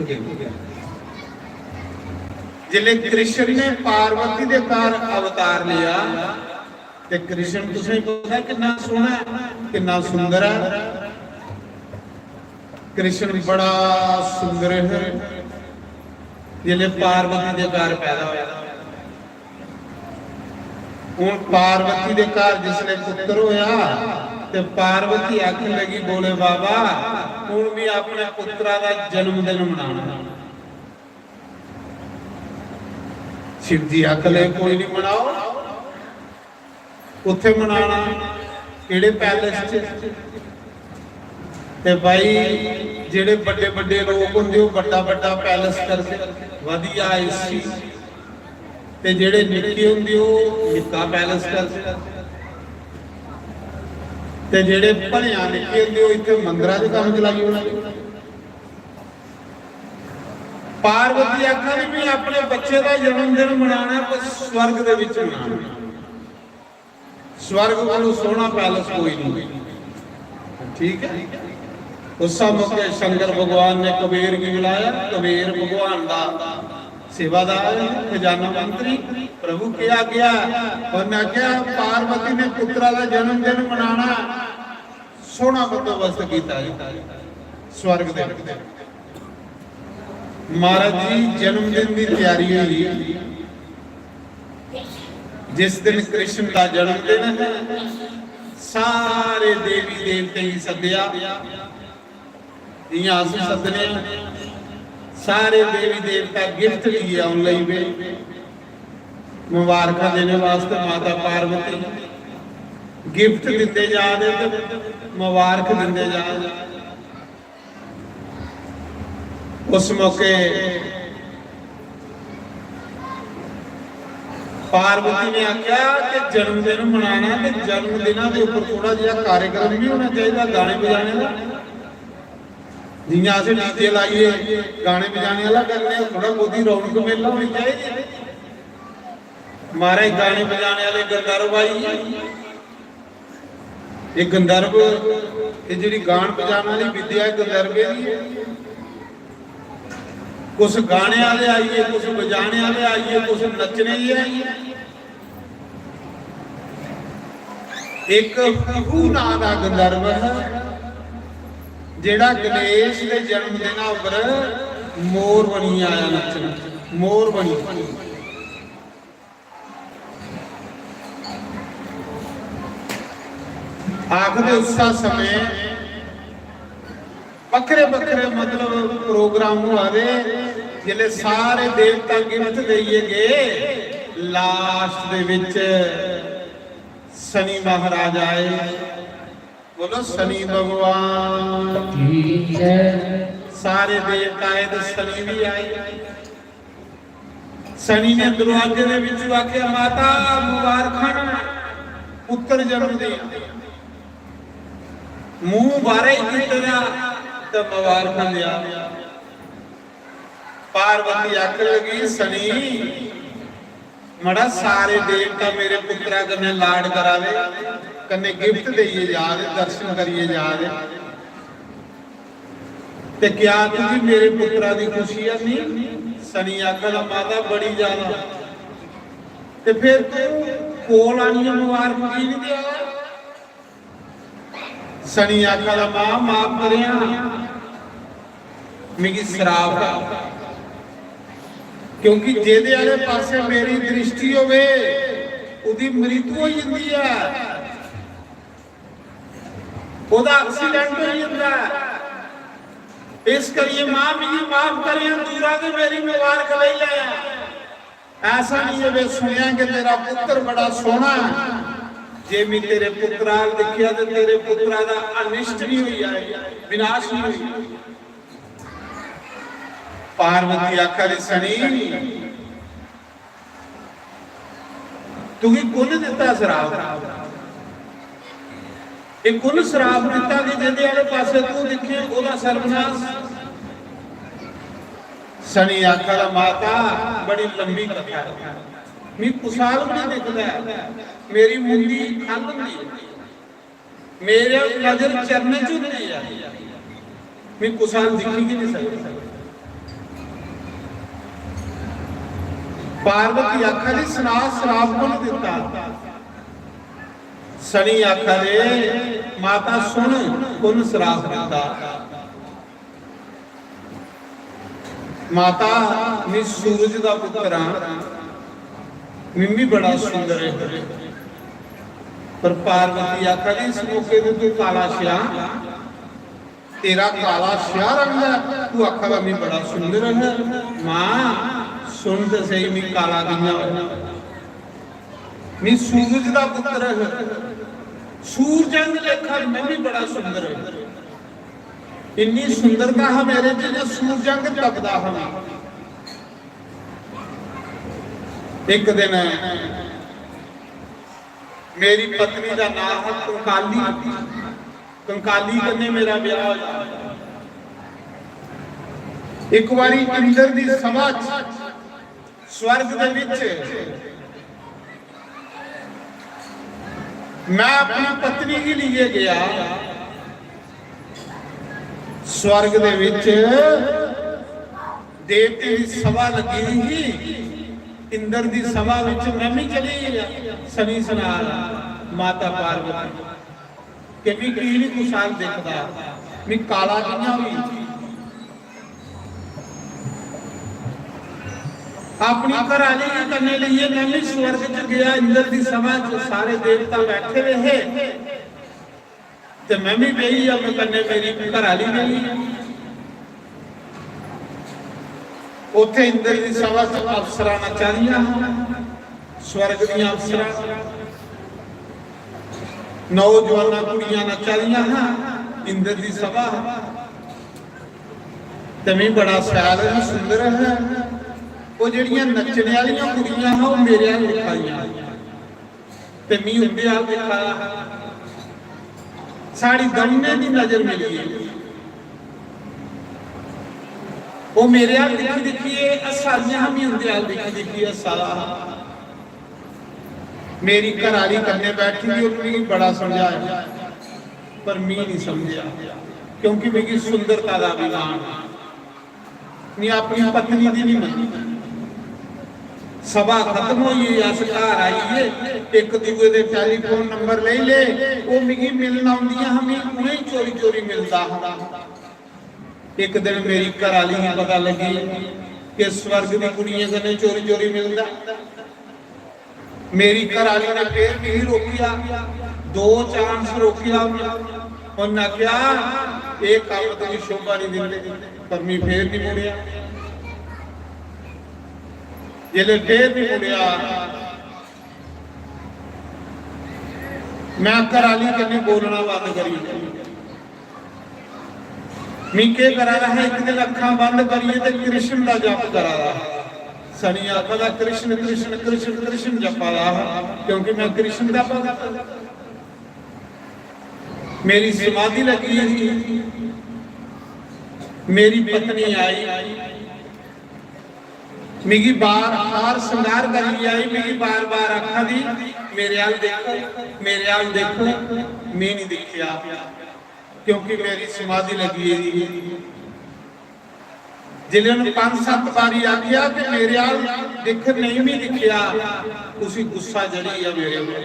जिले कृष्ण ने पार्वती के घर अवतार लिया, ते कृष्ण तुसें पता कितना सोहना, कितना सुंदर है। कृष्ण बड़ा सुंदर है। जिले पार्वती के घर पैदा होया, हुण पार्वती के घर जिसने पुत्र होया ते पार्वती आखन लगी बोले बाबा हुण भी अपने पुत्रा का जन्मदिन मनाना। शिव जी आख ले कोई नहीं मनाओ, उत्थे मनाना किहड़े पैलेस च। ते भाई जेड़े बड़े बड़े लोग होंदे ओ बड़ा बड़ा पैलेस करके वधिया एसी, ते जेड़े निक्के होंदे ओ निक्का पैलेस करके, ते जेड़े भलिया निक्के होंदे ओ इत्थे मंदिरां दे काम चलाई होना। पार्वती आखदी भी अपने बच्चे का जन्मदिन मनाना पर स्वर्ग दे विच मनाना, स्वर्ग वालों सोहना पैलेस कोई नहीं। ठीक है। उस मौके शंकर भगवान ने कबीर की बुलाया। कबीर भगवान का सेवादार खजाना मंत्री प्रभु क्या गया, उन्हें क्या पार्वती ने पुत्रा का जन्मदिन मनाना, सोहना बंदोबस्त किया स्वर्ग दे। महाराज जी जन्मदिन की तैयारी हुई। जिस दिन कृष्ण का जन्मदिन है सारे देवी देवते ही सद्या, इयां असं सदने सारे देवी देवता गिफ्ट लिए ऑनलाइन मुबारक देने वास्ते। माता पार्वती गिफ्ट दिते जा रहे, मुबारक दिते जा रहे। उस मौके पार्वती ने आख्या कि जन्मदिन मनाना, तो जन्मदिन के उपर थोड़ा जिहा कार्यक्रम भी होना चाहिए, गाने बजाने का। जियां असीं डीजे लाइए गाने बजाने वाला करने, थोड़ा बहुती रौनक मेला होनी चाहिए। महाराज गाने बजाने वाले गंधर्व आई, ये गंधर्व ये जी गान बजाने वाली विद्या गंधर्वे की है। कुछ गाने वाले आइए, कुछ बजाने वाले आइए, कुछ नचने ही आइए। एक विभू नाम का गंधर्व है जेड़ा गणेश के जन्मदिन उपर मोर बनी आया नचन, मोर बनी। आखदे उस समय बखरे बखरे मतलब प्रोग्राम हुआ दे जिले सारे देवता गिफ्ट देइए गए लास्ट दे विच शनि महाराज आए। बोलो शनि भगवान की जय। सारे देवता आए तो शनि भी आए। शनि ने दरवाजे दे विच आख्या माता मुबारखां पुत्र जन्म दिया मुंह बारे ही तेरा तो मुबारखां दिया। पार्वती आख लगी शनि मड़ा सारे देवता मेरे पुत्रा कन्ने लाड करावे कन्ने गिफ्ट देइए जा रहे दर्शन करिए जा रहे ते क्या तुझी मेरे पुत्रा दी खुशी है नहीं। शनि आखदा माता बड़ी ज्यादा ते फिर तू कोल आनी मुबारक की नहीं दिया। शनि आखदा मां माफ करिया मिगी श्राप है क्योंकि जेदे आले पासे मेरी दृष्टि होवे उदी मृत्यु हो जाती है ओदा एक्सीडेंट हो जाता है। इस करिए मां मिगी माफ करिए दूरा के मेरी मुबारक ले लिया। ऐसा नहीं है वे सुनिया कि तेरा पुत्र बड़ा सोना है जे मैं तेरे पुत्रा देखिया तो तेरे पुत्रा दा अनिष्ट नहीं हुई है विनाश नहीं हुई। पार्वती आखा शनि तुगी कुल दिता श्राप एक कुल श्राप दिता कि जिहदे वाले पासे तू दिखे ओदा सर्वनाश। शनि आखा माता बड़ी लंबी कथा है मैं कुशाल भी नहीं दिखता मेरी मुंडी खल होंदी मेरे नजर चरने च होंदी है मैं कुशाल दिखी ही नहीं सकता। पार्वती आखा जी सुना श्राप को नहीं दिता। शनि आखा दे माता सुन कुन श्राप दिता। माता मैं सूरज का पुत्र हाँ मिम्मी बड़ा सुंदर है पर पार्वती आखा जी इस मौके पे तू काला श्याह तेरा काला श्याह रंग है तू आखा मैं बड़ा सुंदर है। मां सुन तो सही मैं काला दिया मैं सूरज का पुत्र है सूरजंग लेखा मैं भी बड़ा सुंदर है। इन्नी सुंदरता है मेरे च सूरजंग तपदा है। एक दिन मेरी पत्नी का नाम है कंकाली कंकाली कन्ने मेरा ब्याह होया। एक बारी इंद्र दी सभा स्वर्ग दे विच मैं अपनी पत्नी के लिए गया। स्वर्ग दे विच देवते की सभा लगी ही इंद्र दी सभा विच मैं भी चली गया। शनि सुना माता पार्वती कि मैं की नहीं कुशाल देखदा मैं काला कियां भी अपनी घराली के करने लिए मैं भी स्वर्ग च गया। इंद्र दी सभा च सारे देवता बैठे रहे ते मैं भी गई अब कन्ने मेरी घराली गई। उथे इंद्र दी सभा च अफसरां नचा रहियां स्वर्ग दियां अफसरां नौजवान कुड़ियां नचा रहियां इंद्र दी सभा ते मैं बड़ा ख्याल है सुंदर है। वो जड़ियां नचने वालियां कुड़ियां हैं वो मेरे हाल दिखाइयां ते मैं उनके हाल दिखाया। साड़ी दमने की नजर मिली है वो मेरे हाल दिखी दिखिए सारियां हम उनके हाल दिखी दिखिए सारा। मेरी घराली करने बैठी थी उन्होंने बड़ा समझाया पर मैं नहीं समझा क्योंकि मेरी सुंदरता का विधान मैं अपनी पत्नी की नहीं मनी। सभा खत्म हुई अस घर आईए एक दूजे दे टेलीफोन नंबर ले ले वो मिगी मिलना आउंदियां हमें उन्हें चोरी चोरी मिलता। एक दिन मेरी घराली को पता लगी कि स्वर्ग की कुड़ियां कन्ने चोरी चोरी मिलता। मेरी घरवाली ने फिर नहीं रोकिया, 2 चांस रोकिया उन्हें क्या ये काम तुम शोभा नहीं देते, पर मैं फिर नहीं मुड़िया। जिले फिर नहीं मुड़िया मैं घरवाली कन्नै बोलना बंद करी, मैं क्या करा रहा है, एक दिन अखा बंद करिए तो कृष्ण का जप करा रहा। सनी आखदा कृष्ण कृष्ण कृष्ण कृष्ण जपा रहा, क्योंकि मैं कृष्ण का भगत। मेरी समाधि लगी थी, मेरी पत्नी आई, मिगी बार हार श्रृंगार करी आई, मिगी बार बार आखा दी मेरे आल देखो, मेरे आल देखो। मैं नहीं देखिया क्योंकि मेरी समाधि लगी है। जिले ने 5-7 बारी आखिया कि मेरे आल देख नहीं भी दिखिया, उसी गुस्सा जड़ी है मेरे में।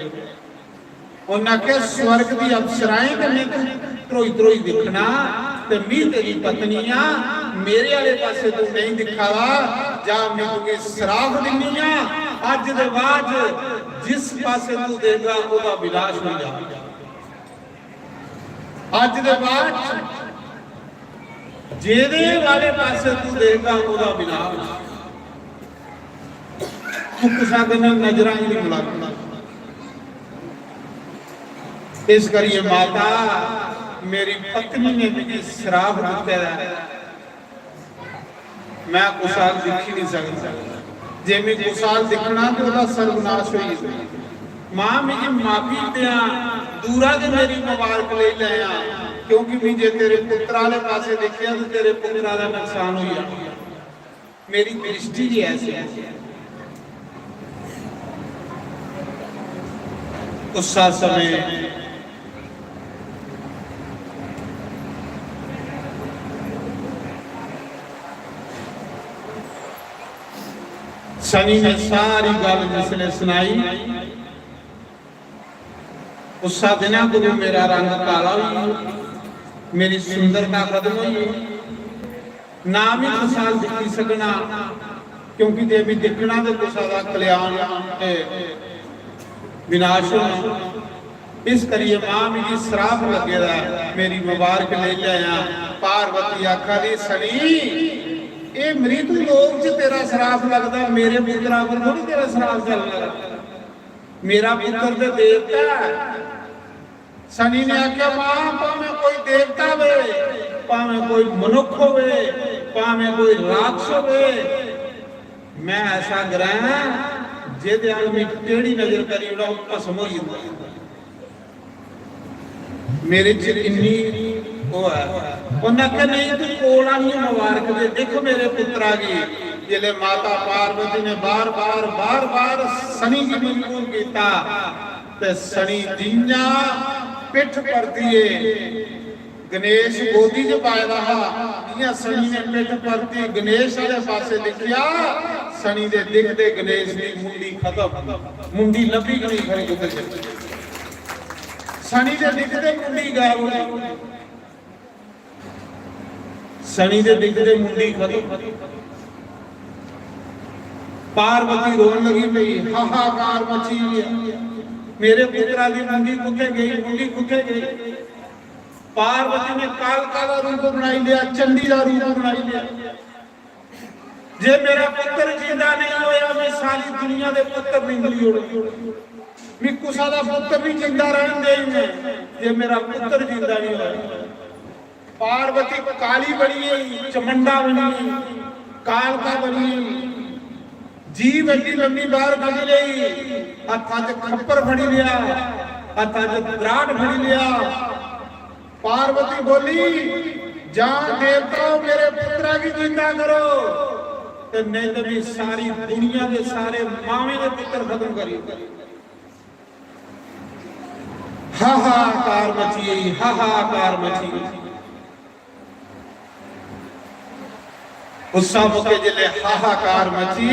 उन्हें आख्या स्वर्ग की अप्सराएं कन्नै त्रोई त्रोई दिखना, ते मैं तेरी पत्नी आ, मेरे वाले पासे तू नहीं दिखावा, जा मैं तुझे श्राप दिनी आ, अज दे बाद जिस पासे तू देगा ओदा विनाश हो जाएगा। अज दे बाद जेदे वाले पासे तू देगा ओदा विनाश। कुसा दे नजरां ही नहीं मिलना। इस करिए माता मेरी पत्नी ने मुझे श्राप दिता है, मैं कुशाल दिख ही नहीं सकता। जे मैं कुशाल दिखना तो ओदा सर्वनाश हो जाए। मां मुझे माफी दिया, दूरा दे मेरी मुबारक ले लिया, क्योंकि मैं जे तेरे पुत्र वाले पासे देखिया तो तेरे पुत्र वाला नुकसान हो गया। मेरी दृष्टि जी ऐसी है। उस समय शनि ने सारी गल जिसने सुनाई, उस दिन गुरु मेरा रंग काला हुई, मेरी सुंदरता खत्म हुई, ना भी खुशाल दिखी सकना, क्योंकि जे भी दिखना तो कुसा दा कल्याण विनाश होना। इस करिए मां मेरी श्राप लगे दा, मेरी मुबारक ले लिया। पार्वती आखा दी सनी ये मृत लोक च तेरा श्राप लगता, मेरे पुत्रा पर थोड़ी तेरा श्राप चलना। मेरा पुत्र तो देवता। शनि ने आख्या मां भावें कोई देवता वे, भावें कोई मनुख होवे, भावें कोई राक्षस होवे, मैं ऐसा ग्रह जिहदे अल मैं टेढ़ी नजर करी ओड़ा भस्म हो जांदा। मेरे च इन्नी वो है। उन्हें आख्या नहीं तू कोल आई मुबारक दे, देखो मेरे पुत्रा की। जिले माता पार्वती ने बार बार बार बार शनि की मजबूर किया, ते शनि जिन्ना पिठ पर दिए गणेश गोदी च पाया रहा, इयां शनि ने पिठ पर दी गणेश वाले पासे लिखिया, शनि दे दिखदे गणेश की मुंडी खत्म, मुंडी लभी गई खरी उधर। शनि दे दिखदे मुंडी गायब हो, शनि दे दिखदे मुंडी खत्म। पार्वती रोन लगी पई, हाहाकार मची गया, मेरे पुत्रा की मुंडी कुथे गई, मुंडी कुथे गई। पार्वती ने कालका का रूप बनाई लिया, चंडी का रूप बनाई लिया। जे मेरा पुत्र जिंदा नहीं होया, मैं सारी दुनिया के पुत्र निंगली उड़, मैं कुसा दा पुत्र भी जिंदा रहन दे, जे मेरा पुत्र जिंदा नहीं होया। पार्वती काली बनी, चमंडा बनी, कालका बनी, जीव एडी लंबी बाहर कढ लई, हत्थां च खप्पर फड़ी लिया, हत्थां च दराड़ फड़ी लिया। पार्वती बोली, जान देवताओ मेरे पुत्रा की जिंदा करो, ते नहीं तो भी सारी दुनिया के सारे मावे के पुत्र खत्म करी। हाहाकार मची, हाहाकार मची। उस मौके जिले हाहाकार मची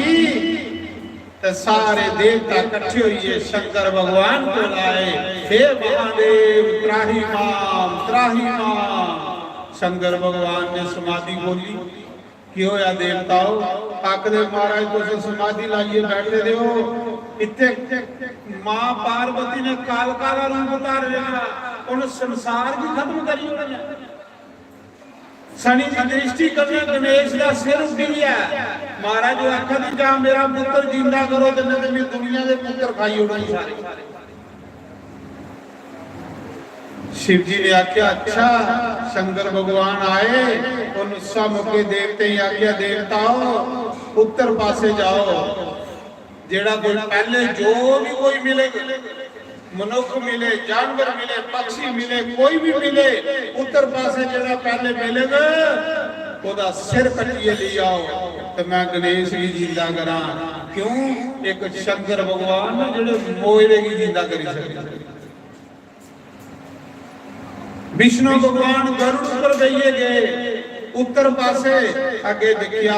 ते सारे देवता इकट्ठे हुए शंकर भगवान को लाए, हे महादेव त्राही माम, त्राही माम। शंकर भगवान ने समाधि बोली, कि होया देवताओ, आखदे महाराज तुसीं समाधि लाइए बैठे रहो, इतने मां पार्वती ने कालका का रूप उतार लिया, उन संसार भी खत्म करी उन्होंने। शनि की दृष्टि करने गणेश का सिर उठी है। महाराज आखा दी जा मेरा पुत्र जिंदा करो तो नहीं मेरी दुनिया के पुत्र खाई उड़ाई सारे। शिव जी ने आख्या अच्छा शंकर भगवान आए, उन सब के देवते ही आख्या देवताओ उत्तर पासे जाओ, जेड़ा कोई पहले जो भी कोई मिले, मनुख मिले, जानवर मिले, पक्षी मिले, कोई भी मिले, उत्तर पासे जेड़ा पहले मिलेगा ओदा सिर कटिए ले आओ तो मैं गणेश भी जिंदा करा। क्यों? एक शंकर भगवान जेड़े मोयरे की जिंदा करी सकते। विष्णु भगवान गरुड़ पर गए गए उत्तर पासे आगे देखिया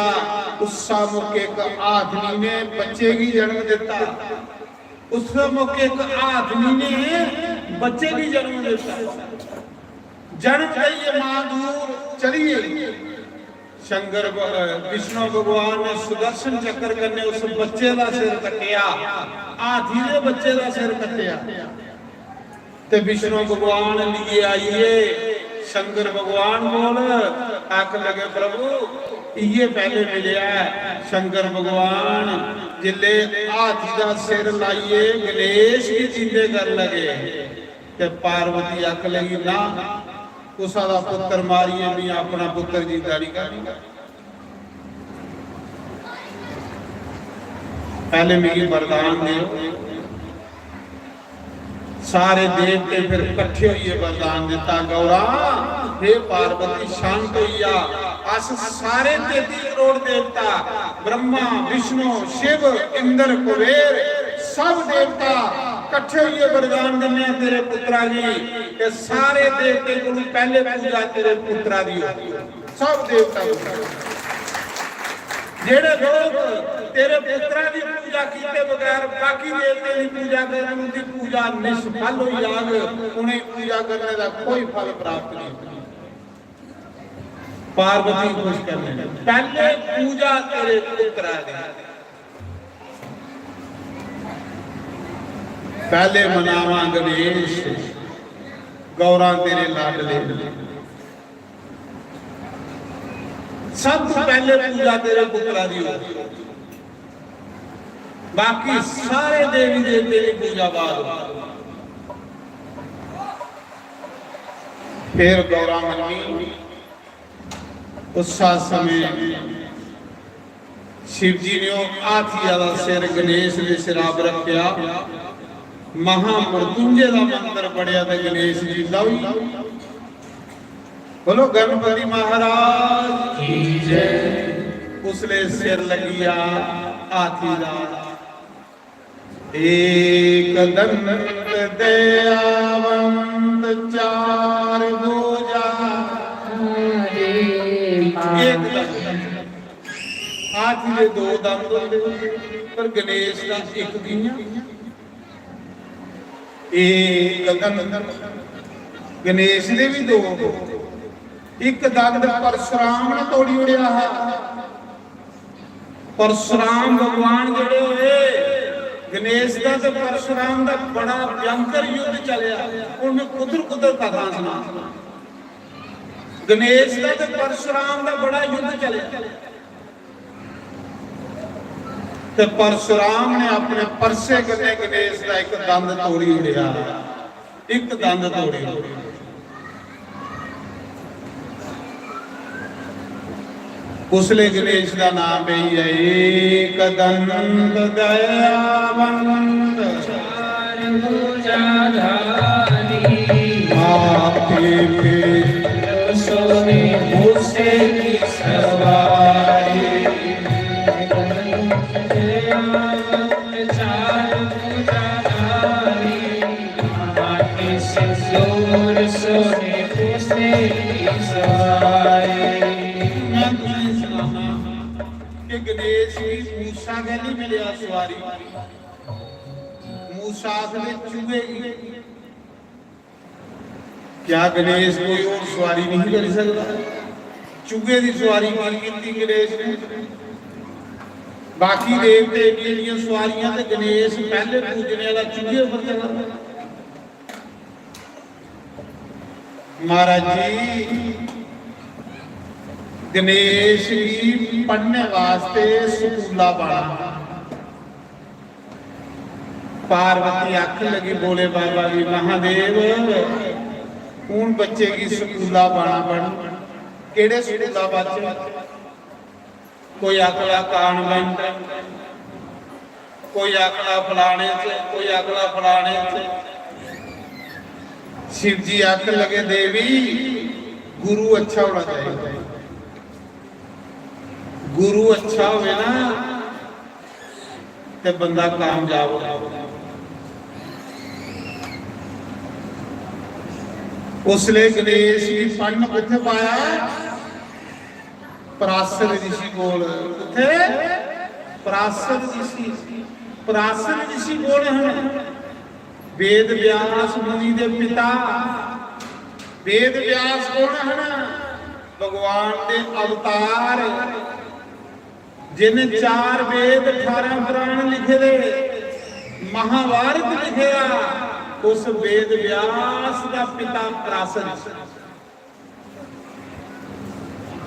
उस मौके एक आदमी ने बच्चे की जन्म देता। उस मौके एक आदमी ने बच्चे की जन्म देता। जन्म गई मां दूर चली गई। शंकर विष्णु भगवान ने सुदर्शन चक्र करने उस बच्चे का सिर कटिया, हाथी के बच्चे का सिर कटिया। ते विष्णु भगवान लिए आइए, शंकर भगवान बोल आख लगे प्रभु ये पहले मिले। शंकर भगवान जिले हाथी का सिर लाइए गणेश की जिंदे कर लगे ते पार्वती आख लगी ना उसा पुत्र मारिए भी अपना पुत्र जिंदा नहीं करेगा। पहले मेरी वरदान दे। सारे देवते फिर इकट्ठे हुए वरदान दिता गौरा हे पार्वती शांत होइया। अस सारे 33 करोड़ देवता ब्रह्मा विष्णु शिव इंद्र कुबेर सब देवता इकट्ठे हुए वरदान दिने तेरे पुत्रा जी के सारे देवते को पहले पूजा तेरे पुत्रा दी होगी। सब देवता जेड़े लोग तेरे पुत्रा की पूजा किए बगैर बाकी देवते की पूजा करें उनकी पूजा निष्फल हो जाए, उन्हें पूजा करने का कोई फल प्राप्त नहीं। पार्वती खुश करने पहले पूजा तेरे पुत्रा की, पहले मनावा गणेश गौरा तेरे लाडले। सब पहले पूजा तेरे पुत्रा दी होगी, बाकी सारे देवी देवते की पूजा बाद। फिर गौरा मनी उस समय शिव जी ने हाथी वाला सिर गणेश ने सिराब रखा। महामृत्युंजय का मंत्र पढ़िया तो गणेश जी लव बोलो गणपति महाराज की जय। उसले सिर लगिया हाथी दा। एक दंत दयावंत चार भुजा। एक हाथी के दो दंत होंदे पर गणेश का एक किया। एक दंत गणेश दे भी दो। एक दंद परशुराम ने तोड़ी उड़िया है। परशुराम भगवान जड़े हुए गणेश का तो परशुराम का बड़ा भयंकर युद्ध चलिया। उनमें कुदर कुदर कथा सुना। गणेश का तो परशुराम का बड़ा युद्ध चलिया तो परशुराम ने अपने परसे कने गणेश का एक दंद तोड़ी उड़िया। एक दंद तोड़ी उसले गणेश का नाम ही है एक दंत दयावंत चार भुजाधारी। माथे पे सोने मूसे की सवारी। चार भुजाधारी माथे से जोर सोने मूसे की सवारी। गणेश की मूसा के नहीं मिले सवारी। मूसा ने चूहे क्या गणेश कोई और सवारी नहीं कर सकता? चूहे की सवारी की गणेश ने ਬਾਕੀ ਦੇਵਤੇ ਦੀਆਂ ਸਵਾਰੀਆਂ ਤੇ ਗਣੇਸ਼ ਪਹਿਲੇ ਪੂਜਣੇ ਵਾਲਾ ਚੁੱਲ੍ਹੇ ਉੱਪਰ ਚੜ੍ਹਦਾ। ਮਹਾਰਾਜ ਜੀ गणेश की पढ़ने वास्ते स्कूला बना। पार्वती आख लगी बोले बाबा जी महादेव हूं बच्चे की स्कूला बना बन केड़े स्कूला बच्चे कोई अगला कॉन्वेंट कोई अगला फलाने से कोई अगला फलाने से। शिव जी आख लगे देवी गुरु अच्छा होना चाहिए। गुरु अच्छा होवे ना ते बंदा कामयाब हो। उसले गणेश जी पन्न किथे पाया पराशर ऋषि कोल। किथे पराशर ऋषि कोल हैं। वेद व्यास मुनि दे पिता वेद व्यास कौन है भगवान दे अवतार जिन्हें 4 वेद 18 पुराण लिखे दे महाभारत लिखे उस वेद व्यास का पिता पराशर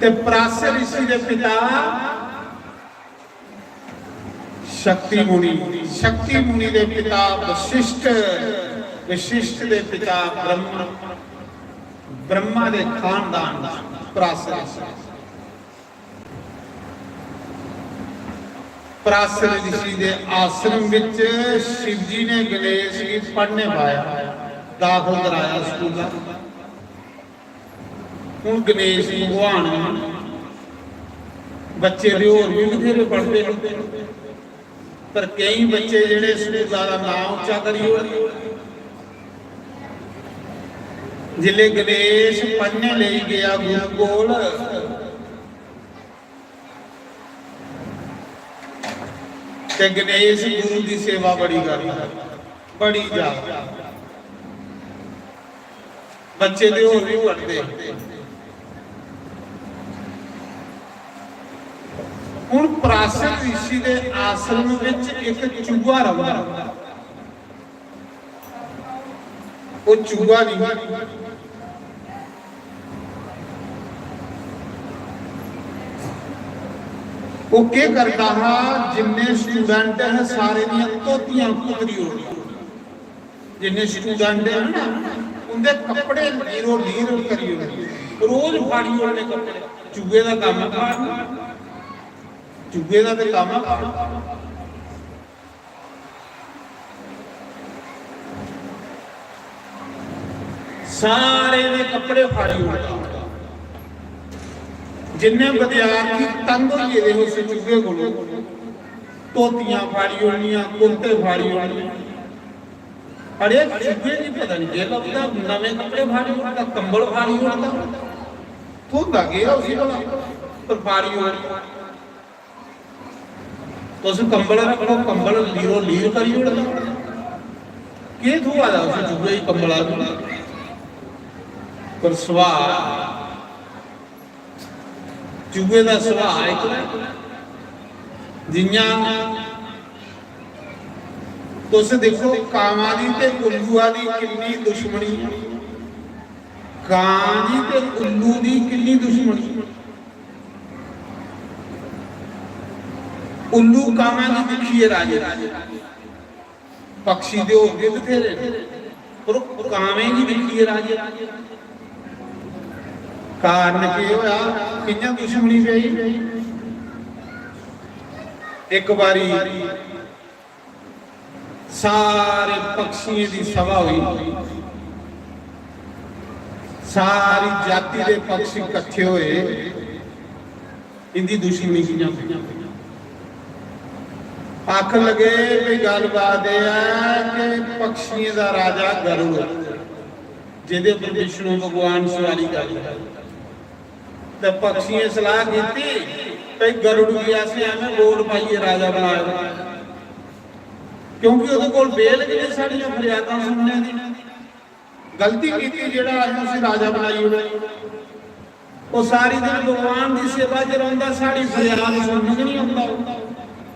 ते पराशर ऋषि के पिता शक्ति मुनि के पिता वशिष्ठ के पिता ब्रह्मा के खानदान पराशर ऋषि के आश्रम विच शिव जी ने गणेश जी पढ़ने पाया दाखिल कराया स्कूल। हुण गणेश भगवान बच्चे होर भी बथेरे पढ़ते हैं पर कई बच्चे जिहड़े स्कूलों का नाम उच्चा करी जिले गणेश पढ़ने ले गया गुरु कोल ते गणेश गुरु की सेवा बड़ी करता बड़ी ज्यादा बच्चे दे होर भी पढ़ते। हुण पराशर ऋषि के आश्रम विच एक चूहा रहा। वो चूहा नहीं वो क्या करता है जिन्ने स्टूडेंट है सारे दियां तोतियां कुतरी हो रही जिन्ने स्टूडेंट है ना उनके कपड़े लीरो लीर करी हो रोज फाड़ी होने कपड़े। चूहे का काम है चूहे का तो काम है सारे ने कपड़े फाड़ी हो जिन्ने विद्यार्थी तंग होइए उस चूहे को तोतियां फाड़ी होनियां कुर्ते फाड़ी होने अरे चूहे नहीं पता नहीं जे लगता नवे कपड़े फाड़ी होता कंबल फाड़ी होता तो लगे उसी वाला पर फाड़ी हो तो उस कंबल रखो कंबल लीरो लीर करी उड़ता के थुआ दा उस चूहे कंबला पर सुभाव चूहे का सुभाव एक जियां तुस देखो कावां दी ते उल्लूआ दी कितनी दुश्मनी कां दी ते उल्लू दी कितनी दुश्मनी। उल्लू कावां दी दिखिए राजे पक्षी दे हो गए बथेरे पर कावें दी दिखिए राजे कारण की होया कियां दुश्मनी पई। एक बारी सारे पक्षियों की सभा हुई सारी जाति के पक्षी इकट्ठे हुए इनकी दुश्मनी कियां आख लगे भी गलबात कि पक्षियों का राजा गरुड़ जिहदे पर विष्णु भगवान सवारी कर तो पक्षी सलाह की गरुड़ की असें एवं वोट पाइए राजा बनाया क्योंकि वो बेल नहीं साड़ियां फरियादां सुनने की गलती की जिहड़ा असीं राजा बनाई वो सारी दिन भगवान की सेवा च रहिंदा साड़ी फरियाद सुनने नहीं आउंदा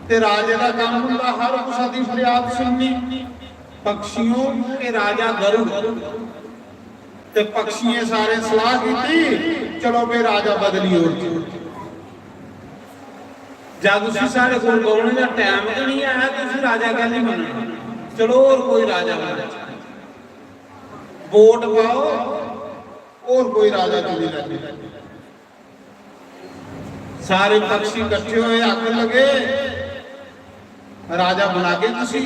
ਤੇ ਰਾਜੇ ਦਾ ਕੰਮ ਹੁੰਦਾ ਹਰ ਕਿਸੇ ਦੀ ਫਰਿਆਦ ਸੁਣਨੀ। ਪਕਸ਼ੀਓ ਕੇ ਰਾਜਾ ਗरुड़ ਤੇ ਪਕਸ਼ੀਏ ਸਾਰੇ ਸਲਾਹ ਕੀਤੀ, ਚਲੋ ਬੇ ਰਾਜਾ ਬਦਲੀ ਹੋਰ ਜਦ ਤੁਸੀਂ ਸਾਡੇ ਕੋਲ ਗਾਉਣ ਦਾ ਟਾਈਮ ਤੇ ਨਹੀਂ ਆਇਆ, ਤੁਸੀਂ ਰਾਜਾ ਗੱਲ ਨਹੀਂ ਮੰਨਣਾ, ਚਲੋ ਹੋਰ ਕੋਈ ਰਾਜਾ ਬਣਾ, ਵੋਟ ਪਾਓ और कोई राजा चुनी जाती। सारे पक्षी इकट्ठे हुए आखिर लगे राजा बना के तुसी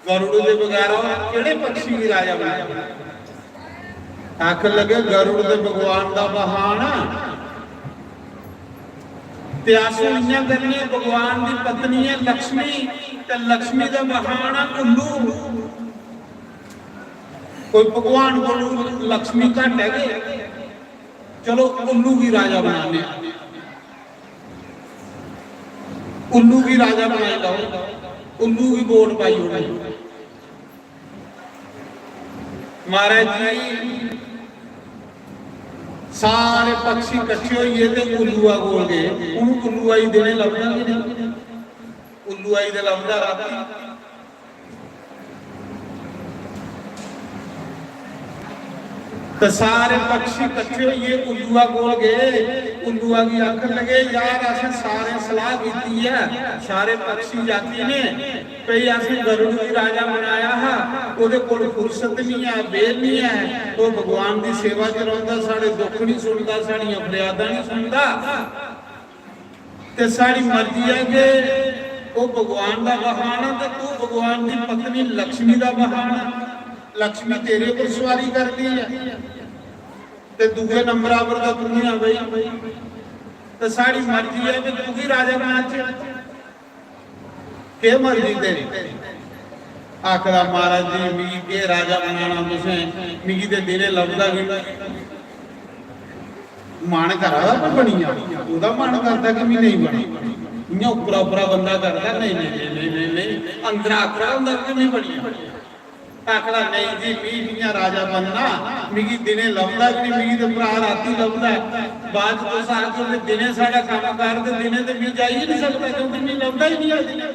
गरुड़ दे बगैर किहड़े पक्षी भी राजा बनाए। आखिर लगे गरुड़ दे भगवान दा बहाना ते आसूइयां करनी भगवान दी पत्नी है लक्ष्मी ते लक्ष्मी दा बहाना उल्लू। कोई भगवान को लक्ष्मी घट है, चलो उल्लू भी राजा बनाने, उल्लू भी राजा बनाएगा, उल्लू भी वोट पाई होगी। महाराज जी सारे पक्षी इकट्ठे होइए ते उल्लूआ बोल गए, उन्होंने उल्लू आई देने लभदा कि नहीं, उल्लू आई दे लभदा राती। तो सारे पक्षी इकट्ठे हुए उल्लुआ कोल गए, उल्लुआ की आखिर लगे यार असें सारे सलाह की है, सारे पक्षी जाति ने कई असें गरुड़ भी राजा बनाया है, ओदे कोल फुर्सत नहीं है, बेल नहीं है, तो भगवान की सेवा च रहिंदा, साडे दुख नहीं सुनदा, साडियां फरियादां नहीं सुनदा, ते साडी मर्जी है कि वो भगवान का बहाना ते तू भगवान की पत्नी लक्ष्मी का बहाना। लक्ष्मी तेरे को सवारी करती है ते दूसरे नंबर पर तो दुनिया भाई, तो साड़ी मर्जी है कि तू ही राजा बना के मर्जी तेरी। आखिर महाराज जी मिगी के राजा बनाना तुसें, मिगी ते दिने लभदा कि मन करा बनिया, ओदा मन करदा कि मैं नहीं बनी, इयां उपरा उपरा बंदा करदा नहीं नहीं नहीं नहीं नहीं अंदर आखरा हुंदा कि नहीं बनी। आखड़ा नहीं जी मी राजा बनना, मिगी दिने लभदा कि नहीं, मिगी तो भरा राती लभदा, बाद तो सारे दिने साडा काम कर ते दिने ते मैं जा ही नहीं सकदा क्योंकि मैं लभदा ही नहीं है।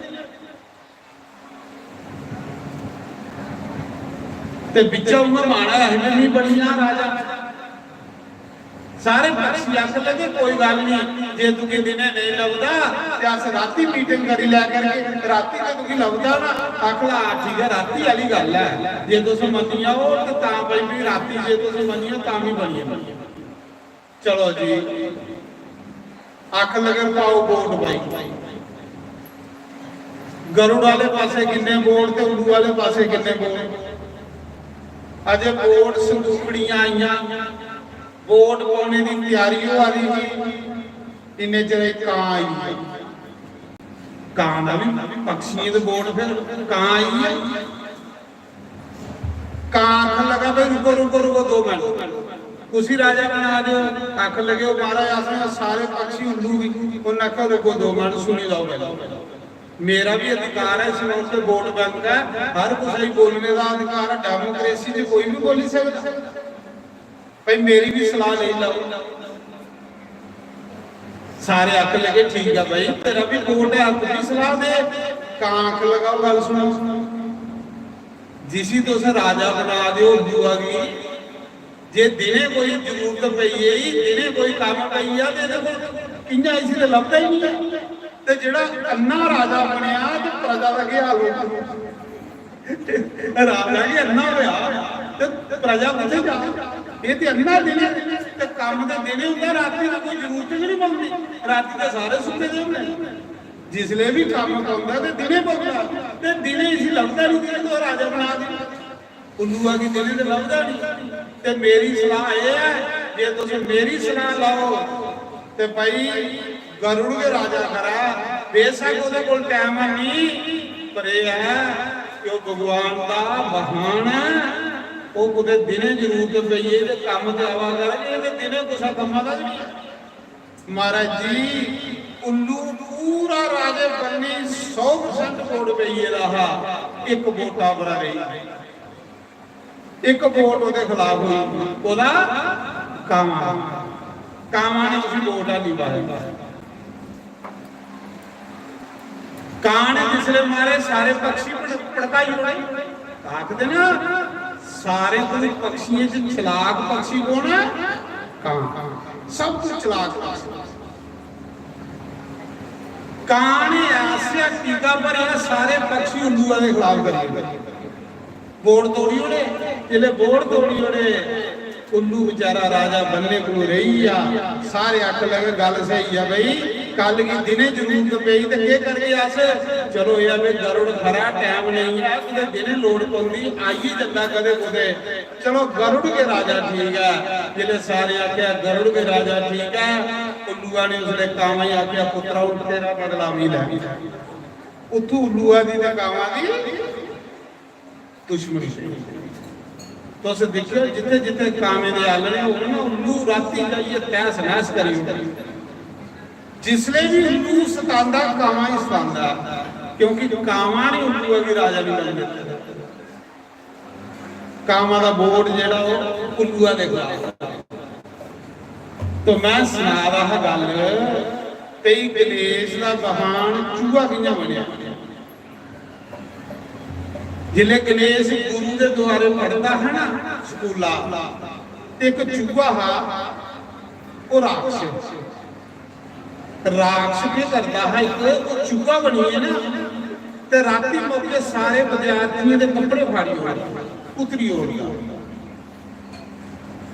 ते बिचों में माना है नहीं बनिया राजा। सारे पक्षी आखिर लगे कोई गल नहीं, जे तुके दिने नहीं लभदा ते अस राती मीटिंग करी लै करके, राती ते तुकी लभदा ना, आखला ठीक है राती वाली गल है, जे तुस मनिया हो ते तां भाई भी राती जे तुस मनिया तां भी बनिए। चलो जी आख लगे पाओ वोट भाई, गरुड़ वाले पासे किन्ने वोट ते उल्लू वाले पासे किन्ने वोट। अजे वोट संदूकड़ियां आईयां, वोट पाने की तैयारी हो आ रही थी, इन्ने चले कां आई, कां का भी पक्षियों के वोट, फिर कां आई है, कां आखन लगा भाई रुको रुको रुको 2 मिनट कुछ राजा बना दो। आख लगे महाराज असें सारे पक्षी उल्लू भी, उन्हें आखा रुको 2 मिनट सुनी लो, मेरा भी अधिकार है, इस से वोट बैंक है, हर कुछ बोलने का अधिकार है, डेमोक्रेसी से कोई भी बोल सकता भाई, मेरी भी सलाह ले लो। सारे आख लगे ठीक है भाई तेरा भी वोट है, तू भी सलाह दे। कांख लगाओ गल सुनो, जिसी तुस राजा बना दो बुआ की, जे दिने कोई जरूरत पई है, दिने कोई काम पई है ते कियां इसी ते लभदा ही नहीं है, ते जेड़ा अन्ना राजा बनया ते प्रजा दा की हाल हो, राजा ही अन्ना होया ते प्रजा किथे जा, ये ते अन्ना दिने ते काम दे दिने हुंदा, राती दा कोई जरूरत नहीं बनदी, राती ते सारे सुते दे हुंदे, जिसले भी काम होंदा ते दिने बनदा, ते दिने इसी लभदा नहीं तो राजा बना दे, उल्लूआ की दिने ते लभदा नहीं। ते मेरी सलाह ये है, जे तुसीं मेरी सलाह लाओ ते भाई गरुड़ के राजा करा, बेशक उहदे कोल टाइम नहीं, पर यह है कि वो भगवान का बहाना, वो कुछ दिने जरूरत पई है ते काम ते आवा करे, ते दिने कुछ कम्मा दा नहीं। महाराज जी उल्लू पूरा राजे बननी 100% वोट पई है रहा, एक वोटा बरा रही, एक वोट ਉਹਦੇ ਖਿਲਾਫ ਹੋਈ, ਉਹਦਾ ਕਾਵਾਂ ਨੇ ਉਸੇ ਵੋਟ ਆ ਨਹੀਂ ਪਾਇਆ। ਕਾਂ ਨੇ ਜਿਸਲੇ ਮਾਰੇ ਸਾਰੇ ਪੰਛੀ ਭੜਕਾਈ ਉਡਾਈ। ਆਖਦੇ ਨਾ ਸਾਰੇ ਤੋਂ ਪੰਛੀਆਂ ਚ ਚਲਾਕ ਪੰਛੀ ਕੌਣ ਹੈ? ਕਾਂ। ਸਭ ਤੋਂ ਚਲਾਕ ਪੰਛੀ ਕਾਂ ਨੇ ਆਸਿਆ ਟੀਕਾ ਭਰਿਆ ਸਾਰੇ ਪੰਛੀ ਉੱਲੂਆਂ ਦੇ ਖਿਲਾਫ ਕਰੀ। ਬੋੜ ਤੋੜੀ ਉਹਨੇ, ਜਿਹੜੇ ਬੋੜ ਤੋੜੀ ਉਹਨੇ ਉੱਲੂ ਵਿਚਾਰਾ ਰਾਜਾ ਬੰਨੇ ਕੋਲ ਰਹੀ ਆ। ਸਾਰੇ ਅੱਖ ਲਗੇ ਗੱਲ ਸਹੀ ਆ ਬਈ, ਕੱਲ ਕੀ ਦਿਨੇ ਜ਼ਰੂਰਤ ਪਈ ਤੇ ਕੀ ਕਰਕੇ ਆਸ। ਚਲੋ ਇਹ ਆ ਵੀ ਗਰੁੜ ਖਰਾ ਟਾਈਮ ਨਹੀਂ ਆ, ਕਿਤੇ ਦਿਨੇ ਲੋੜ ਪਉਂਦੀ ਆਈ ਜਾਂਦਾ ਕਦੇ ਕੁਦੇ। ਚਲੋ ਗਰੁੜ ਕੇ ਰਾਜਾ ਠੀਕ ਆ। ਜਿਹੜੇ ਸਾਰੇ ਆਖਿਆ ਗਰੁੜ ਕੇ ਰਾਜਾ ਠੀਕ ਆ, ਉੱਲੂਆ ਨੇ ਉਸਲੇ ਕਾਵਾਂ ਹੀ ਆਖਿਆ ਪੁੱਤਰਾ ਉੱਠ ਤੇਰਾ ਬਦਲਾ ਵੀ ਲੈ। ਉੱਥੋਂ ਉੱਲੂਆ ਦੀ ਤੇ ਕਾਵਾਂ ਦੀ ਦੁਸ਼ਮਣੀ ਸੀ। ਤੁਸੀਂ ਦੇਖਿਓ ਜਿੱਥੇ ਜਿੱਥੇ ਕਾਵੇਂ ਦੇ ਆਲਣੇ ਹੋਣ ਨਾ ਉੱਲੂ ਰਾਤੀ ਜਾਈਏ ਤੈਸ ਨੈਸ ਕਰੀ। ਜਿਸਲੇ ਵੀ ਉੱਲੂ ਸਤਾਉਂਦਾ ਕਾਵਾਂ ਹੀ ਸਤਾਉਂਦਾ, ਕਿਉਂਕਿ ਕਾਵਾਂ ਨੇ ਉੱਲੂਆ ਵੀ ਰਾਜਾ ਨਹੀਂ ਬਣ ਦਿੱਤਾ। ਕਾਵਾਂ ਦਾ ਬੋਰਡ ਜਿਹੜਾ ਉਹ ਉੱਲੂਆ ਦੇ ਖਿਲਾਫ। ਤਾਂ ਮੈਂ ਸੁਣਾ ਰਹਾ ਗੱਲ ਤੇਈ ਗਣੇਸ਼ ਦਾ ਬਹਾਨ ਚੂਹਾ ਕਿੰਨਾ ਬਣਿਆ। ਜਿਲੇ ਗਣੇਸ਼ ਗੁਰੂ ਦੇ ਦੁਆਰੇ ਪੜਦਾ ਹੈ ਨਾ ਸਕੂਲਾ, ਇੱਕ ਚੂਹਾ ਹਾ ਉਹ ਰਾਖਸ਼ ਕੀ ਕਰਦਾ ਹੈ, ਇੱਕ ਚੂਹਾ ਬਣੀ ਹੈ ਨਾ ਤੇ ਰਾਤੀ ਮੌਕੇ ਸਾਰੇ ਵਿਦਿਆਰਥੀਆਂ ਦੇ ਕੱਪੜੇ ਫਾੜੀ ਹੋਏ ਉਤਰੀ ਹੋ ਰਹੀ।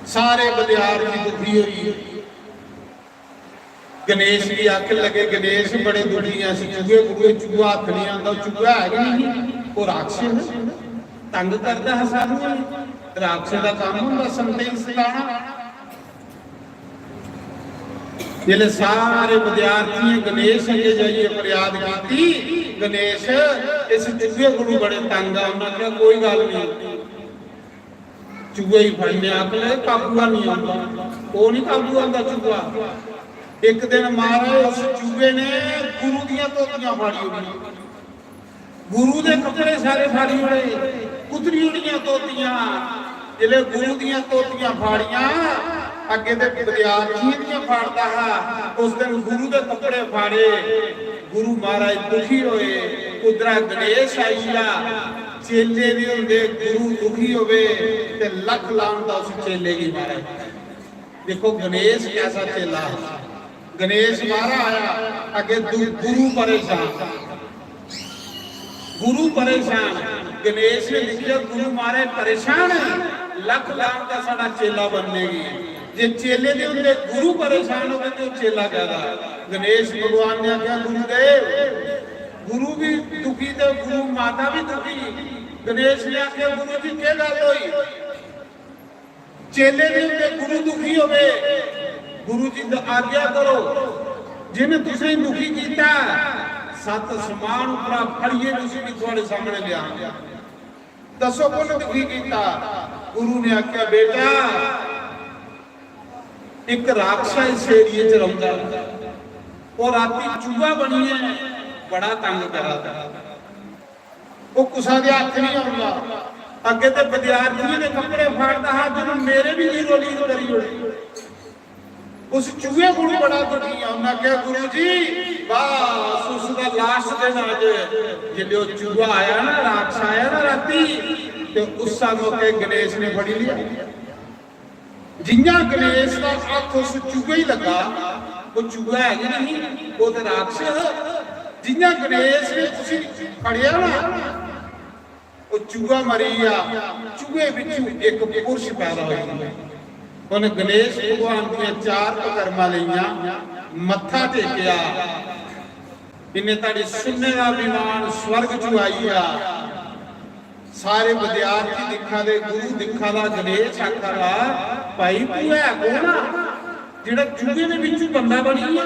ਸਾਰੇ ਵਿਦਿਆਰਥੀ ਦੁਖੀ ਹੋਈ। ਗਣੇਸ਼ ਦੀ ਅੱਖ ਲੱਗੇ, ਗਣੇਸ਼ ਬੜੇ ਦੁਖੀ ਆ। ਚੂਹੇ ਗੁਰੂ ਚੂਹਾ ਹੱਥ ਨਹੀਂ ਆਉਂਦਾ, ਚੂਹਾ ਹੈਗਾ ਨਹੀਂ, ਉਹ ਰਾਖਸ਼ ਤੰਗ ਕਰਦਾ ਹੈ ਸਾਨੂੰ। ਰਾਖਸ਼ ਦਾ ਕੰਮ ਹੁੰਦਾ ਸੰਤੇਈ ਸਤਾਣਾ। ਜਿਹੜੇ ਸਾਰੇ ਵਿਦਿਆਰਥੀ ਗਣੇਸ਼ ਅੱਗੇ ਜਾਈਏ ਫਰਿਆਦ ਕੀਤੀ, ਗਣੇਸ਼ ਇਸ ਚੂਹੇ ਗੁਰੂ ਬੜੇ ਤੰਗ ਆ। ਉਹਨਾਂ ਕਿਹਾ ਕੋਈ ਗੱਲ ਨਹੀਂ, ਚੂਹੇ ਹੀ ਫੜਨੇ ਆਖਲੇ ਕਾਬੂਆ ਨਹੀਂ ਆਉਂਦਾ। ਉਹ ਨਹੀਂ ਕਾਬੂ ਆਉਂਦਾ ਚੂਹਾ। ਇੱਕ ਦਿਨ ਮਹਾਰਾਜ ਉਸ ਚੂਹੇ ਨੇ ਗੁਰੂ ਦੀਆਂ ਧੋਤੀਆਂ ਫਾੜੀ ਹੋਈਆਂ, ਗੁਰੂ ਦੇ ਕੱਪੜੇ ਸਾਰੇ ਫਾੜੀ ਹੋਏ, ਉਤਰੀ ਉੜੀਆਂ ਧੋਤੀਆਂ। ਜਿਹੜੇ ਗੁਰੂ ਦੀਆਂ ਧੋਤੀਆਂ ਫਾੜੀਆਂ ਅੱਗੇ ਦੇ ਵਿਦਿਆਰਥੀਆਂ ਦੀਆਂ ਫਾੜਦਾ ਹੈ। ਉਸ ਦਿਨ ਗੁਰੂ ਦੇ ਕੱਪੜੇ ਫਾੜੇ, ਗੁਰੂ ਮਹਾਰਾਜ ਦੁਖੀ ਹੋਏ। ਉਧਰਾ ਗਣੇਸ਼ ਆਈ ਆ, ਚੇਲੇ ਦੇ ਹੁੰਦੇ ਗੁਰੂ ਦੁਖੀ ਹੋਵੇ ਤੇ ਲੱਖ ਲਾਂਦਾ ਉਸ ਚੇਲੇ ਦੀ। ਮਹਾਰਾਜ ਦੇਖੋ ਗਣੇਸ਼ ਕੈਸਾ ਚੇਲਾ। ਗਣੇਸ਼ ਮਾਰਾ ਆਇਆ ਅੱਗੇ ਗੁਰੂ ਪਰੇਸ਼ਾਨ, ਗੁਰੂ ਪਰੇਸ਼ਾਨ। ਗਣੇਸ਼ ਨੇ ਲਿਖਿਆ ਗੁਰੂ ਮਾਰੇ ਪਰੇਸ਼ਾਨ, ਲੱਖ ਲਾਂਨ ਦਾ ਸਾਡਾ ਚੇਲਾ ਬਣਨੇਗੀ। ਜੇ ਚੇਲੇ ਦੇ ਹੁੰਦੇ ਗੁਰੂ ਪਰੇਸ਼ਾਨ ਹੋਵੇ ਤੇ ਚੇਲਾ ਕਹਦਾ। ਗਣੇਸ਼ ਭਗਵਾਨ ਨੇ ਆਖਿਆ ਗੁਰੂਦੇਵ, ਗੁਰੂ ਵੀ ਦੁਖੀ ਤੇ ਗੁਰੂ ਮਾਤਾ ਵੀ ਦੁਖੀ। ਗਣੇਸ਼ ਨੇ ਆਖਿਆ ਗੁਰੂ ਜੀ ਕੀ ਗੱਲ ਹੋਈ? ਚੇਲੇ ਦੇ ਹੁੰਦੇ ਗੁਰੂ ਦੁਖੀ ਹੋਵੇ, ਗੁਰੂ ਜੀ ਦਾ ਆਗਿਆ ਕਰੋ। ਜਿਹਨੇ ਤੁਸੀਂ ਦੁਖੀ ਕੀਤਾ, ਸੱਤ ਸਮਾਨ ਉਪਰਾ ਫੜੀਏ ਤੁਸੀਂ ਵੀ ਤੁਹਾਡੇ ਸਾਹਮਣੇ ਲਿਆ। ਦੱਸੋ ਕੋਣ ਦੁਖੀ ਕੀਤਾ? ਗੁਰੂ ਨੇ ਆਖਿਆ ਬੇਟਾ ਇੱਕ ਰਾਖਸ਼ਾ ਇਸ ਏਰੀਏ ਚ ਰਹਿੰਦਾ, ਉਹ ਰਾਤੀ ਚੂਹਾ ਬਣੀ ਹੈ, ਬੜਾ ਤੰਗ ਕਰਦਾ। ਉਹ ਕੁਸਾ ਦੇ ਹੱਥ ਨਹੀਂ ਆਉਂਦਾ। ਅੱਗੇ ਤੇ ਵਿਦਿਆਰਥੀਆਂ ਦੇ ਕੱਪੜੇ ਫਾੜਦਾ ਹੈ, ਜਦੋਂ ਮੇਰੇ ਵੀ ਲੀਰੋ ਲੀਰ ਕਰੀ ਹੋਈ। ਉਸ ਚੂਹੇ ਕੋਲ ਬੜਾ ਦੁਖੀ ਆ। ਉਹਨਾਂ ਕਿਹਾ ਗੁਰੂ ਜੀ ਬਸ ਉਸ ਦਾ ਲਾਸਟ ਦਿਨ ਅੱਜ ਜਦੋਂ ਉਹ ਚੂਹਾ ਆਇਆ ਨਾ, ਰਾਖਸ਼ ਆਇਆ ਨਾ ਰਾਤੀ, ਤੇ ਉਸ ਮੌਕੇ ਗਣੇਸ਼ ਨੇ ਫੜੀ ਲਿਆ। ਜਿੰਨਾ ਗਣੇਸ਼ ਦਾ ਹੱਥ ਉਸ ਚੂਹੇ ਹੀ ਲੱਗਾ, ਉਹ ਚੂਹਾ ਹੈ ਨਹੀਂ, ਉਹ ਤੇ ਰਾਖਸ਼। ਜਿੰਨਾ ਗਣੇਸ਼ ਨੇ ਤੁਸੀਂ ਫੜਿਆ ਨਾ, ਉਹ ਚੂਹਾ ਮਰੀ ਆ। ਚੂਹੇ ਵਿੱਚੋਂ ਇੱਕ ਪੁਰਸ਼ ਪੈਦਾ ਹੋਇਆ। ਉਹਨੇ ਗਣੇਸ਼ ਭਗਵਾਨ ਦੀਆਂ ਚਾਰ ਕਰਮਾਂ ਲਈਆਂ, ਮੱਥਾ ਟੇਕਿਆ। ਇਹਨੇ ਤੁਹਾਡੀ ਸੁਣਨੇ ਦਾ ਵਿਮਾਨ ਸਵਰਗ ਚ ਆਈ ਆ। ਸਾਰੇ ਵਿਦਿਆਰਥੀ ਦਿਖਾ ਦੇ, ਗੁਰੂ ਦਿਖਾ ਦਾ, ਗਣੇਸ਼ ਆਖਾ ਦਾ ਭਾਈ ਤੂੰ ਹੈ ਕੌਣ ਆ ਜਿਹੜਾ ਚੂਹੇ ਦੇ ਵਿੱਚੋਂ ਬੰਦਾ ਬਣੀ ਆ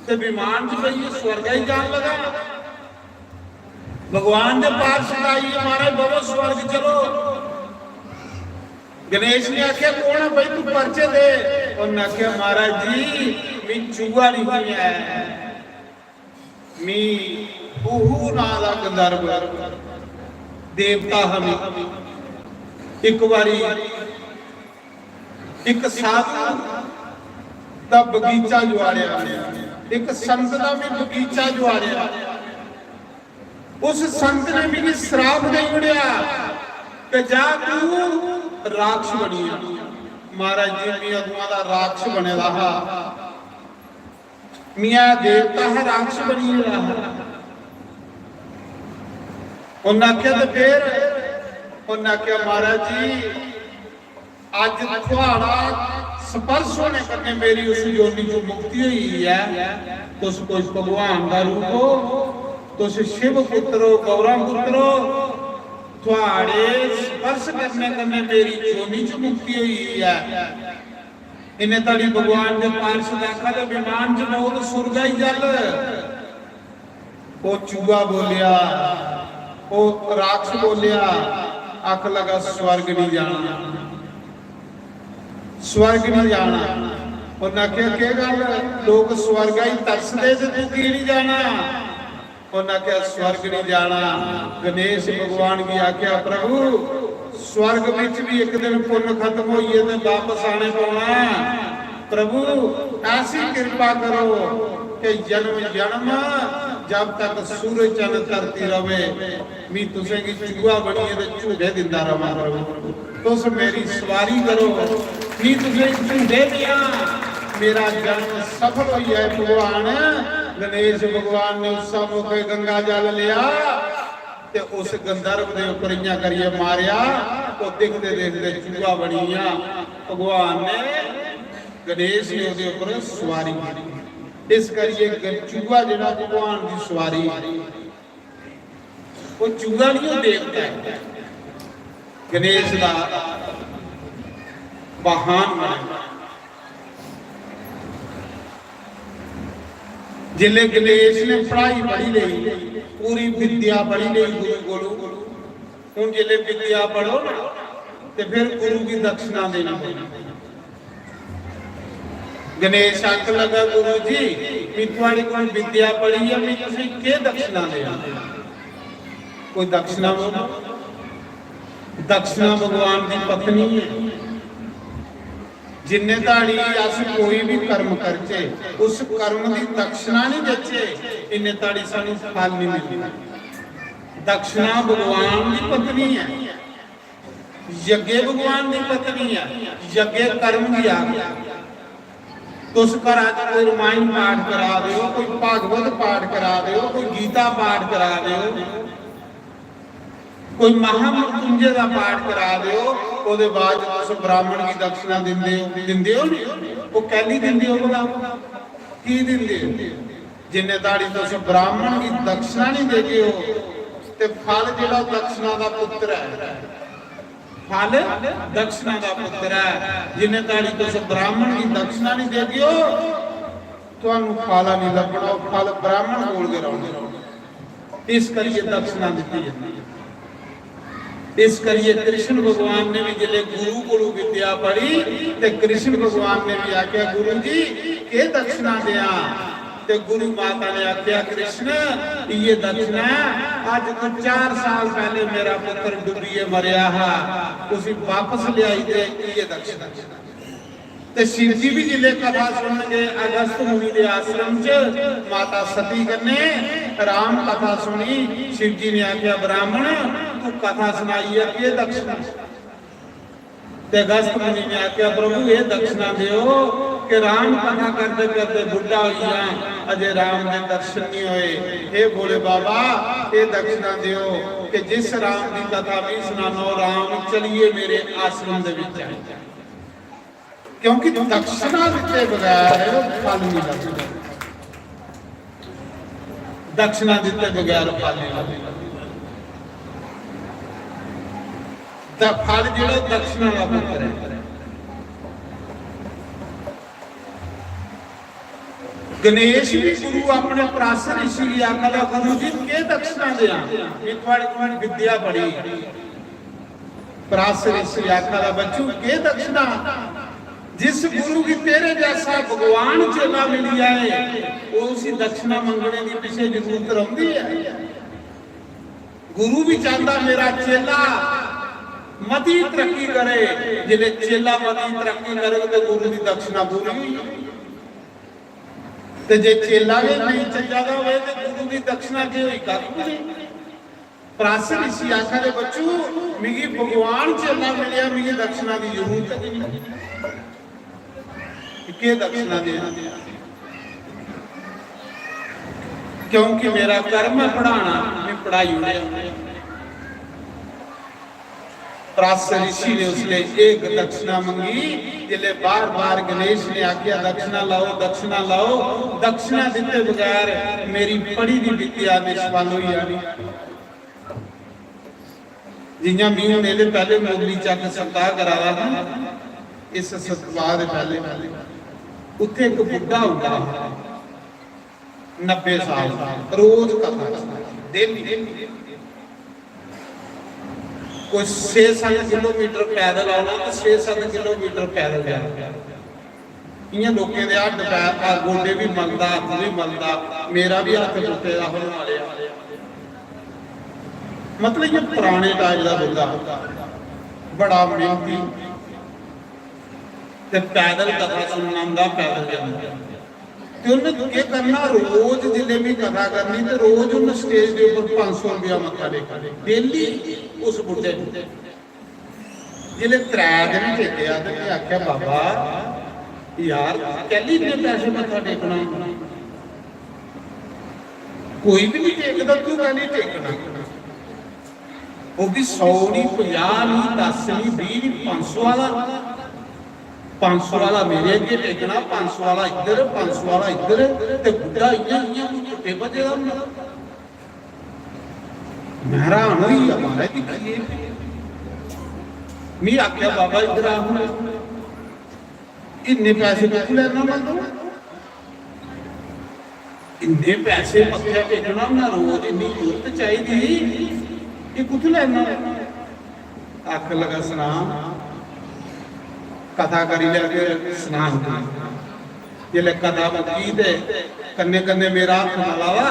ਤੇ ਵਿਮਾਨ ਚ ਪਈ ਸਵਰਗਾ ਹੀ ਜਾਣ ਲਗਾ। ਭਗਵਾਨ ਦੇ ਪਾਸ ਆਈ ਮਹਾਰਾਜ ਬਾਬਾ ਸਵਰਗ ਚਲੋ। ਗਣੇਸ਼ ਨੇ ਆਖਿਆ ਕੌਣ ਆ ਭਾਈ ਤੂੰ ਪਰਚੇ ਦੇ। ਉਹਨੇ ਆਖਿਆ ਮਹਾਰਾਜ ਜੀ ਮੈਂ ਚੂਹਾ ਨਹੀਂ ਹੈ, ਮੈਂ ਉਹ ਨਾਂ ਦਾ ਗੰਧਰਵ ਦੇਵਤਾ ਹਾਂ। ਇੱਕ ਵਾਰੀ ਇੱਕ ਸਾਧੂ ਦਾ ਬਗੀਚਾ ਜੁਆੜਿਆ, ਇੱਕ ਸੰਤ ਦਾ ਵੀ ਬਗੀਚਾ ਜੁਆੜਿਆ। उस संत ने भी श्राप दे उड़िया कि जा तू राक्ष बनी। महाराज जी मियां तुम्हारा राक्ष बने रहा, मियां देवता है राक्ष बनी रहा। उन्हें आख्या तो फिर उन्हें आख्या महाराज जी अज थोड़ा स्पर्श होने करके मेरी उस योनि जो मुक्ति हुई है। तुस कोई भगवान का रूप हो, तुस शिव पुत्र हो, गौरा पुत्र हो, थोड़े स्पर्श करने करने मेरी योनि च मुक्ति हुई है। इन्हें तड़ी भगवान के पार्षद आखा तो विमान च बहुत सुरगा ही जल। वो चूहा बोलिया, वो राक्ष बोलिया, आख लगा स्वर्ग नहीं जाना, स्वर्ग नहीं जाना। उन्हें आख्या के गल लोग स्वर्ग ही तरसदे ते तू की नहीं जाना। उन्हें आख्या स्वर्ग नहीं जाना। गणेश भगवान की आख्या प्रभु स्वर्ग विच भी एक दिन पुण्य खत्म होइए ते वापस आने पौना। प्रभु ऐसी कृपा करो कि जन्म जन्म जब तक सूरज चंद धरती रवे मी तुसें की चूहा बनिए ते झूठे दिंदा रवां। प्रभु तुस मेरी सवारी करो, मी तुसें झूठे दिया मेरा जन्म सफल हो जाए। भगवान गणेश भगवान ने उस मौके गंगा जल लिया ते उस गंधर्व दे उपर इयां करिए मारिया तो दिखते देखते चूहा बनिया। भगवान ने गणेश ने उसके उपर सवारी की। इस करिए चूहा जिहड़ा भगवान की सवारी वो चूहा नहीं वो देवता है। गणेश का वाहन बने जिले गणेश ने पढ़ाई पढ़ी ली, पूरी विद्या पढ़ी ली गुरु कोलों। हुण जिले विद्या पढ़ो ना ते फिर गुरु की दक्षिणा देना पड़ेगी। गणेश आख लगा गुरु जी मी तुहाडे कोल विद्या पढ़ी है, मी तुसीं के दक्षिणा देना? कोई दक्षिणा बोलो। दक्षिणा भगवान की पत्नी है। जिन्ने धाड़ी अस कोई भी कर्म करचे उस कर्म की दक्षिणा नहीं देचे इन्ने धाड़ी सानू फल नहीं मिलता। दक्षिणा भगवान की पत्नी है, यज्ञ भगवान की पत्नी है, यज्ञ कर्म की आ गया। तुस घर कोई रामायण पाठ करा दो, कोई भागवत पाठ करा दो, कोई गीता पाठ करा दो, कोई महामृत्युंजय का पाठ करा दो, ਉਹਦੇ ਬਾਅਦ ਤੁਸੀਂ ਬ੍ਰਾਹਮਣ ਦੀ ਦਕਸ਼ਨਾ ਦਿੰਦੇ ਹੋ ਨਹੀਂ? ਉਹ ਕਹਿਲੀ ਦਿੰਦੇ ਹੋ ਬਲਾ ਕੀ ਦਿੰਦੇ ਹੋ? ਜਿੰਨੇ ਦਾੜੀ ਤੁਸੀਂ ਬ੍ਰਾਹਮਣ ਦੀ ਦਕਸ਼ਨਾ ਨਹੀਂ ਦੇਗੇ ਹੋ ਤੇ ਫਲ ਜਿਹੜਾ ਦਕਸ਼ਨਾ ਦਾ ਪੁੱਤਰ ਹੈ, ਫਲ ਦਕਸ਼ਨਾ ਦਾ ਪੁੱਤਰ ਹੈ। ਜਿੰਨੇ ਦਾੜੀ ਤੁਸੀਂ ਬ੍ਰਾਹਮਣ ਦੀ ਦਕਸ਼ਨਾ ਨਹੀਂ ਦੇਗੇ ਹੋ ਤੁਹਾਨੂੰ ਫਲ ਨਹੀਂ ਲੱਭਣਾ, ਉਹ ਫਲ ਬ੍ਰਾਹਮਣ ਕੋਲ ਦੇ ਰਹੋਗੇ। ਇਸ ਕਰਕੇ ਦਕਸ਼ਨਾ ਦਿੱਤੀ ਜਾਂਦੀ ਹੈ। इस करिए कृष्ण भगवान ने भी जिले गुरु को विद्या पढ़ी ते कृष्ण भगवान ने भी आख्या गुरु जी के दक्षिणा दिया। ते गुरु माता ने आख्या कृष्ण ये दक्षिणा आज तो 4 साल पहले मेरा पुत्र डुबिए मरिया है, उसी वापस ले आई ते ये दक्षिणा। ते शिव जी भी जिले कथा सुन गए अगस्त मुनि के आश्रम च माता सती कन्ने राम कथा सुनी। शिव जी ने आख्या ब्राह्मण तू कथा सुनाई है कि दक्षिणा? ते अगस्त मुनि ने आख्या प्रभु ये दक्षिणा दियो कि राम कथा करते करते बुढ़ा हो गया अजय राम के दर्शन नहीं होए। हे भोले बाबा ये दक्षिणा दियो कि जिस राम की कथा भी सुनानो राम चलिए मेरे आश्रम दे विच आए, क्योंकि दक्षिणा दिते बगैर फल नहीं लगता। दक्षिणा दिते बगैर फल नहीं लगता। फल जो दक्षिणा का पुत्र है। गणेश भी गुरु अपने पराशर ऋषि आखदा गुरु जी के दक्षिणा दिया? विद्या पढ़ी। पराशर ऋषि आखदा बच्चों के दक्षिणा? जिस गुरु की तेरे जैसा भगवान चेला मिल जाए वो उसी दक्षिणा मंगने की पीछे जरूरत रहती है। गुरु भी चाहता मेरा चेला मती तरक्की करे, जिले चेला मती तरक्की करे तो गुरु की दक्षिणा पूरी हुई। ते जे चेला भी नहीं चंगा होवे तो गुरु की दक्षिणा की हुई कख नहीं। ਪ੍ਰਾਸ ऋषि आखा दे बच्चू मिगी भगवान चेला मिलिया मिगी दक्षिणा की जरूरत नहीं के दक्षिणा देना क्योंकि मेरा कर्म है पढ़ाना मैं पढ़ाई उड़े प्रास ऋषि ने उसने एक दक्षिणा मंगी जिले बार बार गणेश ने आख्या दक्षिणा लाओ दक्षिणा दिते बगैर मेरी पढ़ी दी विद्या निष्फल हुई आनी जियां मीनू मेले पहले मोगली चक सप्ताह कराया था इस सप्ताह दे पहले उत्थे एक बुढ़ा होता 90 साल रोज कथा डेली कोई 6-7 किलोमीटर पैदल आना तो 6-7 किलोमीटर पैदल जाना इयां लोकें दे हड्ड पैर गोडे भी मलदा हत्थ भी मलदा मेरा भी हत्थ टुटे दा होने वाले मतलब ये पुराने टाइम का बुढ़ा बड़ा मेहनती ते पैदल कथा सुनना आंदा पैदल जांदा ते उन्हें ये करना रोज जिले भी कथा करनी ते रोज उन्हें स्टेज के ऊपर 500 रुपया मत्था टेकना डेली उस बुढ़े जिले 3 दिन टेकिया ते आख्या बाबा यार कैली इतने पैसे मत्था टेकना कोई भी नहीं टेकदा तू कैली टेकना वो भी 100 नहीं 50 नहीं 10 नहीं 20 नहीं 500 वाला मेरे अगे टेकना 500 वाला इधर 500 वाला इधर ते बुढ़ा इयां झूठे बजे मैं हैरान हुई हमारे दिखिए मैं आख्या बाबा इधर आ इन्ने पैसे कितने लेना मैं इन्ने पैसे मत्थे टेकना ना रोज इन्नी जरूरत चाहिए ये कुछ लेना आख लगा स्नान कथा करी लगे स्नान जिले कथा मुकी दे कन्ने कन्ने मेरा हाथ मलावा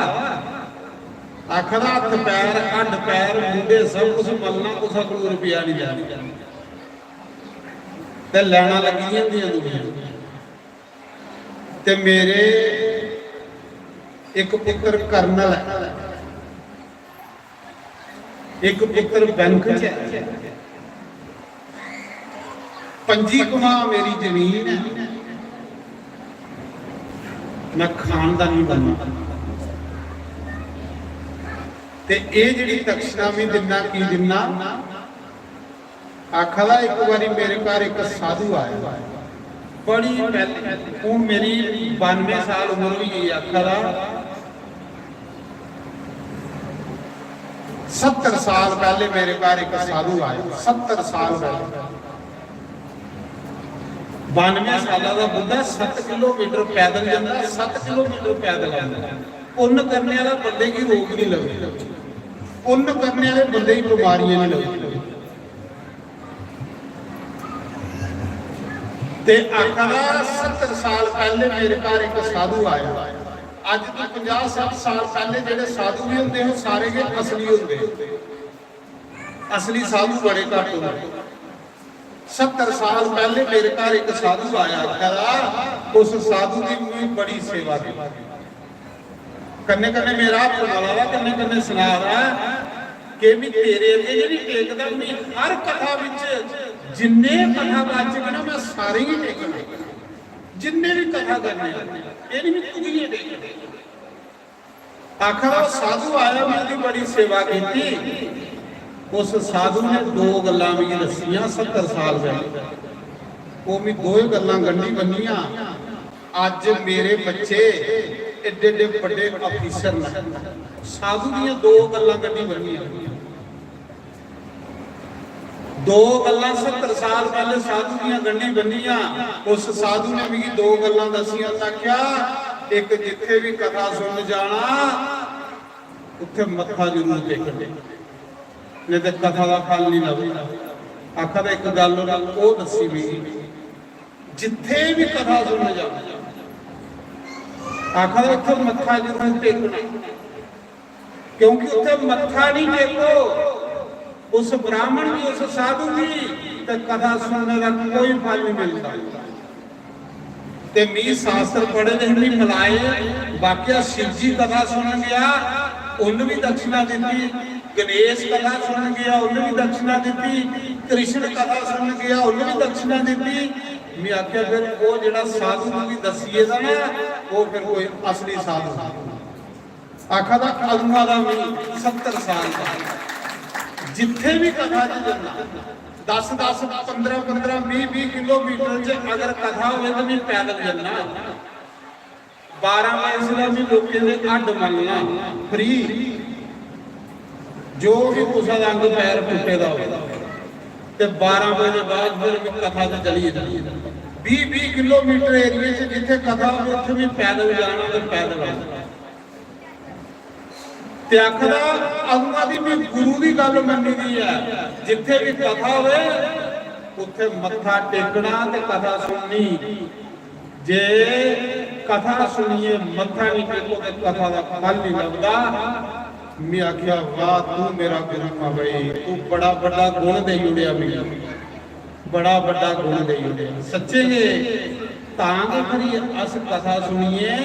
आखदा हाथ पैर हड्ड पैर मुंडे सब कुछ मलना कुछ रुपया नहीं जाना ते लैना लगी दुनिया ते मेरे एक पुत्र कर्नल है एक पुत्र बैंक च है 5 गुना मेरी जमीन है मैं खानदानी बनना ते ये जिहड़ी दक्षिणा भी दिना की दिना आखदा एक बारी मेरे घर एक साधु आया बड़ी पहले हूं मेरी 92 साल उम्र हुई आखदा 70 साल पहले मेरे घर एक साधु आया 70 साल पहले 92 साल का बुढ़ा 7 किलोमीटर पैदल जाता 7 किलोमीटर पैदल आता पुण्य करने वाला बंदे की रोग नहीं लगे पुण्य करने वाले बंदे की बीमारियां नहीं लगे ते आखदा 70 साल पहले मेरे घर एक साधु आया अज तो 50-60 साल पहले जेडे साधु भी होंगे सारे के असली होंगे असली साधु बड़े घट होंगे 70 साल पहले मेरे घर एक साधु आया कहला उस साधु की मैं बड़ी सेवा की कन्ने कन्ने मेरा हाथ मलावा कन्ने कन्ने सुना रहा कि भी तेरे अगे जी टेकदा मैं हर कथा विच जिन्ने कथा बच गए ना मैं सारे ही टेकने जिन्ने भी कथा करने ये नहीं तू ही टेकने आखिर वो साधु आया मेरी बड़ी सेवा की उस साधु ने 2 गल्लां भी दसियां 70 साल पहले वो मैं 2 गल्लां गंढी बनियां अज मेरे बच्चे एडे एडे बड़े अफीसर ने साधु दी 2 गल्लां गंढी बनियां 2 गल्लां 70 साल पहले साधु दी गंढी बनियां उस साधु ने भी 2 गल्लां दसियां आख्या एक जिथे भी कथा सुन जाना उत्थे मत्था जरूर टेकना नहीं तो कथा का फल नहीं लगता आखा एक गल वो दसी भी जिथे भी कथा सुन जाना आखा उत्थे मत्था जरूर टेकना क्योंकि उत्थे मत्था नहीं टेको उस ब्राह्मण की उस साधु की तो कथा सुनने का कोई फल नहीं मिलता ते मी शास्त्र पढ़े नहीं मिलाए बाकी शिव जी कथा सुन गया उन भी दक्षिणा दी ਗਣੇਸ਼ ਕਥਾ ਸੁਣ ਗਿਆ ਉਹਨੇ ਵੀ ਦਕਸ਼ਨਾ ਦਿੱਤੀ, ਕ੍ਰਿਸ਼ਨ ਕਥਾ ਸੁਣ ਗਿਆ ਉਹਨੇ ਵੀ ਦਕਸ਼ਨਾ ਦਿੱਤੀ। ਮੈਂ ਆਖਿਆ ਫਿਰ ਉਹ ਜਿਹੜਾ ਸਾਧੂ ਨੂੰ ਵੀ ਦਸੀਏ ਦਾ ਨਾ ਉਹ ਫਿਰ ਕੋਈ ਅਸਲੀ ਸਾਧੂ। ਆਖਾ ਦਾ ਅਲਮਾ ਦਾ ਵੀ 70 ਸਾਲ ਦਾ ਜਿੱਥੇ ਵੀ ਕਥਾ ਚ ਜਾਂਦਾ 10 15 20 ਕਿਲੋਮੀਟਰ ਚ ਅਗਰ ਕਥਾ ਹੋਵੇ ਤਾਂ ਮੈਂ ਪੈਦਲ ਜਾਂਦਾ। 12 ਵਜੇ ਦਾ ਵੀ ਲੋਕਾਂ ਦੇ ਅੱਡ ਮੰਨਣਾ ਫ੍ਰੀ, ਜੋ ਵੀ ਕੁਸਾ ਦਾ ਅੰਗ ਪੈਰ ਟੁੱਟੇ ਦਾ ਹੋਵੇ ਤੇ 12 ਵਜੇ ਦੇ ਬਾਅਦ ਫਿਰ ਵੀ ਕਥਾ ਤੇ ਚਲੀ ਜਾਂਦੀ। 20 ਕਿਲੋਮੀਟਰ ਏਰੀਏ 'ਚ ਜਿੱਥੇ ਕਥਾ ਹੋਵੇ ਉੱਥੇ ਵੀ ਪੈਦਲ ਜਾਣਾ ਤੇ ਪੈਦਲ ਆਉਣਾ। ਤੇ ਆਖਦਾ ਅਗਮਾ ਦੀ ਵੀ ਗੁਰੂ ਦੀ ਗੱਲ ਮੰਨੀ ਦੀ ਹੈ, ਜਿੱਥੇ ਵੀ ਕਥਾ ਹੋਵੇ ਉੱਥੇ ਮੱਥਾ ਟੇਕਣਾ ਤੇ ਕਥਾ ਸੁਣਨੀ। ਜੇ ਕਥਾ ਸੁਣੀਏ ਮੱਥਾ ਨਹੀਂ ਟੇਕੋ ਤੇ ਕਥਾ ਦਾ ਫਲ ਨਹੀਂ ਲੱਭਦਾ। ਮੈਂ ਆਖਿਆ ਵਾਹ ਤੂੰ ਮੇਰਾ ਗੁਰੂ ਆ ਬਈ, ਤੂੰ ਬੜਾ ਵੱਡਾ ਗੁਣ ਦੇ ਜੁੜਿਆ ਮੈਨੂੰ, ਬੜਾ ਵੱਡਾ ਗੁਣ ਦੇ ਜੁੜਿਆ ਸੱਚੇ ਜੇ। ਤਾਂ ਕਿ ਫਿਰ ਅਸ ਕਥਾ ਸੁਣੀਏ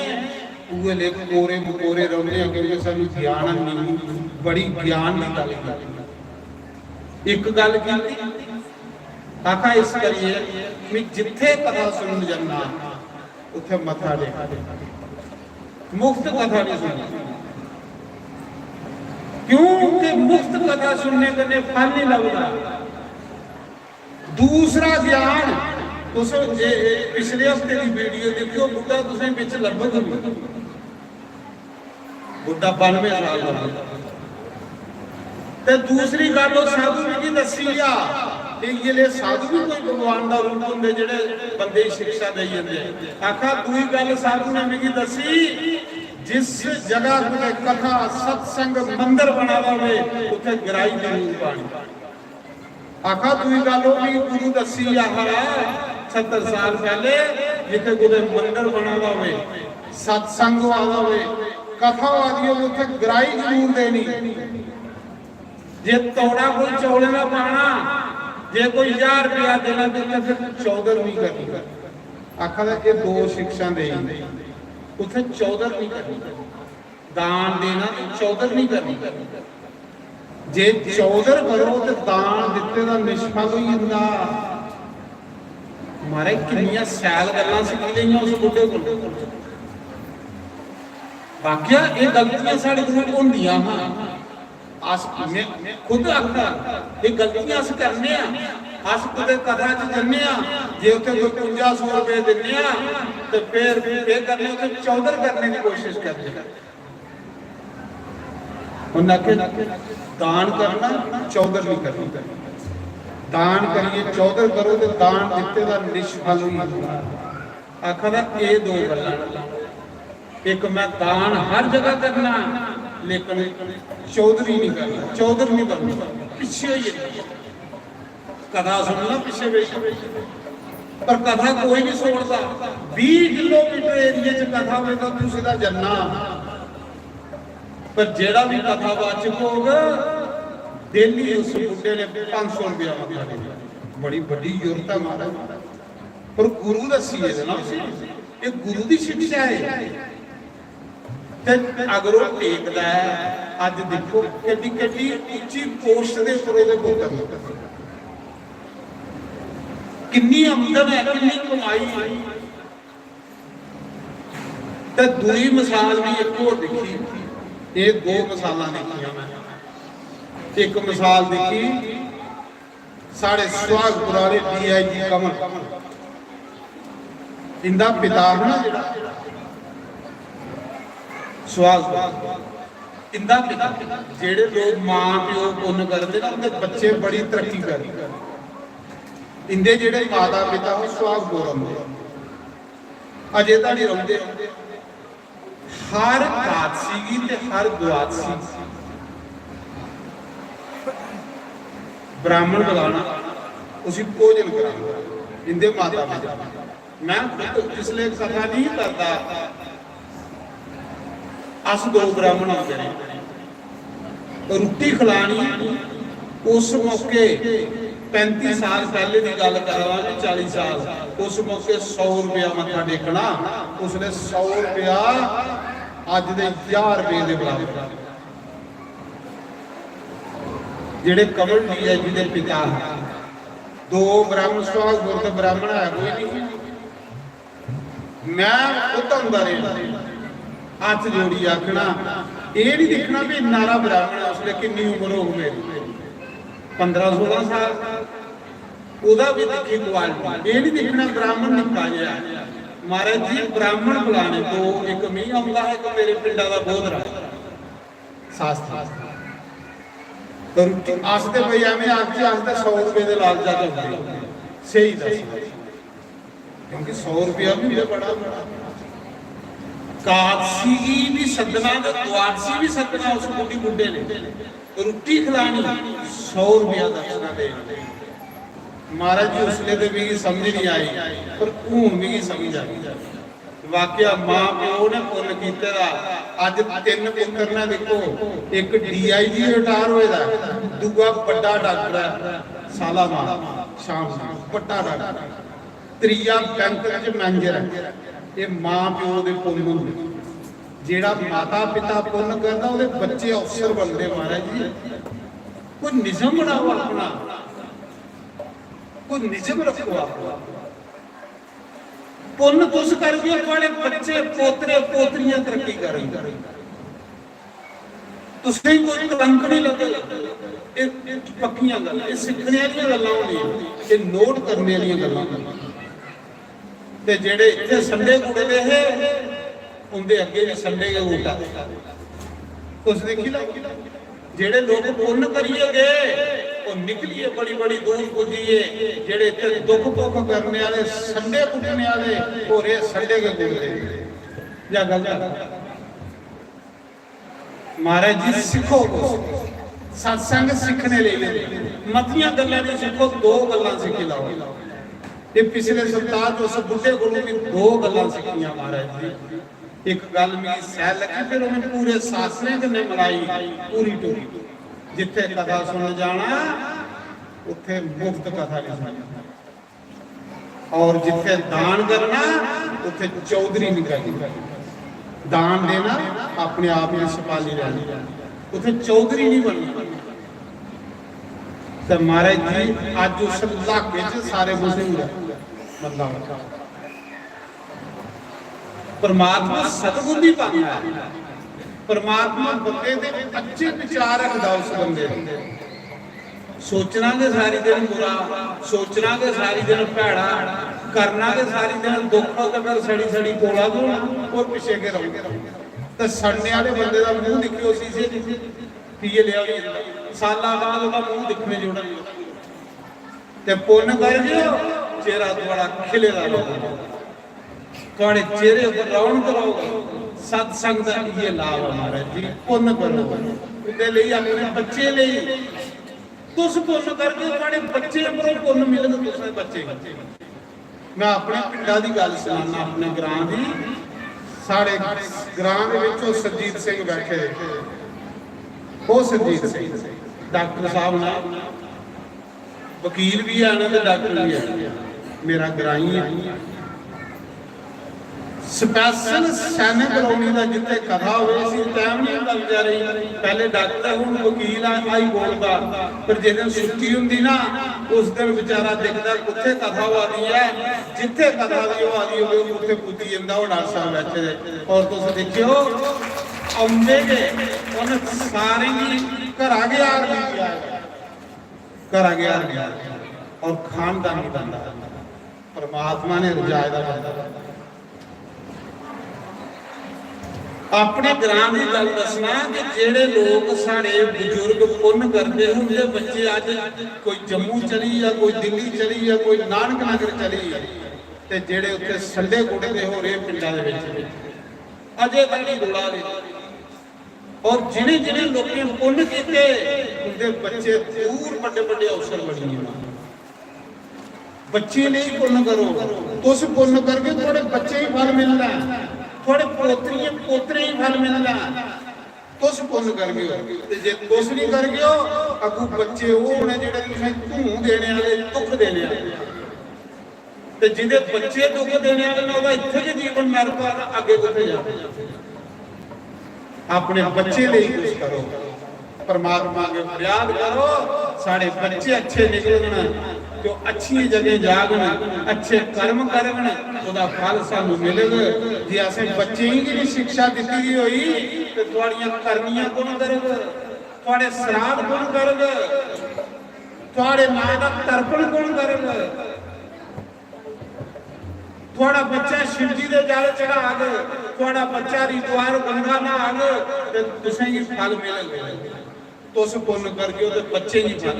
ਉਹ ਲੈ ਕੋਰੇ ਮਕੋਰੇ ਰਹਿੰਦੇ ਆ ਕਿਉਂਕਿ ਸਾਨੂੰ ਗਿਆਨ ਨਹੀਂ, ਬੜੀ ਗਿਆਨ ਦੀ ਗੱਲ ਕੀਤੀ। ਇੱਕ ਗੱਲ ਕੀਤੀ ਆਖਾ ਇਸ ਕਰੀਏ ਵੀ ਜਿੱਥੇ ਕਥਾ ਸੁਣਨ ਜਾਂਦਾ ਉੱਥੇ ਮੱਥਾ ਟੇਕ, ਮੁਫਤ ਕਥਾ ਨਹੀਂ ਸੁਣਨੀ। क्योंकि मुफ्त कथा सुनने के फल नहीं लगता। दूसरा ज्ञान पिछले हफ्ते की वीडियो देखो, बुढ़ा तुसें बिच लभग बुढ़ा 92 साल का। ते दूसरी गल साधु ने दसी आ ये साधु भी कोई भगवान का रूप होंगे जेडे बंदे शिक्षा दे जाते। आखा दूई गल साधु ने मिगी दसी जिस जगह पे कथा सत्संग मंदिर बना हुए उसे गिराई जरूर पानी। आखा दूई गल भी गुरु दसी आह 70 साल पहले जिथे कोई मंदिर बना हुए सत्संग वाला हुए कथा आदि उसे गिराई जरूर देनी। जे तोड़ा कोई चौले का पाना, जे कोई 1000 रुपया देना तो फिर चौधर नहीं करनी। आखा ये दो शिक्षा दे उसे चौधर नहीं करनी, दान देना तो चौधर नहीं करनी। जे चौधर करो तो दान दिते का निष्फल ही होंदा। मारे कितनी सैल गल्लां सीख लईआं उस बुढ़े को। वाकया ये गलतियां साडे कोल होंदियां हां। अस खुद आखदा ये गलतियां अस करने आ। अस कुते कथा च जन्ने आ, जे उत्थे कोई 5500 रुपए दिन्ने आ ते फिर करने उत्थे चौधर करने की कोशिश करदे। उन्हां के दान करना चौधर नहीं करना। दान करिए चौधर करो तो दान दिते दा निष्फल ही होंदा। आखदा ये दो गल्लां, एक मैं दान हर जगह करना लेकिन चौधरी नहीं करना, चौधर नहीं बनना, पिछे ही कथा सुनना पिछे बैठ। पर कथा कोई नहीं छोड़ता। 20 किलोमीटर एरिए च कथा होवे तो तुम सीधा जन्ना। पर जेड़ा भी कथा वाचक होगा डेली उस बुढ़े ने 500 रुपया मत्था टेकना, बड़ी बड़ी जरूरत है महाराज। पर गुरु दसी है ना, ये गुरु की शिक्षा है। अगर वो टेकदा है, अज देखो किड्डी किड्डी उच्ची पोस्ट के उपर ओहदे पुत्तर किन्नी आमदन है, किन्नी कमाई है। ते दूई मिसाल भी एक होर देखी, ये दो मिसालां देखियां मैं। एक मिसाल देखी साढ़े सुहागपुर वाले DIG कमल, इंदा पिता है ना जिहड़ा सुहागपुर, इंदा पिता जेड़े लोग मां प्यो पुण्य करते ना उनके बच्चे बड़ी तरक्की करते। इंदे जेड़े माता पिता वो सुहागपुर आंदे, अजे तां नहीं रहिंदे। हर रात सीगी ते हर दुआत सी ब्राह्मण बुलाना, उसी भोजन कराना इंदे माता पिता। मैं इसलिए कथा नहीं करता, अस दो ब्राह्मण आते हैं, रोटी खिलानी उस मौके 35 साल पहले की गल करा, 40 साल, उस मौके 100 रुपया मत्था टेकना, उसने 100 रुपया अज दे 1000 रुपये के बराबर। ਜਿਹੜੇ ਕਮਲ ਜੀ ਹੈ ਜਿਹਦੇ ਪਿਤਾ ਦੋ ਬ੍ਰਾਹਮਣ ਸਵਾਲ ਗੁਰਦ ਬ੍ਰਾਹਮਣ ਹੈ ਕੋਈ ਨਹੀਂ। ਮੈਂ ਖੁਦ ਹੁੰਦਾ ਰਿਹਾ ਹੱਥ ਜੋੜੀ ਆਖਣਾ ਇਹ ਨਹੀਂ ਦੇਖਣਾ ਵੀ ਨਾਰਾ ਬ੍ਰਾਹਮਣ ਉਸ ਵੇਲੇ ਕਿੰਨੀ ਉਮਰ ਹੋ ਗਈ 15-16 ਸਾਲ ਉਹਦਾ ਵੀ ਦੇਖੀ ਕੁਆਲਿਟੀ। ਇਹ ਨਹੀਂ ਦੇਖਣਾ ਬ੍ਰਾਹਮਣ ਨਿੱਕਾ ਜਿਹਾ ਮਹਾਰਾਜ ਜੀ ਬ੍ਰਾਹਮਣ ਬੁਲਾਣੇ ਤੋਂ ਇੱਕ ਮੀਂਹ ਆਉਂਦਾ ਹੈ ਕਿ ਮੇਰੇ ਪਿੰਡਾਂ ਦਾ ਬੋਧਰਾ ਸਾਸਤਰ ਪਰ ਆਸਤੇ ਬਈ ਐਵੇਂ ਆਖੀ ਆਸਤੇ 100 ਰੁਪਏ ਦੇ ਲਾਲਚ ਜਾ ਹੁੰਦੇ ਸਹੀ ਦੱਸ ਕਿਉਂਕਿ 100 ਰੁਪਇਆ ਵੀ ਬੜਾ ਕਾਦਸੀ ਵੀ ਸੱਦਣਾ ਤੇ ਦੁਆਰਸੀ ਵੀ ਸੱਦਣਾ ਉਸ ਬੁੱਢੀ ਬੁੱਢੇ ਨੇ ਰੋਟੀ ਖਿਲਾਣੀ 100 ਰੁਪਇਆ ਦਕਸ਼ਨਾ ਦੇ ਮਹਾਰਾਜ ਜੀ ਉਸਲੇ ਤੇ ਵੀ ਸਮਝ ਨਹੀਂ ਆਈ ਪਰ ਹੁਣ ਵੀ ਸਮਝ ਆ ਗਈ। ਵਾਕਿਆ ਮਾਂ ਪਿਓ ਨੇ ਪੁੰਨ ਕੀਤੇ ਦਾ ਅੱਜ 3 ਪੁੱਤਰ ਨੇ ਦੇਖੋ ਇੱਕ DIG ਰਿਟਾਇਰ ਹੋਏ ਦਾ ਦੂਆ ਵੱਡਾ ਡਾਕਟਰ ਹੈ ਸਾਲਾਮਾਰ ਸ਼ਾਮ ਨੂੰ ਵੱਡਾ ਡਾਕਟਰ ਤੀਆ ਬੈਂਕ ਵਿੱਚ ਮੈਨੇਜਰ ਹੈ। ਇਹ ਮਾਂ ਪਿਓ ਦੇ ਪੁੰਨ ਹੁੰਦੇ ਜਿਹੜਾ ਮਾਤਾ ਪਿਤਾ ਪੁੰਨ ਕਰਦਾ ਉਹਦੇ ਬੱਚੇ ਅਫਸਰ ਬਣਦੇ। ਮਹਾਰਾਜ ਜੀ ਕੋਈ ਨਿਯਮ ਬਣਾਓ ਆਪਣਾ ਕੋਈ ਨਿਯਮ ਰੱਖੋ ਆਪਣਾ ਪੁੰਨ ਤੁਸ ਕਰਕੇ ਤੁਹਾਡੇ ਬੱਚੇ ਪੋਤਰੇ ਪੋਤਰੀਆਂ ਤਰੱਕੀ ਕਰਨਗੇ ਤੁਸੀਂ ਕੋਈ ਕਲੰਕ ਨਹੀਂ ਲੱਗੇ। ਇਹ ਪੱਕੀਆਂ ਗੱਲਾਂ ਇਹ ਸਿੱਖਣ ਵਾਲੀਆਂ ਗੱਲਾਂ ਹੁੰਦੀਆਂ ਇਹ ਨੋਟ ਕਰਨ ਵਾਲੀਆਂ ਗੱਲਾਂ ਤੇ ਜਿਹੜੇ ਇੱਥੇ ਸੰਡੇ ਕੁੜੇ ਦੇ ਉਹਦੇ ਅੱਗੇ ਵੀ ਸੰਡੇ ਦੇ ਉਲਟਾ ਤੁਸੀਂ ਦੇਖੀ ਲਾ ਜਿਹੜੇ ਲੋਕ ਪੁੰਨ ਕਰੀਏਗੇ ਉਹ ਨਿਕਲੀਏ ਬੜੀ ਬੜੀ ਦੂਰ ਪੁੱਜੀਏ। ਜਿਹੜੇ ਇੱਥੇ ਦੁੱਖ ਪੁੱਖ ਕਰਨੇ ਵਾਲੇ ਸੰਡੇ ਕੁੱਟਣੇ ਵਾਲੇ ਹੋਰੇ ਸੰਡੇ ਕੇ ਕੁੱਟਦੇ ਜਾਂ ਗੱਲ ਮਹਾਰਾਜ ਜੀ ਸਿੱਖੋ ਸਤਸੰਗ ਸਿੱਖਣੇ ਲਈ ਮਤੀਆਂ ਗੱਲਾਂ ਦੀ ਸਿੱਖੋ। 2 ਗੱਲਾਂ ਸਿੱਖ ਲਾਓ। ਇਹ ਪਿਛਲੇ ਸਪਤਾਹ ਤੋਂ ਉਸ ਬੁੱਢੇ ਕੋਲੋਂ ਵੀ 2 ਗੱਲਾਂ ਸਿੱਖੀਆਂ ਮਹਾਰਾਜ ਜੀ। ਇੱਕ ਗੱਲ ਮੇਰੀ ਸਹਿ ਲੱਗੀ ਫਿਰ ਉਹਨੇ ਪੂਰੇ ਸਾਸਰੇ ਕਨੇ ਮਲਾਈ ਪੂਰੀ ਟੋਰੀ ਜਿੱਥੇ ਕਥਾ ਸੁਣ ਜਾਣਾ ਉੱਥੇ ਮੁਫਤ ਕਥਾ ਨਹੀਂ ਸੁਣਨੀ ਔਰ ਜਿੱਥੇ ਦਾਨ ਕਰਨਾ ਉੱਥੇ ਚੌਧਰੀ ਨਹੀਂ ਕਰਨੀ। ਦਾਨ ਦੇਣਾ ਆਪਣੇ ਆਪ ਵਿੱਚ ਛਪਾਲੀ ਰਹਿਣੀ ਉੱਥੇ ਚੌਧਰੀ ਨਹੀਂ ਬਣਨਾ। ਤੇ ਮਹਾਰਾਜ ਜੀ ਅੱਜ ਉਸ ਇਲਾਕੇ 'ਚ ਸਾਰੇ ਮੁਸਲਿਮ ਬੰਦਾ ਪਰਮਾਤਮਾ ਸਤਿਗੁਰ ਦੀ ਪਾਉਂਦਾ ਹੈ। ਪਰਮਾਤਮਾ ਬੰਦੇ ਦੇ ਅੱਛੇ ਵਿਚਾਰ ਰੱਖਦਾ ਉਸ ਬੰਦੇ ਦੇ। ਸੋਚਣਾਗੇ ਸਾਰੀ ਦਿਨ ਬੁਰਾ ਸੋਚਣਾਗੇ ਸਾਰੀ ਦਿਨ ਭੈੜਾ ਕਰਨਾਗੇ ਸਾਰੀ ਦਿਨ ਦੁੱਖ ਤੇ ਫਿਰ ਸੜੀ ਸੜੀ ਕੋਲਾ ਦੋਣਾ ਔਰ ਪਿੱਛੇ ਕੇ ਰਹੋਗੇ ਤਾਂ ਸੜਨੇ ਵਾਲੇ ਬੰਦੇ ਦਾ ਮੂੰਹ ਦੇਖਿਓ ਸੀਸੇ ਪੀਏ ਲਿਆ ਸਾਲਾਂ ਬਾਅਦ ਉਹਦਾ ਮੂੰਹ ਦਿਖਣੇ ਜੋੜਾ ਤੇ ਪੁੰਨ ਕਰ ਜਿਓ ਚਿਹਰਾ ਤੁਹਾਡਾ ਖਿਲੇਦਾ ਰਹੇਗਾ ਤੁਹਾਡੇ ਚਿਹਰੇ ਉੱਤੇ ਰੌਣਕ ਰਹੂਗੀ। ਸਤ ਸੰਗ ਦਾ ਇਹ ਲਾਭ ਹੈ ਮਹਾਰਾਜ ਜੀ। ਪੁੰਨ ਕਰੋ ਉਹਦੇ ਲਈ ਆਪਣੇ ਬੱਚੇ ਲਈ ਤੁਸ ਪੁੰਨ ਕਰਕੇ ਤੁਹਾਡੇ ਬੱਚੇ ਅੰਦਰੋਂ ਪੁੰਨ ਮਿਲਣ ਤੁਸੀਂ ਬੱਚੇ। ਮੈਂ ਆਪਣੇ ਪਿੰਡਾਂ ਦੀ ਗੱਲ ਸੁਣਾਉਣਾ ਆਪਣੇ ਗ੍ਰਾਂ ਦੀ। ਸਾਡੇ ਗ੍ਰਾਂ ਦੇ ਵਿੱਚ ਉਹ ਸਰਜੀਤ ਸਿੰਘ ਬੈਠੇ ਉਹ ਸਰਜੀਤ ਸਿੰਘ ਡਾਕਟਰ ਸਾਹਿਬ ਨਾਲ ਵਕੀਲ ਵੀ ਹੈ ਤੇ ਡਾਕਟਰ ਵੀ ਹੈ ਮੇਰਾ ਗ੍ਰਾਈ ਹੈ। ਸਪੈਸ਼ਲ ਸੈਨਿਕ ਕਲੋਨੀ ਦਾ ਜਿੱਥੇ ਕਥਾ ਹੋਈ ਸੀ ਟਾਈਮ ਨਹੀਂ ਹੁੰਦਾ ਵਿਚਾਰੇ ਪਹਿਲੇ ਡਾਕਟਰ ਹੁਣ ਵਕੀਲ ਆਈ ਬੋਲਦਾ ਪਰ ਜਦੋਂ ਛੁੱਟੀ ਹੁੰਦੀ ਨਾ ਉਸ ਦਿਨ ਵਿਚਾਰਾ ਦੇਖਦਾ ਉੱਥੇ ਕਥਾ ਹੋਣੀ ਹੈ ਜਿੱਥੇ ਕਥਾ ਦੀ ਹੋਣੀ ਹੋਵੇ ਉੱਥੇ ਪੁੱਜੀ ਜਾਂਦਾ ਉਹ ਡਾਕਟਰ ਸਾਹਿਬ ਬੈਠੇ ਔਰ ਤੁਸੀਂ ਦੇਖਿਓ ਆਉਂਦੇ ਗਏ ਉਹਨੇ ਸਾਰੇ ਹੀ ਘਰ ਆ ਗਿਆ ਔਰ ਖਾਨਦਾਨੀ ਬੰਦਾ ਪਰਮਾਤਮਾ ਨੇ ਰਜਾਇ ਦਾ ਬੰਦਾ ਆਪਣੇ ਗ੍ਰਾਂ ਦੀ ਗੱਲ ਦੱਸਣਾ ਕਿ ਜਿਹੜੇ ਲੋਕ ਸਾਡੇ ਬਜ਼ੁਰਗ ਪੁੰਨ ਕਰਦੇ ਹੁੰਦੇ ਬੱਚੇ ਅੱਜ ਕੋਈ ਜੰਮੂ ਚਲੀ ਜਾਂ ਕੋਈ ਦਿੱਲੀ ਚਲੀ ਜਾਂ ਕੋਈ ਨਾਨਕ ਨਗਰ ਚਲੀ ਤੇ ਜਿਹੜੇ ਉੱਥੇ ਸੰਡੇ ਕੁੱਟਦੇ ਹੋ ਰਹੇ ਪਿੰਡਾਂ ਦੇ ਵਿੱਚ ਅਜੇ ਤੱਕ ਨਹੀਂ ਰੋਲਾ ਦੇ ਔਰ ਜਿਹੜੇ ਜਿਹੜੇ ਲੋਕਾਂ ਪੁੰਨ ਕੀਤੇ ਉਹਦੇ ਬੱਚੇ ਦੂਰ ਵੱਡੇ ਵੱਡੇ ਅਫਸਰ ਬਣੀ ਜਾਣ। ਬੱਚੇ ਲਈ ਪੁੰਨ ਕਰੋ ਤੁਸੀਂ ਪੁੰਨ ਕਰਕੇ ਤੁਹਾਡੇ ਬੱਚੇ ਹੀ ਫਲ ਮਿਲਣਾ ਤੁਹਾਡੇ ਪੋਤਰੀਆਂ ਪੋਤਰੇ ਹੀ ਫਲ ਮਿਲਣਾ ਤੁਸੀਂ ਪੁੰਨ ਕਰ ਗਏ ਤੇ ਜੇ ਤੁਸੀਂ ਨਹੀਂ ਕਰ ਗਏ ਅੱਗੂ ਬੱਚੇ ਉਹ ਹੋਣੇ ਜਿਹੜੇ ਤੁਸੀਂ ਧੂੰ ਦੇਣੇ ਵਾਲੇ ਦੁੱਖ ਦੇਣੇ ਵਾਲੇ ਤੇ ਜਿਹਦੇ ਬੱਚੇ ਦੁੱਖ ਦੇਣੇ ਵਾਲੇ ਨੇ ਉਹਦਾ ਇੱਥੇ ਜੇ ਜੀਵਨ ਨਰਕ ਆ ਅੱਗੇ ਕਿੱਥੇ ਜਾਵੇ। ਆਪਣੇ ਬੱਚੇ ਲਈ ਕੁਝ ਕਰੋ परमात्मा के फरियाद करो साढ़े बच्चे अच्छे निकलन, जो अच्छी जगह जागन, अच्छे कर्म करन, ਉਹਦਾ फल सानू मिलेगा। जे असें बच्चे ही नहीं शिक्षा दी हुई तो तुहाड़ियां करनियां कौन करग, तुहाड़े श्राद्ध कौन करग, तुहाड़े मां दा तर्पण कौन करग। तुहाड़ा बच्चा शिव जी दे जल चढ़ाग, तुहाड़ा बच्चा हरिद्वार गंगा नहाग ते तुसें ही फल मिलेगा। तुस पुण्य करगे तो बच्चे ही फल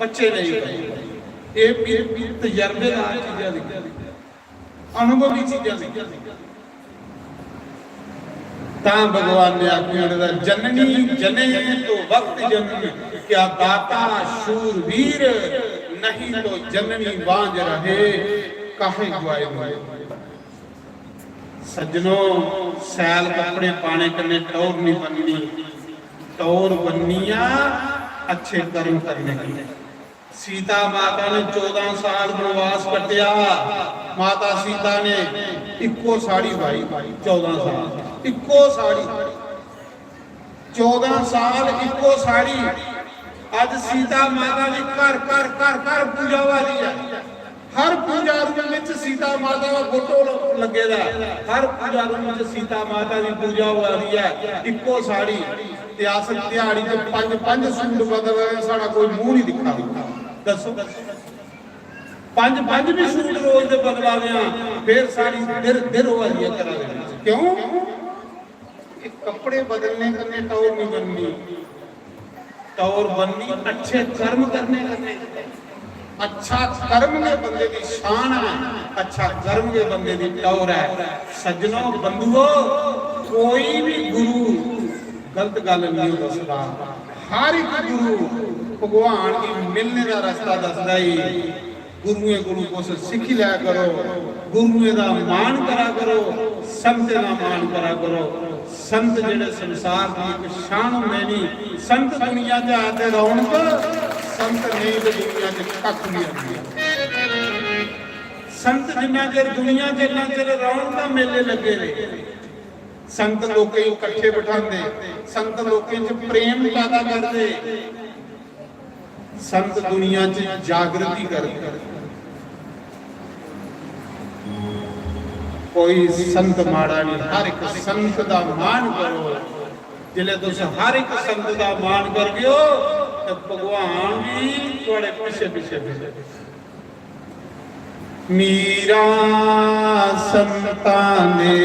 बच्चे नहीं पाए। ये तजर्बेदार चीज़ां अनुभवी चीज़ां ता भगवान ने आख्या जननी जने तो वक्त जननी, क्या दाता शूरवीर, नहीं तो जननी बांझ रहे काहे गुआए। सज्जनों सैल कपड़े पाने कने टौर नहीं बननी, टौर बननिया अच्छे कर्म करने के। सीता माता ने 14 साल वनवास कटिया, माता सीता ने इक्को साड़ी पाई, 14 साल इक्को साड़ी, 14 साल इक्को साड़ी। अज सीता माता की घर घर घर घर पूजा वाली है, हर पूजा रूम में सीता माता का फोटो लगे, हर पूजा रूम में सीता माता की पूजा हो रही है, इक्को साड़ी। अस दिहाड़ी से 5-5 सूट बदल साड़ा कोई मुंह नहीं दिखा, दसो 5-5 भी सूट रोज दे बदला फिर साड़ी दिर हो रही है करा देना। क्यों? कपड़े बदलने करने टौर नहीं बननी, टौर बननी अच्छे कर्म करने करने। अच्छा कर्म के बंदे की शान है, अच्छा कर्म के बंदे की टौर है। सज्जनों बंधुओं कोई भी गुरु गलत गल नहीं दसदा, हर एक गुरु भगवान की मिलने का रास्ता दसदा ही। गुरुए गुरु को सीखी लिया करो, गुरुए का मान करा करो, संत का मान करा करो। संत जेड़े संसार की एक शान होंदे नहीं, संत दुनिया च आते रौनक, संत नहीं तो दुनिया च कख नहीं आती। संत जिन्ना चਿਰ दुनिया च इन्ना चਿਰ रौनक मेले लगे रहे। संत लोग इकट्ठे बिठाते, संत लोग प्रेम पैदा करते, संत दुनिया च जागृति करते। कोई संत माड़ा नहीं, हर एक संत का मान करो। जिले तुस हर एक संत का मान कर गयो तो भगवान भी थोड़े पीछे पीछे पीछे। मीरा संतां ने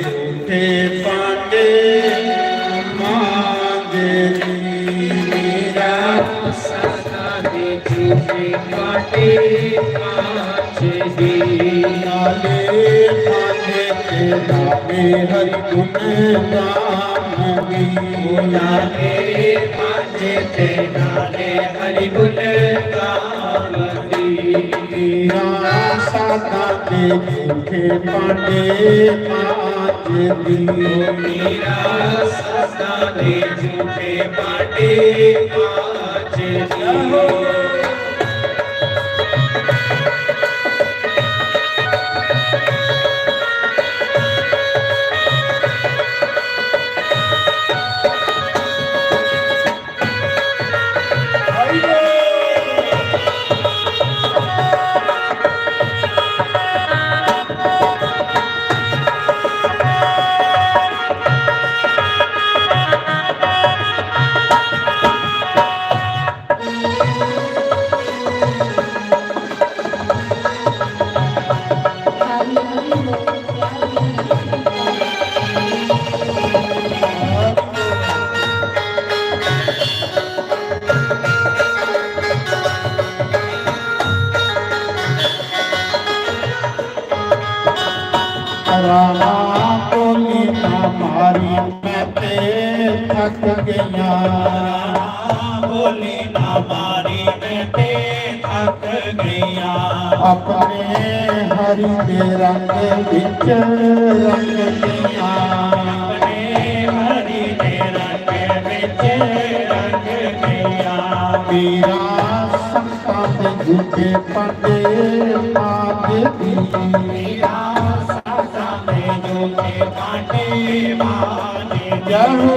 झूठे पांडे मांगे, मीरा संतां ने झूठे पांडे मांगे, नाले पांडे के नामे हरि गुण गावगी, नाले पांडे के नाले हरि गुण गावगी। मीरा साता के झूठे पांडे मांगे, मीरा संतां ने झूठे पांडे मांगे। रामा बोली हमारी मैं थक गया, बोली हमारी मैं थक गया। अपने हरि के रंग विच रंग गया, अपने हरि के रंग विच रंग गया। मेरा संतां दे झूठे पांडे मांगे दी, मेरा संतां दे झूठे पांडे मांगे। जय हो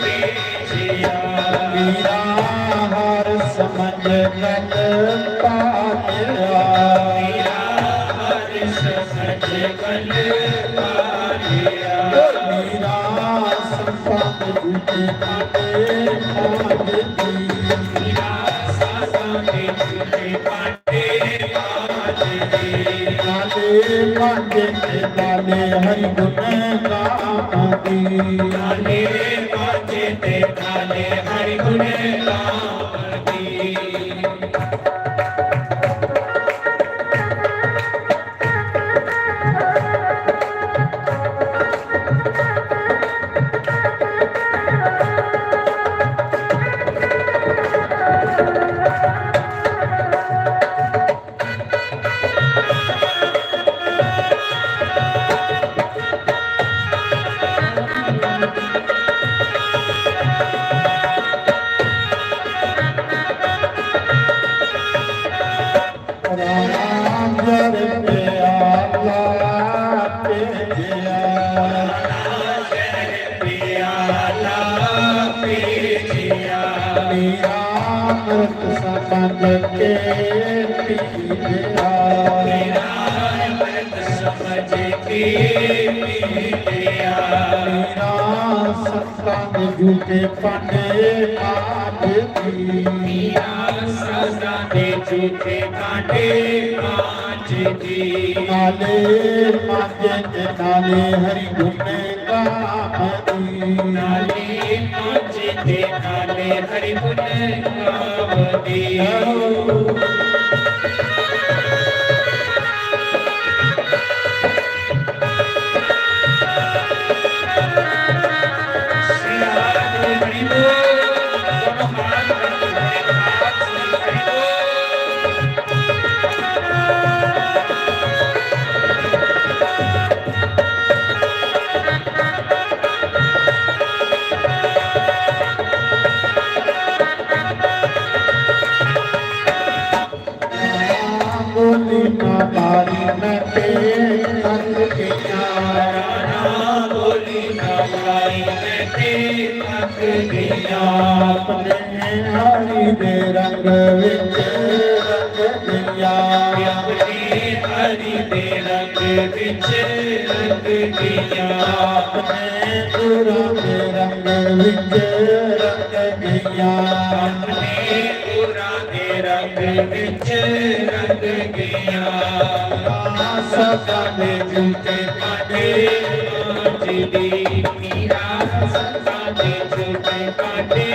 भेजिया मीरा हर समझ गल पाया मीरा संपत झूठे पाटे नाले हरि गुण गाती नाले पाटे ते नाले हरि गुण गाती झूठे पाने आप झूठे पाने पाँच दी नाले पाँचे नाले हरि गुण गाती नाले पाँचे नाले हरि गुण गाती अपने हरि दे रंग विच रंग दिया अपने हरि दे रंग विच रंग दिया अपने गुरु दे रंग विच रंग दिया अपने गुरु दे रंग विच रंग दिया सदा दे झूठे पाने दी मीरा सदा दे झूठे पाने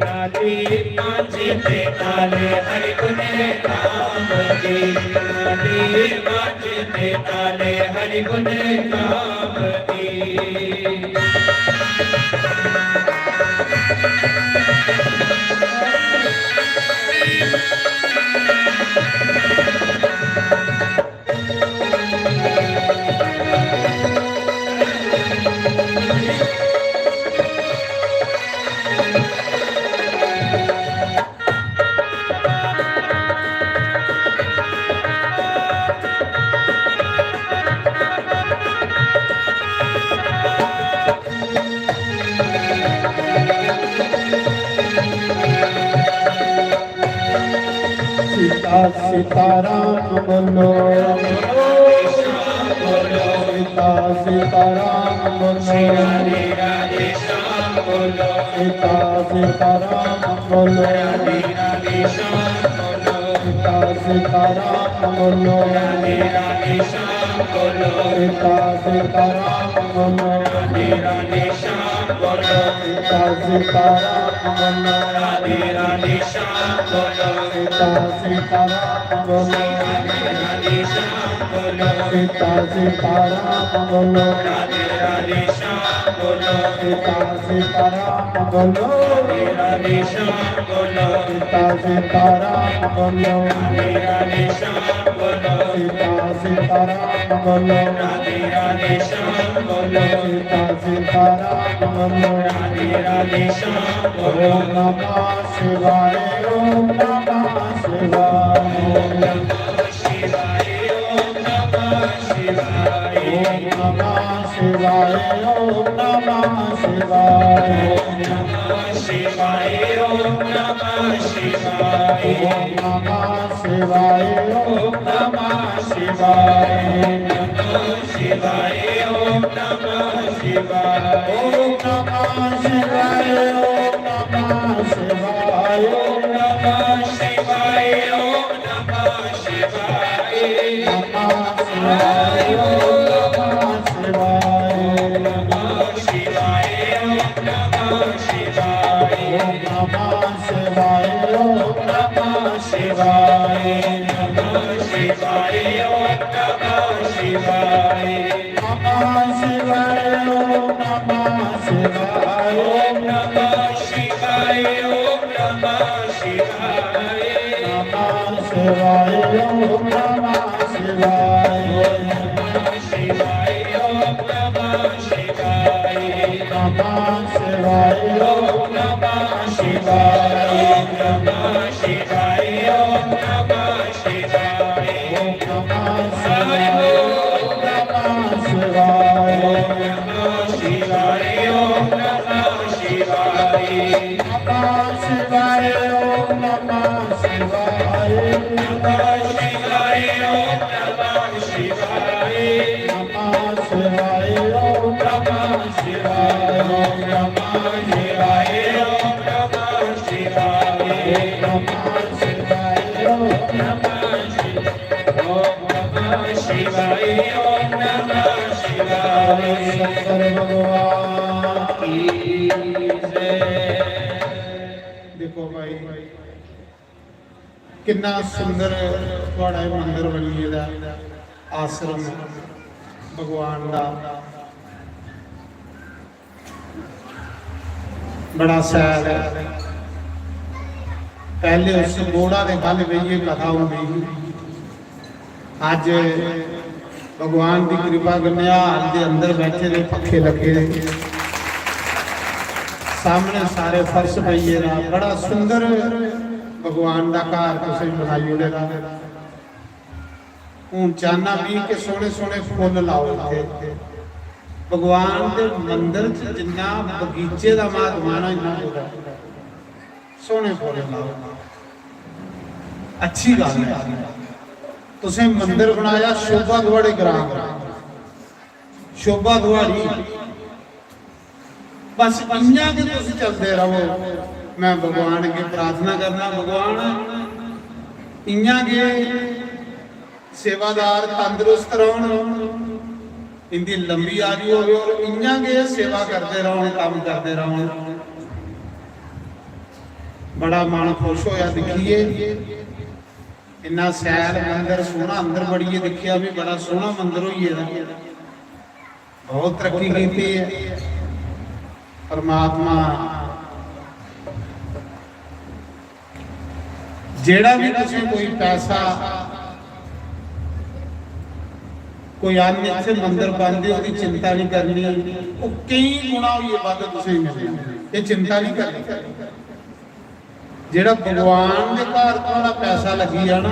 नाले पाँचे ते नाले हरि गुण गाती नाले पाँचे ते नाले हरि गुण गाती सीताराम बोलो सीता सीताराम बोलो सीता सीताराम बोलो सीता सीताराम बोलो सीता सीताराम बोलो सीता सीताराम बोलो सीता सीताराम बोलो सीता सीताराम बोलो सीता सीताराम बोलो सीता सीताराम बोलो सीता सीताराम बोलो सीता सीताराम बोलो ओम नमः शिवाय ओम नमः शिवाय ओम नमः शिवाय ओम शिवाय ओम नमः शिवाय ओम नमः शिवाय ओम नमः शिवाय ओम नमः शिवाय ओम नमः शिवाय ओम नमः शिवाय ओम नमः शिवाय ओम नमः शिवाय ओम नमः शिवाय नमः शिवाय ओम नमः शिवाय नमः शिवाय ओम नमः शिवाय ओम नमः शिवाय ओम नमः शिवाय नमः शिवाय ओम नमः शिवाय नमः शिवाय ओम नमः शिवाय ओम नमः शिवाय ओम नमः शिवाय नमः शिवाय ओम नमः शिवाय शिवाय ओम नमः शिवाय नमः शिवाय ओम नमः शिवाय नमः शिवाय ओम नमः शिवाय ओम नमः शिवाय ओम नमः शिवाय नमः शिवाय ओम नमः शिवाय नमः शिवाय ओम नमः शिवाय नमः शिवाय ओम नमः शिवाय नमः शिवाय ओम नमः शिवाय ओम नमः शिवाय ओम नमः शिवाय नमः शिवाय ओम नमः शिवाय ओम नमः शिवाय शंकर भगवान की जय। देखो भाई कितना सुंदर थोड़ा मंदिर बनी दा आश्रम भगवान का बड़ा सैल है। पहले उस बोड़ा के गल बही कथा होंगी अज भगवान की कृपा गनियाल के अंदर बैठे ने पखे लगे सामने सारे फर्श पईए दा बड़ा सुंदर भगवान का घर तुम बनाई ओड़े हूँ चाना पी के सोने सोने फुल लाओ इत्थे भगवान के मंदिर च जिन्ना बगीचे का महत्व ना इन्ना होगा सोने फुल लाओ अच्छी गल है तुसें मंदिर बनाया शोभा दुआड़ी ग्राम शोभा दुआड़ी बस इन्ना कि तुम चलते रहो मैं भगवान की प्रार्थना करना भगवान इन्ना के सेवादार तंदुरुस्त रहन इनकी लंबी आयु हो और इन्ना के सेवा करते रहो काम करते रहो बड़ा मन खुश होया दिखिए इन्ना सैल मंदिर सोहना अंदर बड़िए देखिया भी बड़ा सोहना मंदिर होइए बहुत तरक्की की है परमात्मा जेड़ा भी तुसीं कोई पैसा कोई अन्य इत्थे मंदिर बनदे ओदी चिंता नहीं करनी वो कई गुणा होइए वध तुसीं मिलना ये चिंता नहीं करनी जेड़ा भगवान के घर थोड़ा पैसा लगी जाना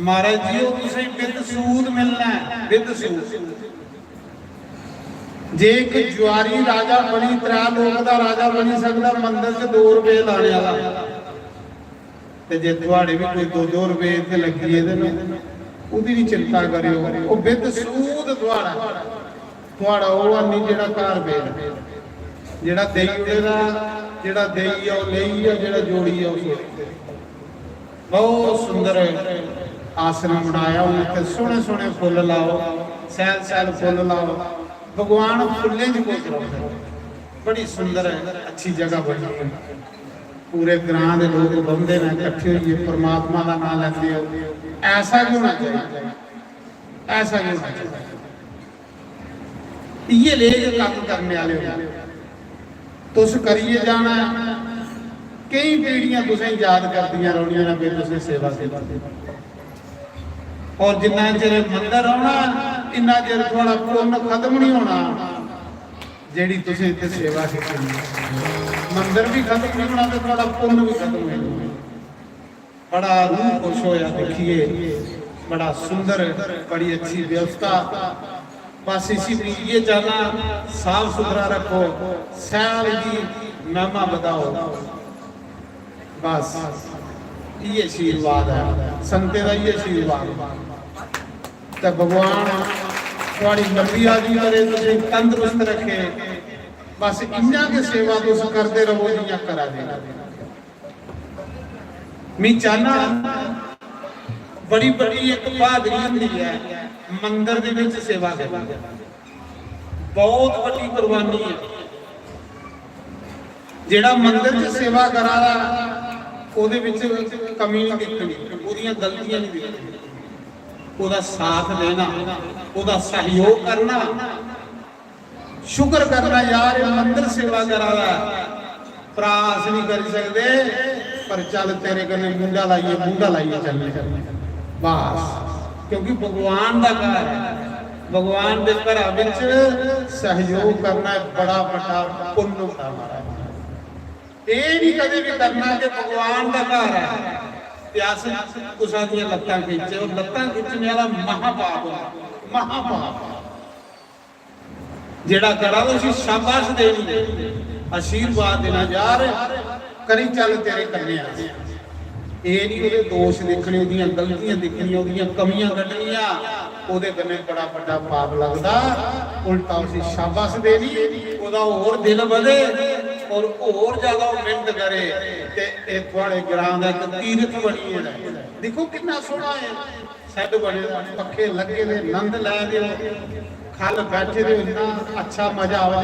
महाराज जी वो तुसीं बिद सूद मिलना है बिद सूद जे एक जुआरी राजा बनी 3 लोक दा राजा बनी सकदा मंदिर च 2 रुपए लाने वाला ते जे तुहाडे भी कोई 2-2 रुपए इत्थे लगी ਇਹਦੇ ਨਾਲ ਉਹਦੀ ਵੀ ਚਿੰਤਾ ਕਰਿਓ ਉਹ ਬਿਦ ਸੂਦ ਤੁਹਾਡਾ ਉਹ ਨਹੀਂ ਜਿਹੜਾ ਘਰ ਵੇਚ ਜਿਹੜਾ ਦੇਈ ਉਹਦਾ ਜਿਹੜਾ ਦੇਈ ਆ ਉਹ ਲਈ ਆ ਜਿਹੜਾ ਜੋੜੀ ਆ ਉਹ ਬਹੁਤ ਸੁੰਦਰ ਆਸਣ ਬਣਾਇਆ ਉਹਨੇ ਤੇ ਸੋਹਣੇ ਸੋਹਣੇ ਫੁੱਲ ਲਾਓ ਸੈਲ ਸੈਲ ਫੁੱਲ ਲਾਓ भगवान फुल्ले च खुश रहो बड़ी सुंदर है अच्छी जगह बनी है पूरे ग्रां दे लोग बंदे ने इकट्ठे होइए परमात्मा का नाम लेंदे हो ऐसा क्यों होना चाहिए ऐसा क्यों होना चाहिए ये ले काम करने वाले हो तुस करिए जाना कई पीढ़ियां तुसें याद करदियां रौनियां ने भी तुसें सेवा सेवा और जिन्ना चिर मंदिर आना इन्ना चिर थोड़ा पुण्य खत्म नहीं होना जेड़ी तुसीं इत्थे सेवा की मंदिर भी खत्म नहीं होना तो थोड़ा पुण्य भी खत्म नहीं होना बड़ा रूह खुश होया देखिए बड़ा सुंदर बड़ी अच्छी व्यवस्था बस इसीलिए जाना साफ सुथरा रखो, सैल की महिमा बताओ, बस ये आशीर्वाद है संते का, ये आशीर्वाद। तो भगवान थोड़ी लंबी आयु करे, तुझे तंदुरुस्त रखे, बस इन्ना के सेवा तुम करते रहो जियां करा दे। मैं चाहना बड़ी बड़ी एक बहादुरी होंदी है मंदिर दे विच सेवा करनी, बहुत बड़ी कुर्बानी है। जेड़ा मंदिर च सेवा करा ओदे विच कमी नहीं दिखनी, ओदियां गलतियां नहीं दिखनी, ओदा साथ देना, ओदा सहयोग करना, शुक्र करना यार मंदिर सेवा करा प्रास नहीं कर सकते, पर चल तेरे कन्ने मुंडा लाइए चलने बस, क्योंकि भगवान का घर है, भगवान के घर विच सहयोग करना बड़ा बड़ा पुण्य होता है। ये नहीं कदे भी करना कि भगवान का घर है प्यास कुसा दी लत्तां खिंचे, और लत्तां खिंचने वाला महापाप है, महापाप। जेड़ा करा उसी शाबाश देनी, आशीर्वाद देना, यार करी चल तेरे कन्ने आ। ये नहीं ਉਹਦੇ ਦੋਸ਼ ਦੇਖਣੇ, ਉਹਦੀਆਂ ਗਲਤੀਆਂ ਦੇਖਣੀਆਂ, ਉਹਦੀਆਂ ਕਮੀਆਂ ਕੱਢਣੀਆਂ, ਉਹਦੇ ਕੰਨੇ ਬੜਾ ਵੱਡਾ ਪਾਪ ਲੱਗਦਾ। ਉਲਟਾ ਉਸੇ ਸ਼ਾਬਾਸ਼ ਦੇਣੀ, ਉਹਦਾ ਹੋਰ ਦਿਲ ਵਧੇ ਔਰ ਹੋਰ ਜ਼ਿਆਦਾ ਉਹ ਮਿਹਨਤ ਕਰੇ, ਤੇ ਇਹ ਤੁਹਾਡੇ ਗ੍ਰਾਂ ਦਾ ਇੱਕ ਤੀਰਥ ਬਣੀ ਹੈ। ਦੇਖੋ ਕਿੰਨਾ ਸੋਹਣਾ ਹੈ, ਸੈੱਟ ਬਣੇ, ਪੱਖੇ ਲੱਗੇ ਨੇ, ਆਨੰਦ ਲੈ ਦਿਓ, ਖਲ ਬੈਠੇ ਦੇ, ਇੰਨਾ ਅੱਛਾ ਮਜ਼ਾ ਆਵਾ।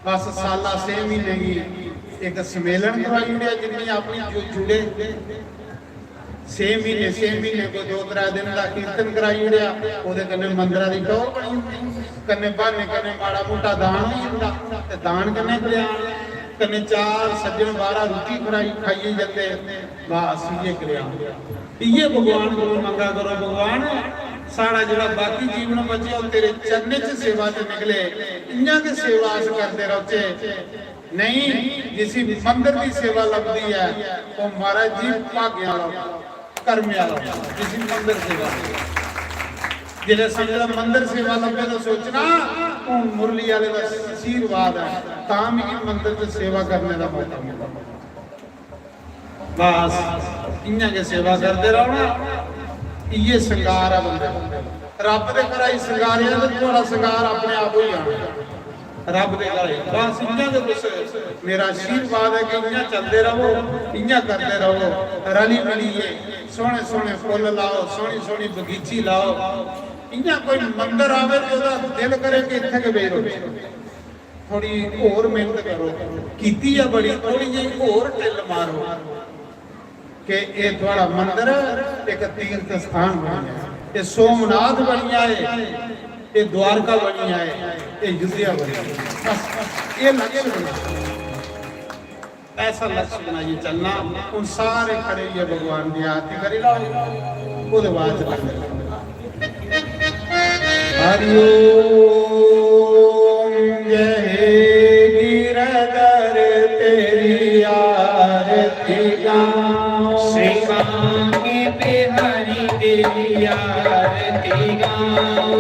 बस साला 6 महीने की एक सम्मेलन करवाई उड़े, जिन्हें अपनी जो जुड़े 6 महीने को 2-3 दिन का कीर्तन कराई उड़िया, ओदे कन्ने मंदिर की टोर बनी, कन्ने बहाने कन्ने माड़ा मोटा दान भी हुंदा, ते दान कन्ने कल्याण, कन्ने 4 सज्जन 12 रोटी खाई जाते, बस ये कल्याण। ये भगवान को मंगा करो, भगवान साड़ा जरा बाकी जीवन बचे तेरे चरने च सेवा च निकले, इन्ना के सेवा करते रहोचे। नहीं जिसी मंदिर की सेवा लगती है वो महाराज जी भाग्य कर्म वाला, जिसी मंदिर सेवा जिले समझा मंदिर सेवा लगे तो सोचना मुरली वाले का आशीर्वाद है, तां भी मंदिर च सेवा करने का मौका मिला। बस इन्ना के सेवा करते रहो ना, ये श्रृंगार है बंदे रब दे घर ही श्रृंगार है, तो थोड़ा श्रृंगार अपने आप ही आना रब दे घर। बस इन्ना के कुछ मेरा आशीर्वाद है कि इन्ना चलते रहो, इन्ना करते रहो, रली मिलिए, सोहने सोहने फुल लाओ, सोहनी सोहनी बगीची लाओ। इन्ना कोई मंदिर आवे तो दिल करे कि इत्थे के बेरो, थोड़ी होर मेहनत करो, कीती है बड़ी, थोड़ी जी होर ढिल मारो कि ये थोड़ा मंदिर एक तीर्थ स्थान बनिया है, ये सोमनाथ बनिया है, ये द्वारका बनिया है, ये युद्धिया बनिया है। बस ये लक्ष्य बना, ऐसा लक्ष्य बनाइए चलना। उन सारे खड़े ये भगवान की आरती करी लाओ, उसके बाद हरि ओम जय गिरधर तेरी आरती गाओ, श्री बिहारी तेरी आरती गाओ,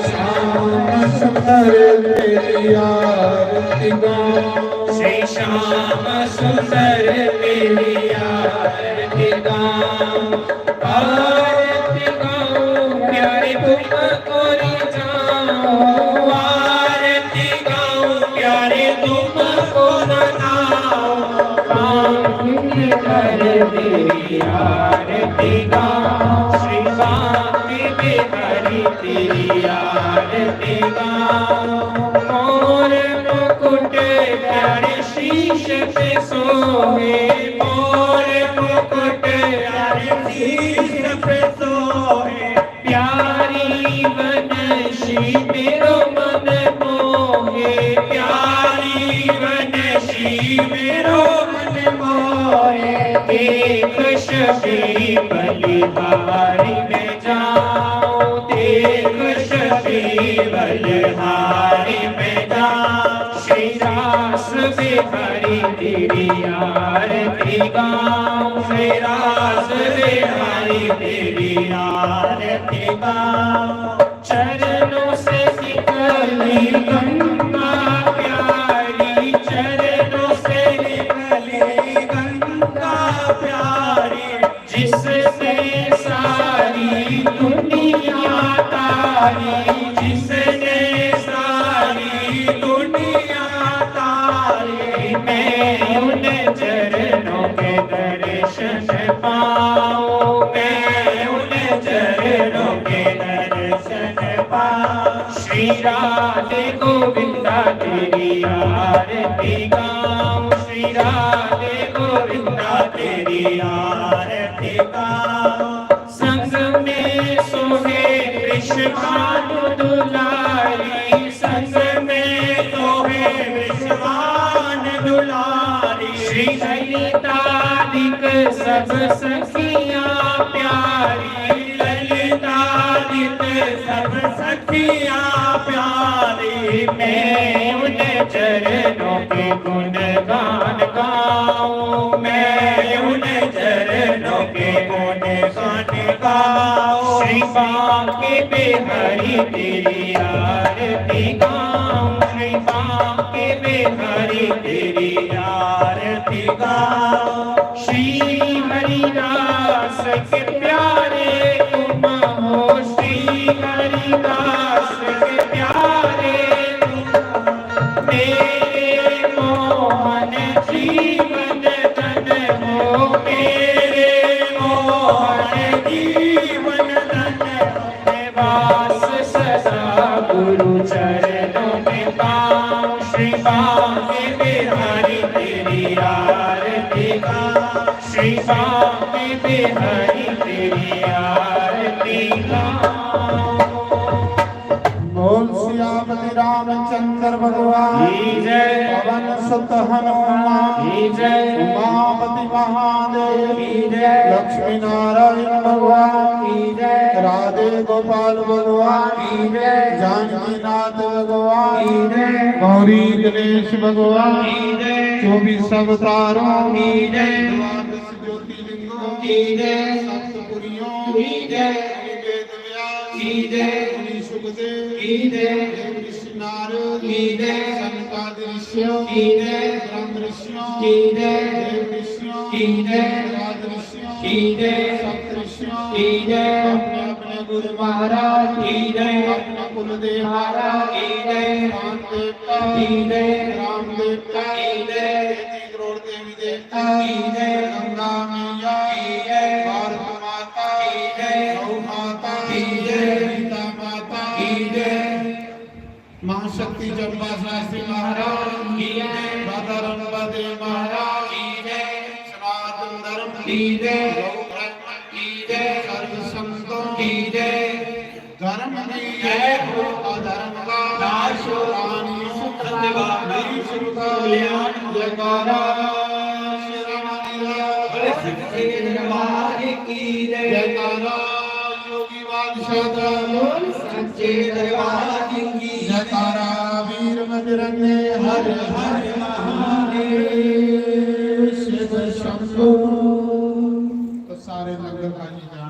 श्याम सुंदर तेरी आरती गाओ, श्री श्याम सुंदर तेरी आरती गाओ, आरती गाओ प्यारे तुम कोरी जाओ, आरती गाओ प्यारे तुम को नाओ, कर तेरी आरती गाओ, श्री बांके बिहारी तेरी आरती गाओ, मोर मुकुट प्यारे शीश पे सोहे, मोर मुकुट प्यारे शीश पे सोहे, प्यारी बनशी मेरो मन मोहे, प्यारी बनशी मेरो मन मोहे, देख शबी बलिहारी में जाओ, देख शबी बलिहारी में जाओ, श्री रास बिहारी तेरी आरती गाओ, श्री रास बिहारी तेरी आरती गाओ, चरणों से गंगा प्यारी चरणों से निकली गंगा प्यारी जिसने सारी दुनिया तारी जिसने सारी दुनिया तारी मैं उन चरणों के दर्शन पाऊं मैं उन चरणों के दर्शन पाऊं श्री राधे गोविंदा तेरी आरती गाऊं श्री राधे गोविंदा तेरी आरती गाऊं संग में सोहे विश्वानु दुलारी संग में सोहे विश्वान दुलारी श्री ललितादिक सब सखियां प्यारी ललितादिक सब सखियां प्यारी मैं उन चरणों के गुणगान गाऊं मैं उन चरणों के गुणगान गाऊं श्री बांके बिहारी तेरी आरती गाऊं श्री बांके बिहारी तेरी आरती गाऊं श्री हरिदास के प्यारे तुम हो श्री हरिदास के प्यारे मेरे मोहन जीवन धन हो मेरे मोहन जीवन धन वास सदा गुरु चरणों में पाऊं श्री बांके बिहारी तेरी आरती गाऊं श्री बांके बिहारी तेरी आरती गाऊं बोल सियापति रामचंद्र भगवान की जय पवन सुत हनुमान की जय उमापति महादेव की जय लक्ष्मी नारायण भगवान की जय राधे गोपाल भगवान की जय जानकी नाथ भगवान की जय गौरी गणेश भगवान की जय 24 अवतारों की जय द्वादश ज्योतिर्लिंगों की जय सप्तपुरियों की जय वेदव्यास की जय मुनि सुखदेव की जय देव ऋषि नारद की जय सनकादि ऋषियों की जय ब्रह्म ऋषियों की जय देव ऋषियों की जय राज ऋषियों की जय सप्त ऋषियों की जय अपने अपने गुरु महाराज की जय अपने कुलदेव महाराज की जय राम देवता की जय राम देवता की जय 33 करोड़ देवी देवता की जय गंगा मैया की जय भारत माता की जय गौ माता की जय सीता माता की जय महाशक्ति चंपा शास्त्री महाराज की जय राधा रणपति महाराज की जय सनातन धर्म की जय गौ ब्रह्म की जय सर्व संतों की जय धर्म की जय हो अधर्म का नाश हो प्राणियों सत्यवादी सुख कल्याण जयकारा श्री राम बड़े सच्चे दरबार की जय जयकारा योगी बादशाह बोल सच्चे दरबार की जयकारा वीर बजरंगी हर हर महादेव शिव शंभो। तो सारे लंगर का